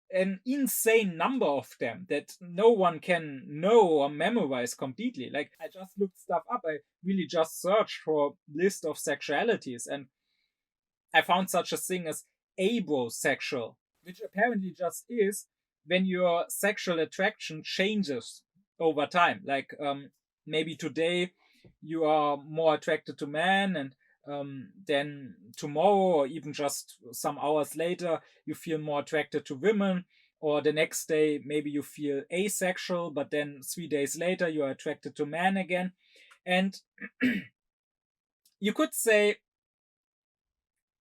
an insane number of them that no one can know or memorize completely. Like, I just looked stuff up. I really just searched for list of sexualities, and I found such a thing as abrosexual, which apparently just is when your sexual attraction changes over time. Like, maybe today you are more attracted to men, and then tomorrow or even just some hours later you feel more attracted to women, or the next day maybe you feel asexual, but then 3 days later you are attracted to men again. And you could say,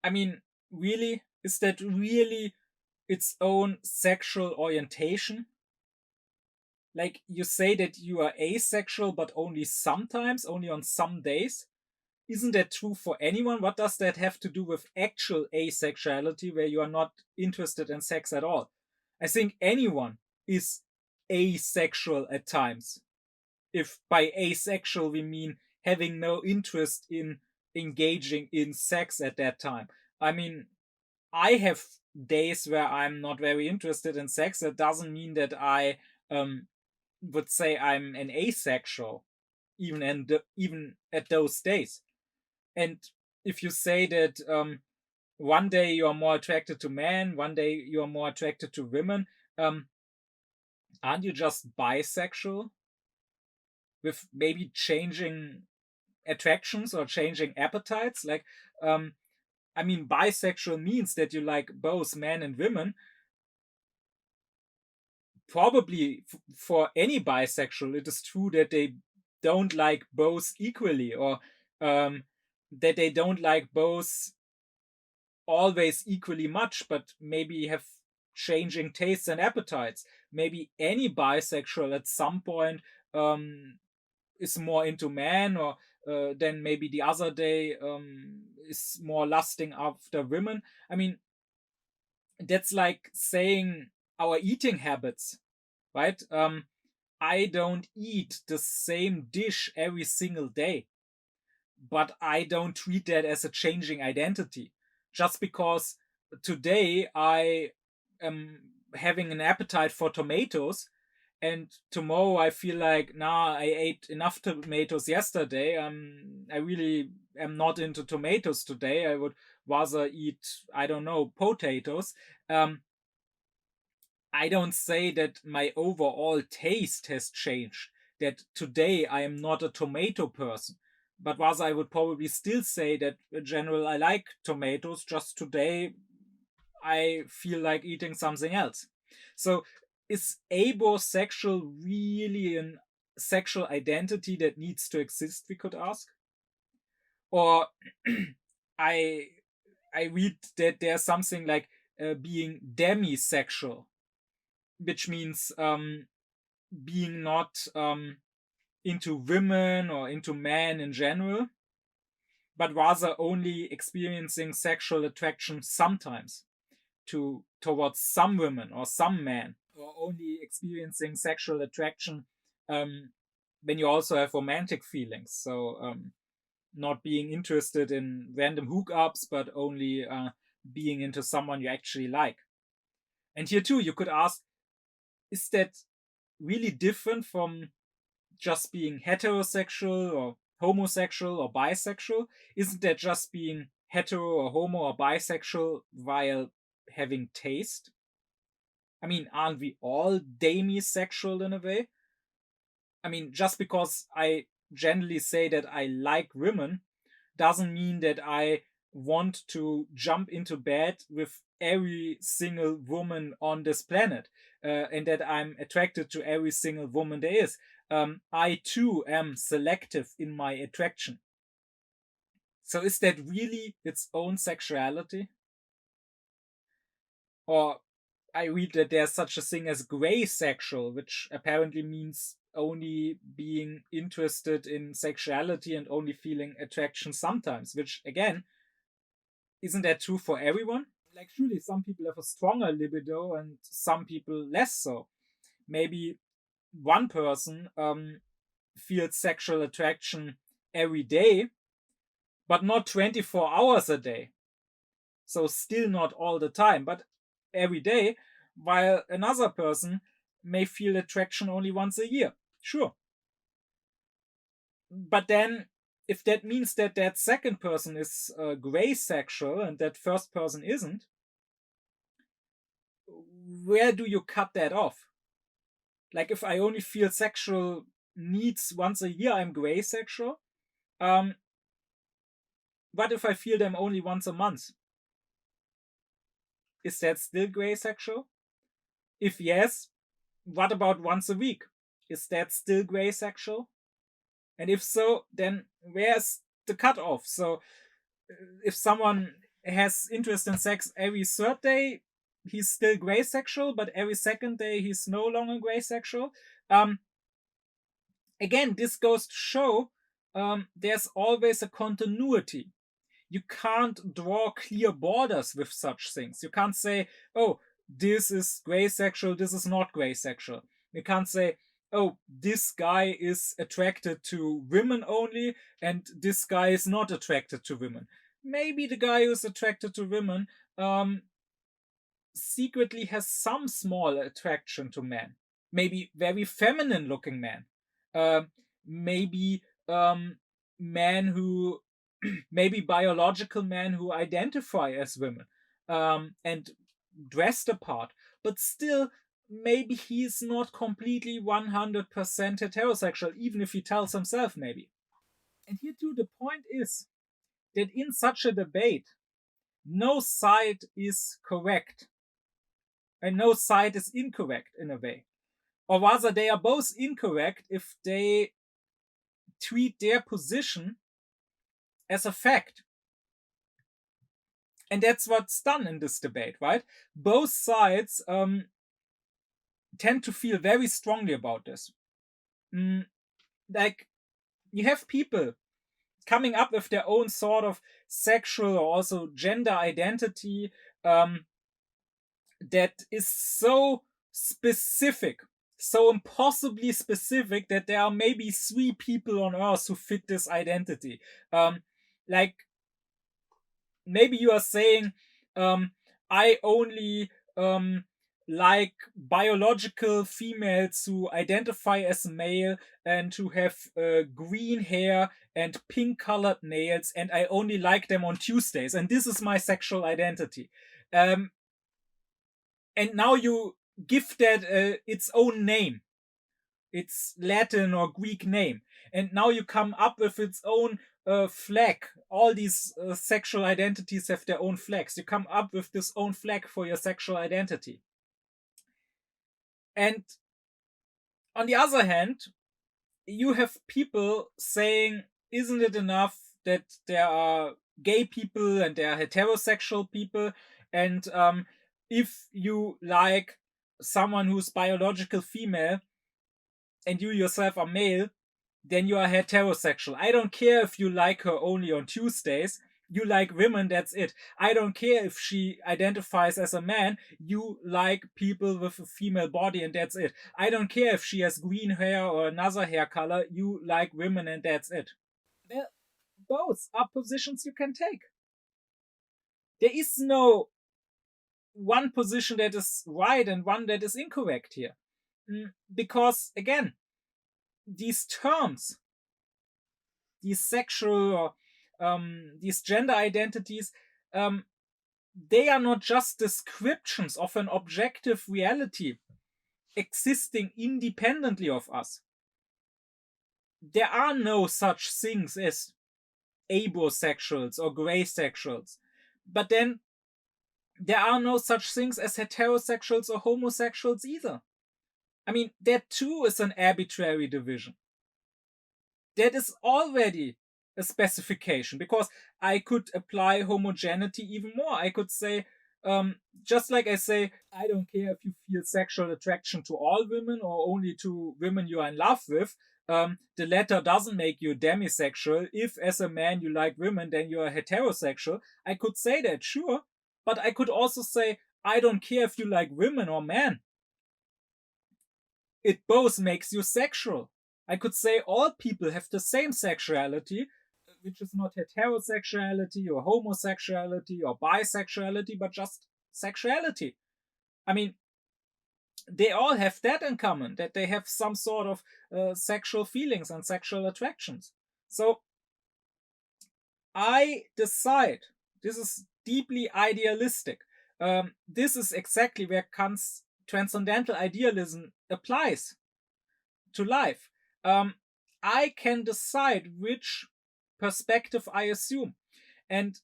I mean, really, is that really its own sexual orientation? Like, you say that you are asexual, but only sometimes, only on some days. Isn't that true for anyone? What does that have to do with actual asexuality, where you are not interested in sex at all? I think anyone is asexual at times. If by asexual we mean having no interest in engaging in sex at that time. I mean, I have days where I'm not very interested in sex. That doesn't mean that I would say I'm an asexual, even at those days. And if you say that one day you are more attracted to men, one day you are more attracted to women, aren't you just bisexual with maybe changing attractions or changing appetites? Like, I mean, bisexual means that you like both men and women. Probably for any bisexual, it is true that they don't like both equally, or that they don't like both always equally much, but maybe have changing tastes and appetites. Maybe any bisexual at some point is more into men, or then maybe the other day is more lusting after women. I mean, that's like saying our eating habits, right? I don't eat the same dish every single day, but I don't treat that as a changing identity. Just because today I am having an appetite for tomatoes, and tomorrow I feel like, nah, I ate enough tomatoes yesterday. I really am not into tomatoes today. I would rather eat, I don't know, potatoes. Um, I don't say that my overall taste has changed, that today I am not a tomato person, but rather I would probably still say that in general I like tomatoes, just today I feel like eating something else. So is abosexual really a sexual identity that needs to exist, we could ask? Or I I read that there's something like being demisexual, which means being not into women or into men in general, but rather only experiencing sexual attraction sometimes towards some women or some men, or only experiencing sexual attraction when you also have romantic feelings. So not being interested in random hookups, but only being into someone you actually like. And here too, you could ask, is that really different from just being heterosexual or homosexual or bisexual? Isn't that just being hetero or homo or bisexual while having taste? I mean, aren't we all demisexual in a way? I mean, just because I generally say that I like women doesn't mean that I want to jump into bed with every single woman on this planet. and that I'm attracted to every single woman there is. I too am selective in my attraction. So is that really its own sexuality? Or I read that there's such a thing as gray sexual, which apparently means only being interested in sexuality and only feeling attraction sometimes, which again, isn't that true for everyone? Like, surely some people have a stronger libido and some people less so. Maybe one person feels sexual attraction every day, but not 24 hours a day. So still not all the time, but every day, while another person may feel attraction only once a year. Sure. But then, if that means that that second person is gray sexual and that first person isn't, where do you cut that off? Like, if I only feel sexual needs once a year, I'm gray sexual. What if I feel them only once a month? Is that still gray sexual? If yes, what about once a week? Is that still gray sexual? And if so, then where's the cutoff? So if someone has interest in sex every third day, he's still gray sexual, but every second day he's no longer gray sexual. Again, this goes to show there's always a continuity. You can't draw clear borders with such things. You can't say, oh, this is gray sexual, this is not gray sexual. You can't say, oh, this guy is attracted to women only, and this guy is not attracted to women. Maybe the guy who's attracted to women secretly has some small attraction to men. Maybe very feminine looking men. Maybe men who, maybe biological men who identify as women and dress the part, but still maybe he's not completely 100% heterosexual, even if he tells himself maybe. And here too, the point is that in such a debate, no side is correct and no side is incorrect in a way. Or rather, they are both incorrect if they treat their position as a fact. And that's what's done in this debate, right? Both sides tend to feel very strongly about this. Like, you have people coming up with their own sort of sexual or also gender identity that is so specific, so impossibly specific that there are maybe 3 people on Earth who fit this identity. Like, maybe you are saying, I only like biological females who identify as male and who have green hair and pink colored nails, and I only like them on Tuesdays, and this is my sexual identity. And now you give that its own name, its Latin or Greek name, and now you come up with its own flag. All these sexual identities have their own flags. You come up with this own flag for your sexual identity. And on the other hand, you have people saying, isn't it enough that there are gay people and there are heterosexual people, and if you like someone who's biological female and you yourself are male, then you are heterosexual. I don't care if you like her only on Tuesdays. You like women, that's it. I don't care if she identifies as a man. You like people with a female body, and that's it. I don't care if she has green hair or another hair color. You like women, and that's it. Both are positions you can take. There is no one position that is right and one that is incorrect here. Because, again, these terms, these sexual or these gender identities, they are not just descriptions of an objective reality existing independently of us. There are no such things as abosexuals or gray sexuals. But then there are no such things as heterosexuals or homosexuals either. I mean, that too is an arbitrary division. That is already a specification, because I could apply homogeneity even more. I could say, just like I say, I don't care if you feel sexual attraction to all women or only to women you are in love with. The latter doesn't make you demisexual. If as a man you like women, then you are heterosexual. I could say that, sure. But I could also say, I don't care if you like women or men. It both makes you sexual. I could say all people have the same sexuality, which is not heterosexuality or homosexuality or bisexuality, but just sexuality. I mean, they all have that in common, that they have some sort of sexual feelings and sexual attractions. So I decide, this is deeply idealistic. This is exactly where Kant's transcendental idealism applies to life. I can decide which perspective I assume, and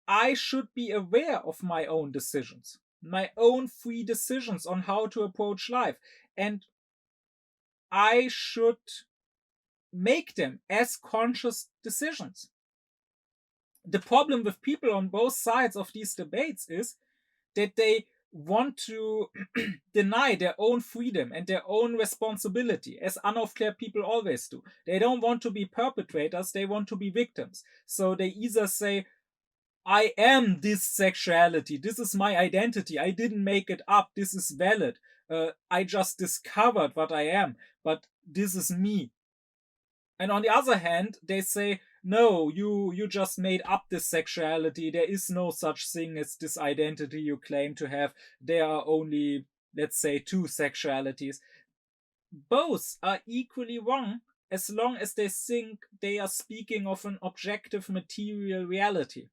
I should be aware of my own decisions, my own free decisions on how to approach life, and I should make them as conscious decisions. The problem with people on both sides of these debates is that they want to deny their own freedom and their own responsibility, as unaufklärt people always do. They don't want to be perpetrators, they want to be victims. So they either say, I am this sexuality, this is my identity, I didn't make it up, this is valid, I just discovered what I am, but this is me. And on the other hand, they say, no, you just made up this sexuality. There is no such thing as this identity you claim to have. There are only, let's say, two sexualities. Both are equally wrong as long as they think they are speaking of an objective material reality.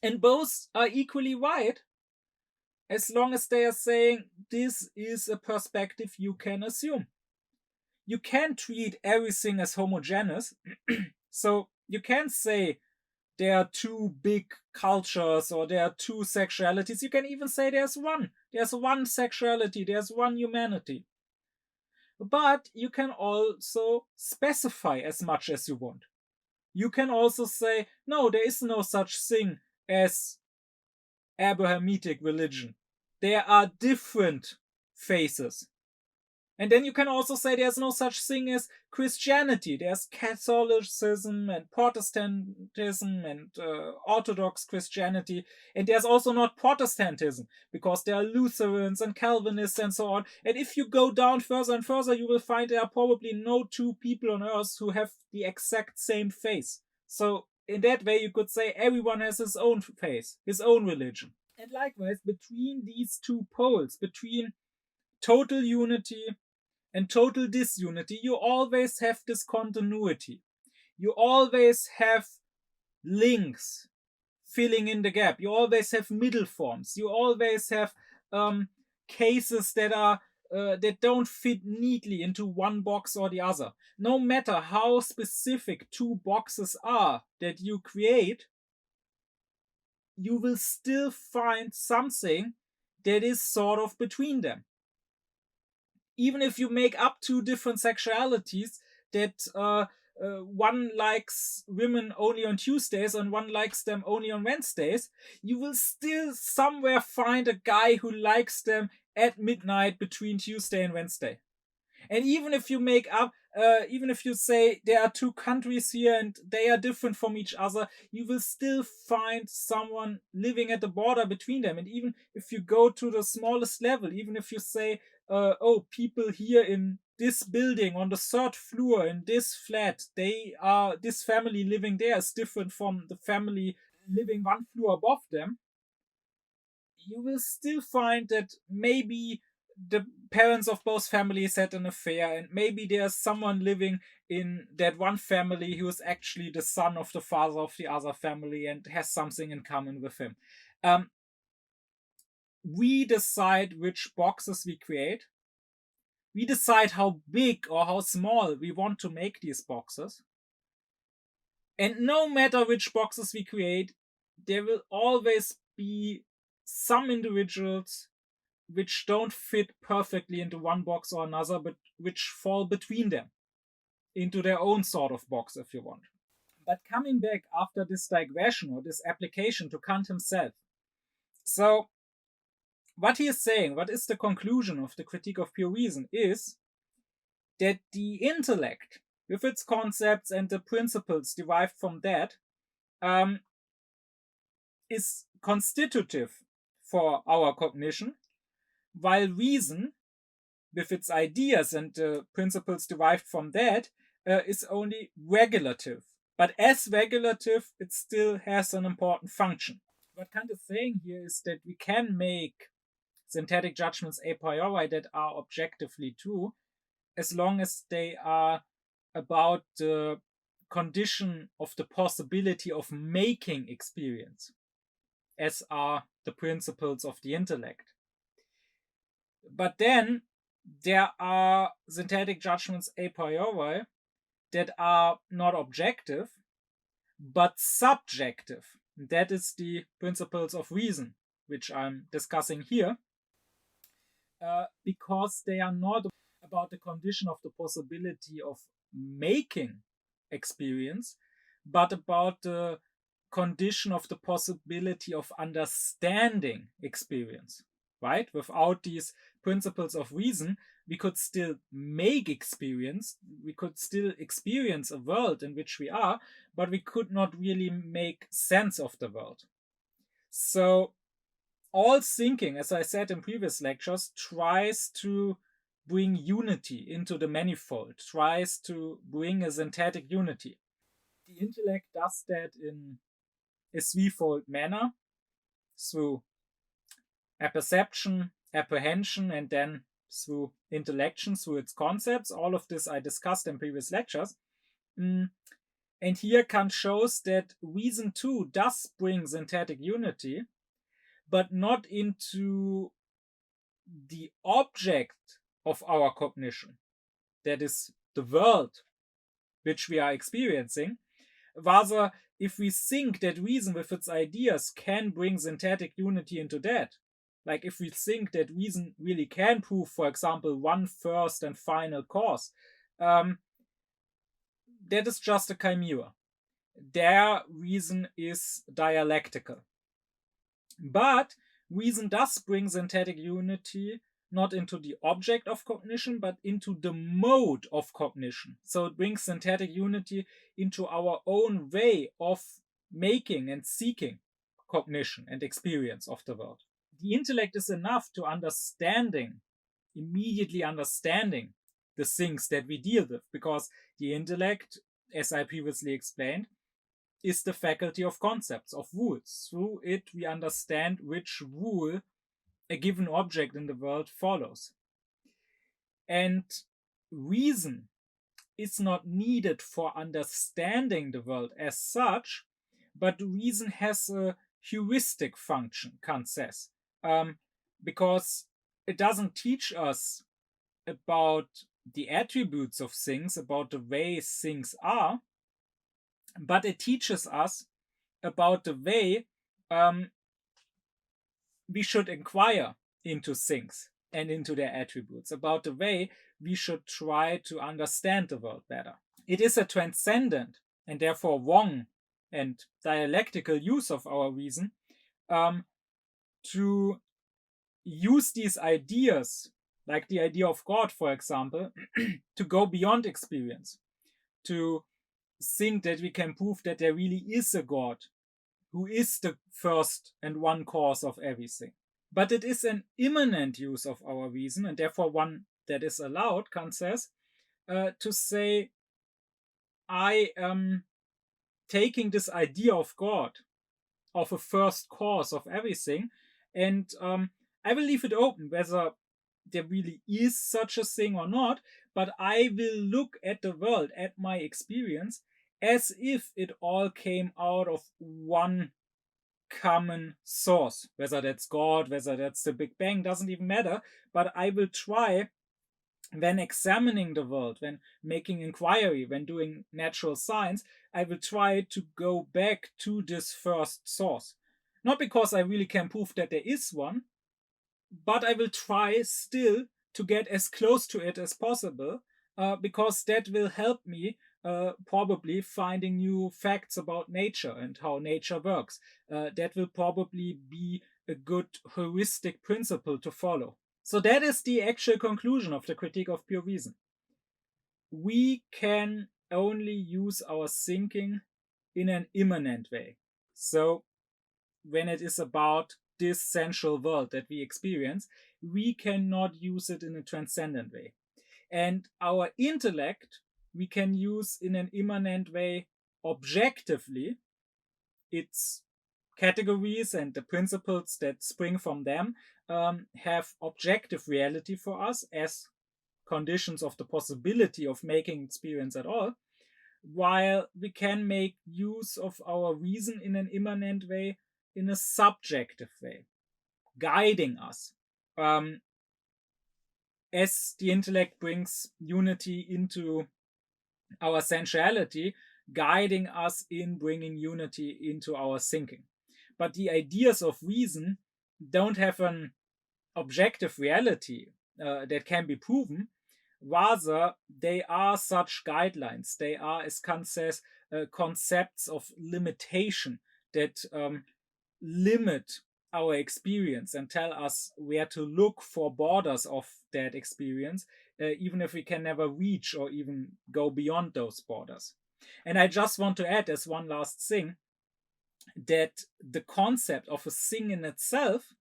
And both are equally right as long as they are saying this is a perspective you can assume. You can't treat everything as homogeneous. So you can't say there are two big cultures or there are two sexualities. You can even say there's one. There's one sexuality, there's one humanity. But you can also specify as much as you want. You can also say, no, there is no such thing as Abrahamic religion. There are different faces. And then you can also say there's no such thing as Christianity. There's Catholicism and Protestantism and Orthodox Christianity. And there's also not Protestantism, because there are Lutherans and Calvinists and so on. And if you go down further and further, you will find there are probably no two people on earth who have the exact same faith. So in that way, you could say everyone has his own faith, his own religion. And likewise, between these two poles, between total unity and total disunity, you always have discontinuity. You always have links filling in the gap. You always have middle forms. You always have cases that are that don't fit neatly into one box or the other. No matter how specific two boxes are that you create, you will still find something that is sort of between them. Even if you make up two different sexualities, that one likes women only on Tuesdays and one likes them only on Wednesdays, you will still somewhere find a guy who likes them at midnight between Tuesday and Wednesday. And even if you make up, even if you say there are two countries here and they are different from each other, you will still find someone living at the border between them. And even if you go to the smallest level, even if you say, oh, people here in this building on the third floor in this flat, this family living there is different from the family living one floor above them, you will still find that maybe the parents of both families had an affair, and maybe there's someone living in that one family who is actually the son of the father of the other family and has something in common with him. We decide which boxes we create. We decide how big or how small we want to make these boxes. And no matter which boxes we create, there will always be some individuals which don't fit perfectly into one box or another, but which fall between them into their own sort of box, if you want. But coming back after this digression or this application to Kant himself. So what he is saying, what is the conclusion of the critique of pure reason, is that the intellect, with its concepts and the principles derived from that, is constitutive for our cognition, while reason, with its ideas and the principles derived from that, is only regulative. But as regulative, it still has an important function. What Kant is saying here is that we can make synthetic judgments a priori that are objectively true, as long as they are about the condition of the possibility of making experience, as are the principles of the intellect. But then there are synthetic judgments a priori that are not objective, but subjective. That is the principles of reason, which I'm discussing here, because they are not about the condition of the possibility of making experience, but about the condition of the possibility of understanding experience, right? Without these principles of reason, we could still make experience, we could still experience a world in which we are, but we could not really make sense of the world. So all thinking, as I said in previous lectures, tries to bring unity into the manifold, tries to bring a synthetic unity. The intellect does that in a threefold manner, through apperception, apprehension, and then through intellection, through its concepts. All of this I discussed in previous lectures. And here Kant shows that reason too does bring synthetic unity, but not into the object of our cognition, that is the world which we are experiencing. Rather, if we think that reason with its ideas can bring synthetic unity into that, like if we think that reason really can prove, for example, one first and final cause, that is just a chimera. Their reason is dialectical. But reason does bring synthetic unity not into the object of cognition, but into the mode of cognition. So it brings synthetic unity into our own way of making and seeking cognition and experience of the world. The intellect is enough to immediately understanding the things that we deal with, because the intellect, as I previously explained, is the faculty of concepts, of rules. Through it, we understand which rule a given object in the world follows. And reason is not needed for understanding the world as such, but reason has a heuristic function, Kant says, because it doesn't teach us about the attributes of things, about the way things are, but it teaches us about the way we should inquire into things and into their attributes, about the way we should try to understand the world better. It is a transcendent and therefore wrong and dialectical use of our reason to use these ideas, like the idea of God, for example, to go beyond experience, to think that we can prove that there really is a God who is the first and one cause of everything. But it is an immanent use of our reason, and therefore one that is allowed, Kant says, to say, I am taking this idea of God, of a first cause of everything, and I will leave it open whether there really is such a thing or not, but I will look at the world, at my experience, as if it all came out of one common source. Whether that's God, whether that's the Big Bang, doesn't even matter. But I will try, when examining the world, when making inquiry, when doing natural science, I will try to go back to this first source. Not because I really can prove that there is one, but I will try still to get as close to it as possible, because that will help me probably finding new facts about nature and how nature works. That will probably be a good heuristic principle to follow. So that is the actual conclusion of the critique of pure reason. We can only use our thinking in an immanent way. So when it is about this sensual world that we experience, we cannot use it in a transcendent way. And our intellect, we can use in an immanent way objectively. Its categories and the principles that spring from them have objective reality for us as conditions of the possibility of making experience at all, while we can make use of our reason in an immanent way, in a subjective way, guiding us. As the intellect brings unity into our sensuality, guiding us in bringing unity into our thinking. But the ideas of reason don't have an objective reality that can be proven. Rather, they are such guidelines. They are, as Kant says, concepts of limitation that limit our experience and tell us where to look for borders of that experience, even if we can never reach or even go beyond those borders. And I just want to add, as one last thing, that the concept of a thing in itself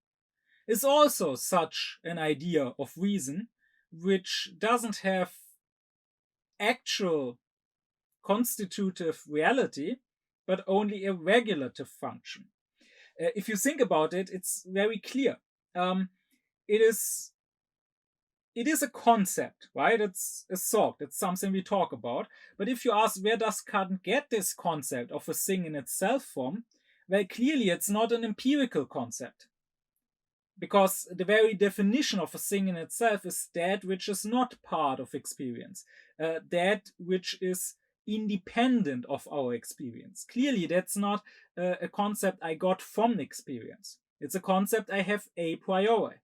is also such an idea of reason, which doesn't have actual constitutive reality, but only a regulative function. If you think about it, it's very clear. It is a concept, right? It's a thought. It's something we talk about. But if you ask, where does Kant get this concept of a thing in itself from? Well, clearly it's not an empirical concept, because the very definition of a thing in itself is that which is not part of experience, that which is independent of our experience. Clearly, that's not a concept I got from experience. It's a concept I have a priori.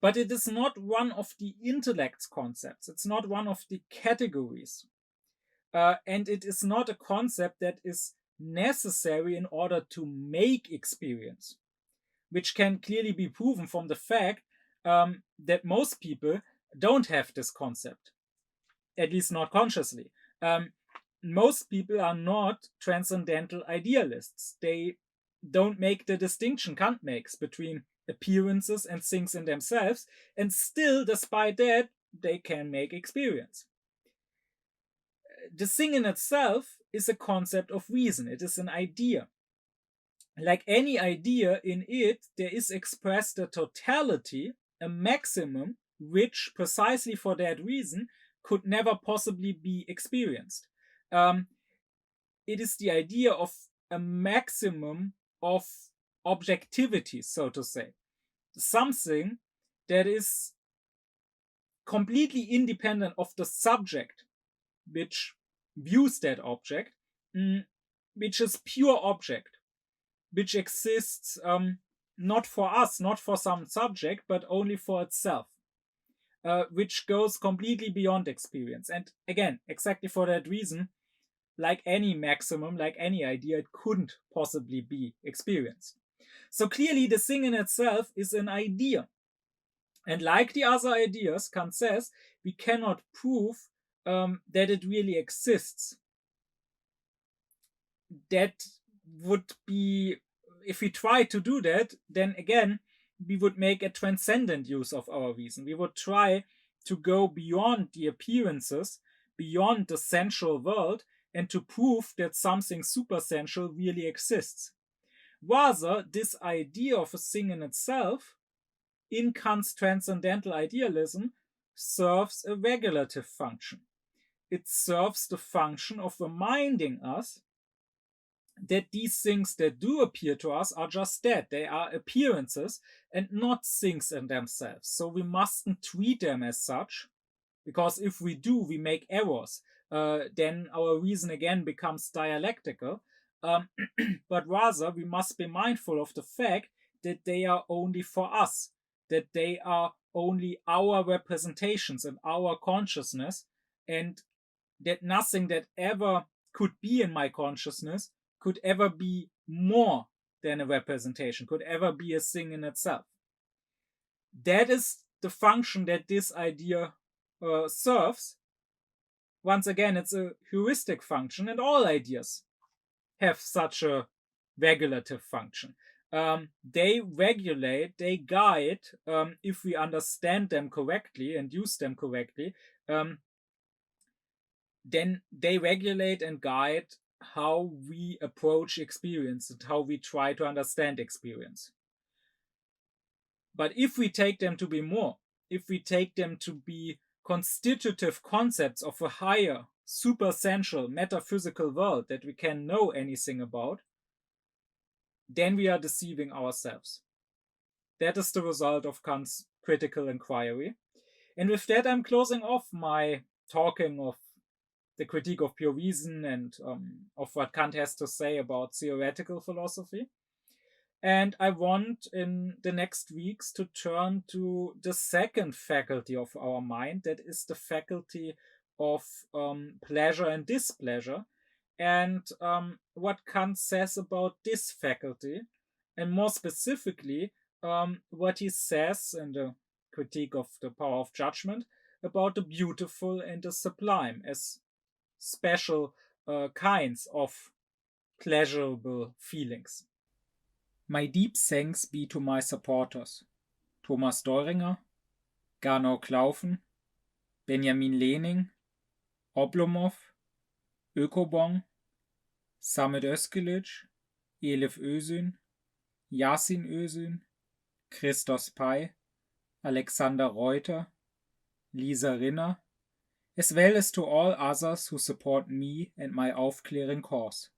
But it is not one of the intellect's concepts. It's not one of the categories. And it is not a concept that is necessary in order to make experience, which can clearly be proven from the fact that most people don't have this concept, at least not consciously. Most people are not transcendental idealists. They don't make the distinction Kant makes between appearances and things in themselves, and still, despite that, they can make experience. The thing in itself is a concept of reason. It is an idea. Like any idea, in it, there is expressed a totality, a maximum, which precisely for that reason could never possibly be experienced. It is the idea of a maximum of objectivity, so to say. Something that is completely independent of the subject which views that object, which is pure object, which exists not for us, not for some subject, but only for itself, which goes completely beyond experience. And again, exactly for that reason, like any maximum, like any idea, it couldn't possibly be experienced. So clearly, the thing in itself is an idea. And like the other ideas, Kant says, we cannot prove that it really exists. That would be, if we try to do that, then again, we would make a transcendent use of our reason. We would try to go beyond the appearances, beyond the sensual world, and to prove that something supersensual really exists. Rather, this idea of a thing in itself, in Kant's transcendental idealism, serves a regulative function. It serves the function of reminding us that these things that do appear to us are just that. They are appearances and not things in themselves. So we mustn't treat them as such, because if we do, we make errors. Then our reason again becomes dialectical. but rather we must be mindful of the fact that they are only for us, that they are only our representations and our consciousness, and that nothing that ever could be in my consciousness could ever be more than a representation, could ever be a thing in itself. That is the function that this idea serves. Once again, it's a heuristic function, and all ideas have such a regulative function. They regulate, they guide, if we understand them correctly and use them correctly, then they regulate and guide how we approach experience and how we try to understand experience. But if we take them to be more, if we take them to be constitutive concepts of a higher, supersensual, metaphysical world that we can know anything about, then we are deceiving ourselves. That is the result of Kant's critical inquiry. And with that, I'm closing off my talking of the critique of pure reason and of what Kant has to say about theoretical philosophy. And I want in the next weeks to turn to the second faculty of our mind, that is the faculty of pleasure and displeasure, and what Kant says about this faculty, and more specifically, what he says in the critique of the power of judgment about the beautiful and the sublime as special kinds of pleasurable feelings. My deep thanks be to my supporters, Thomas Deuringer, Gernot Klaufen, Benjamin Lehning, Oblomov, Ökobong, Samet Özkilic, Elif Özün, Yasin Özün, Christos Pei, Alexander Reuter, Lisa Rinner, as well as to all others who support me and my aufkläring cause.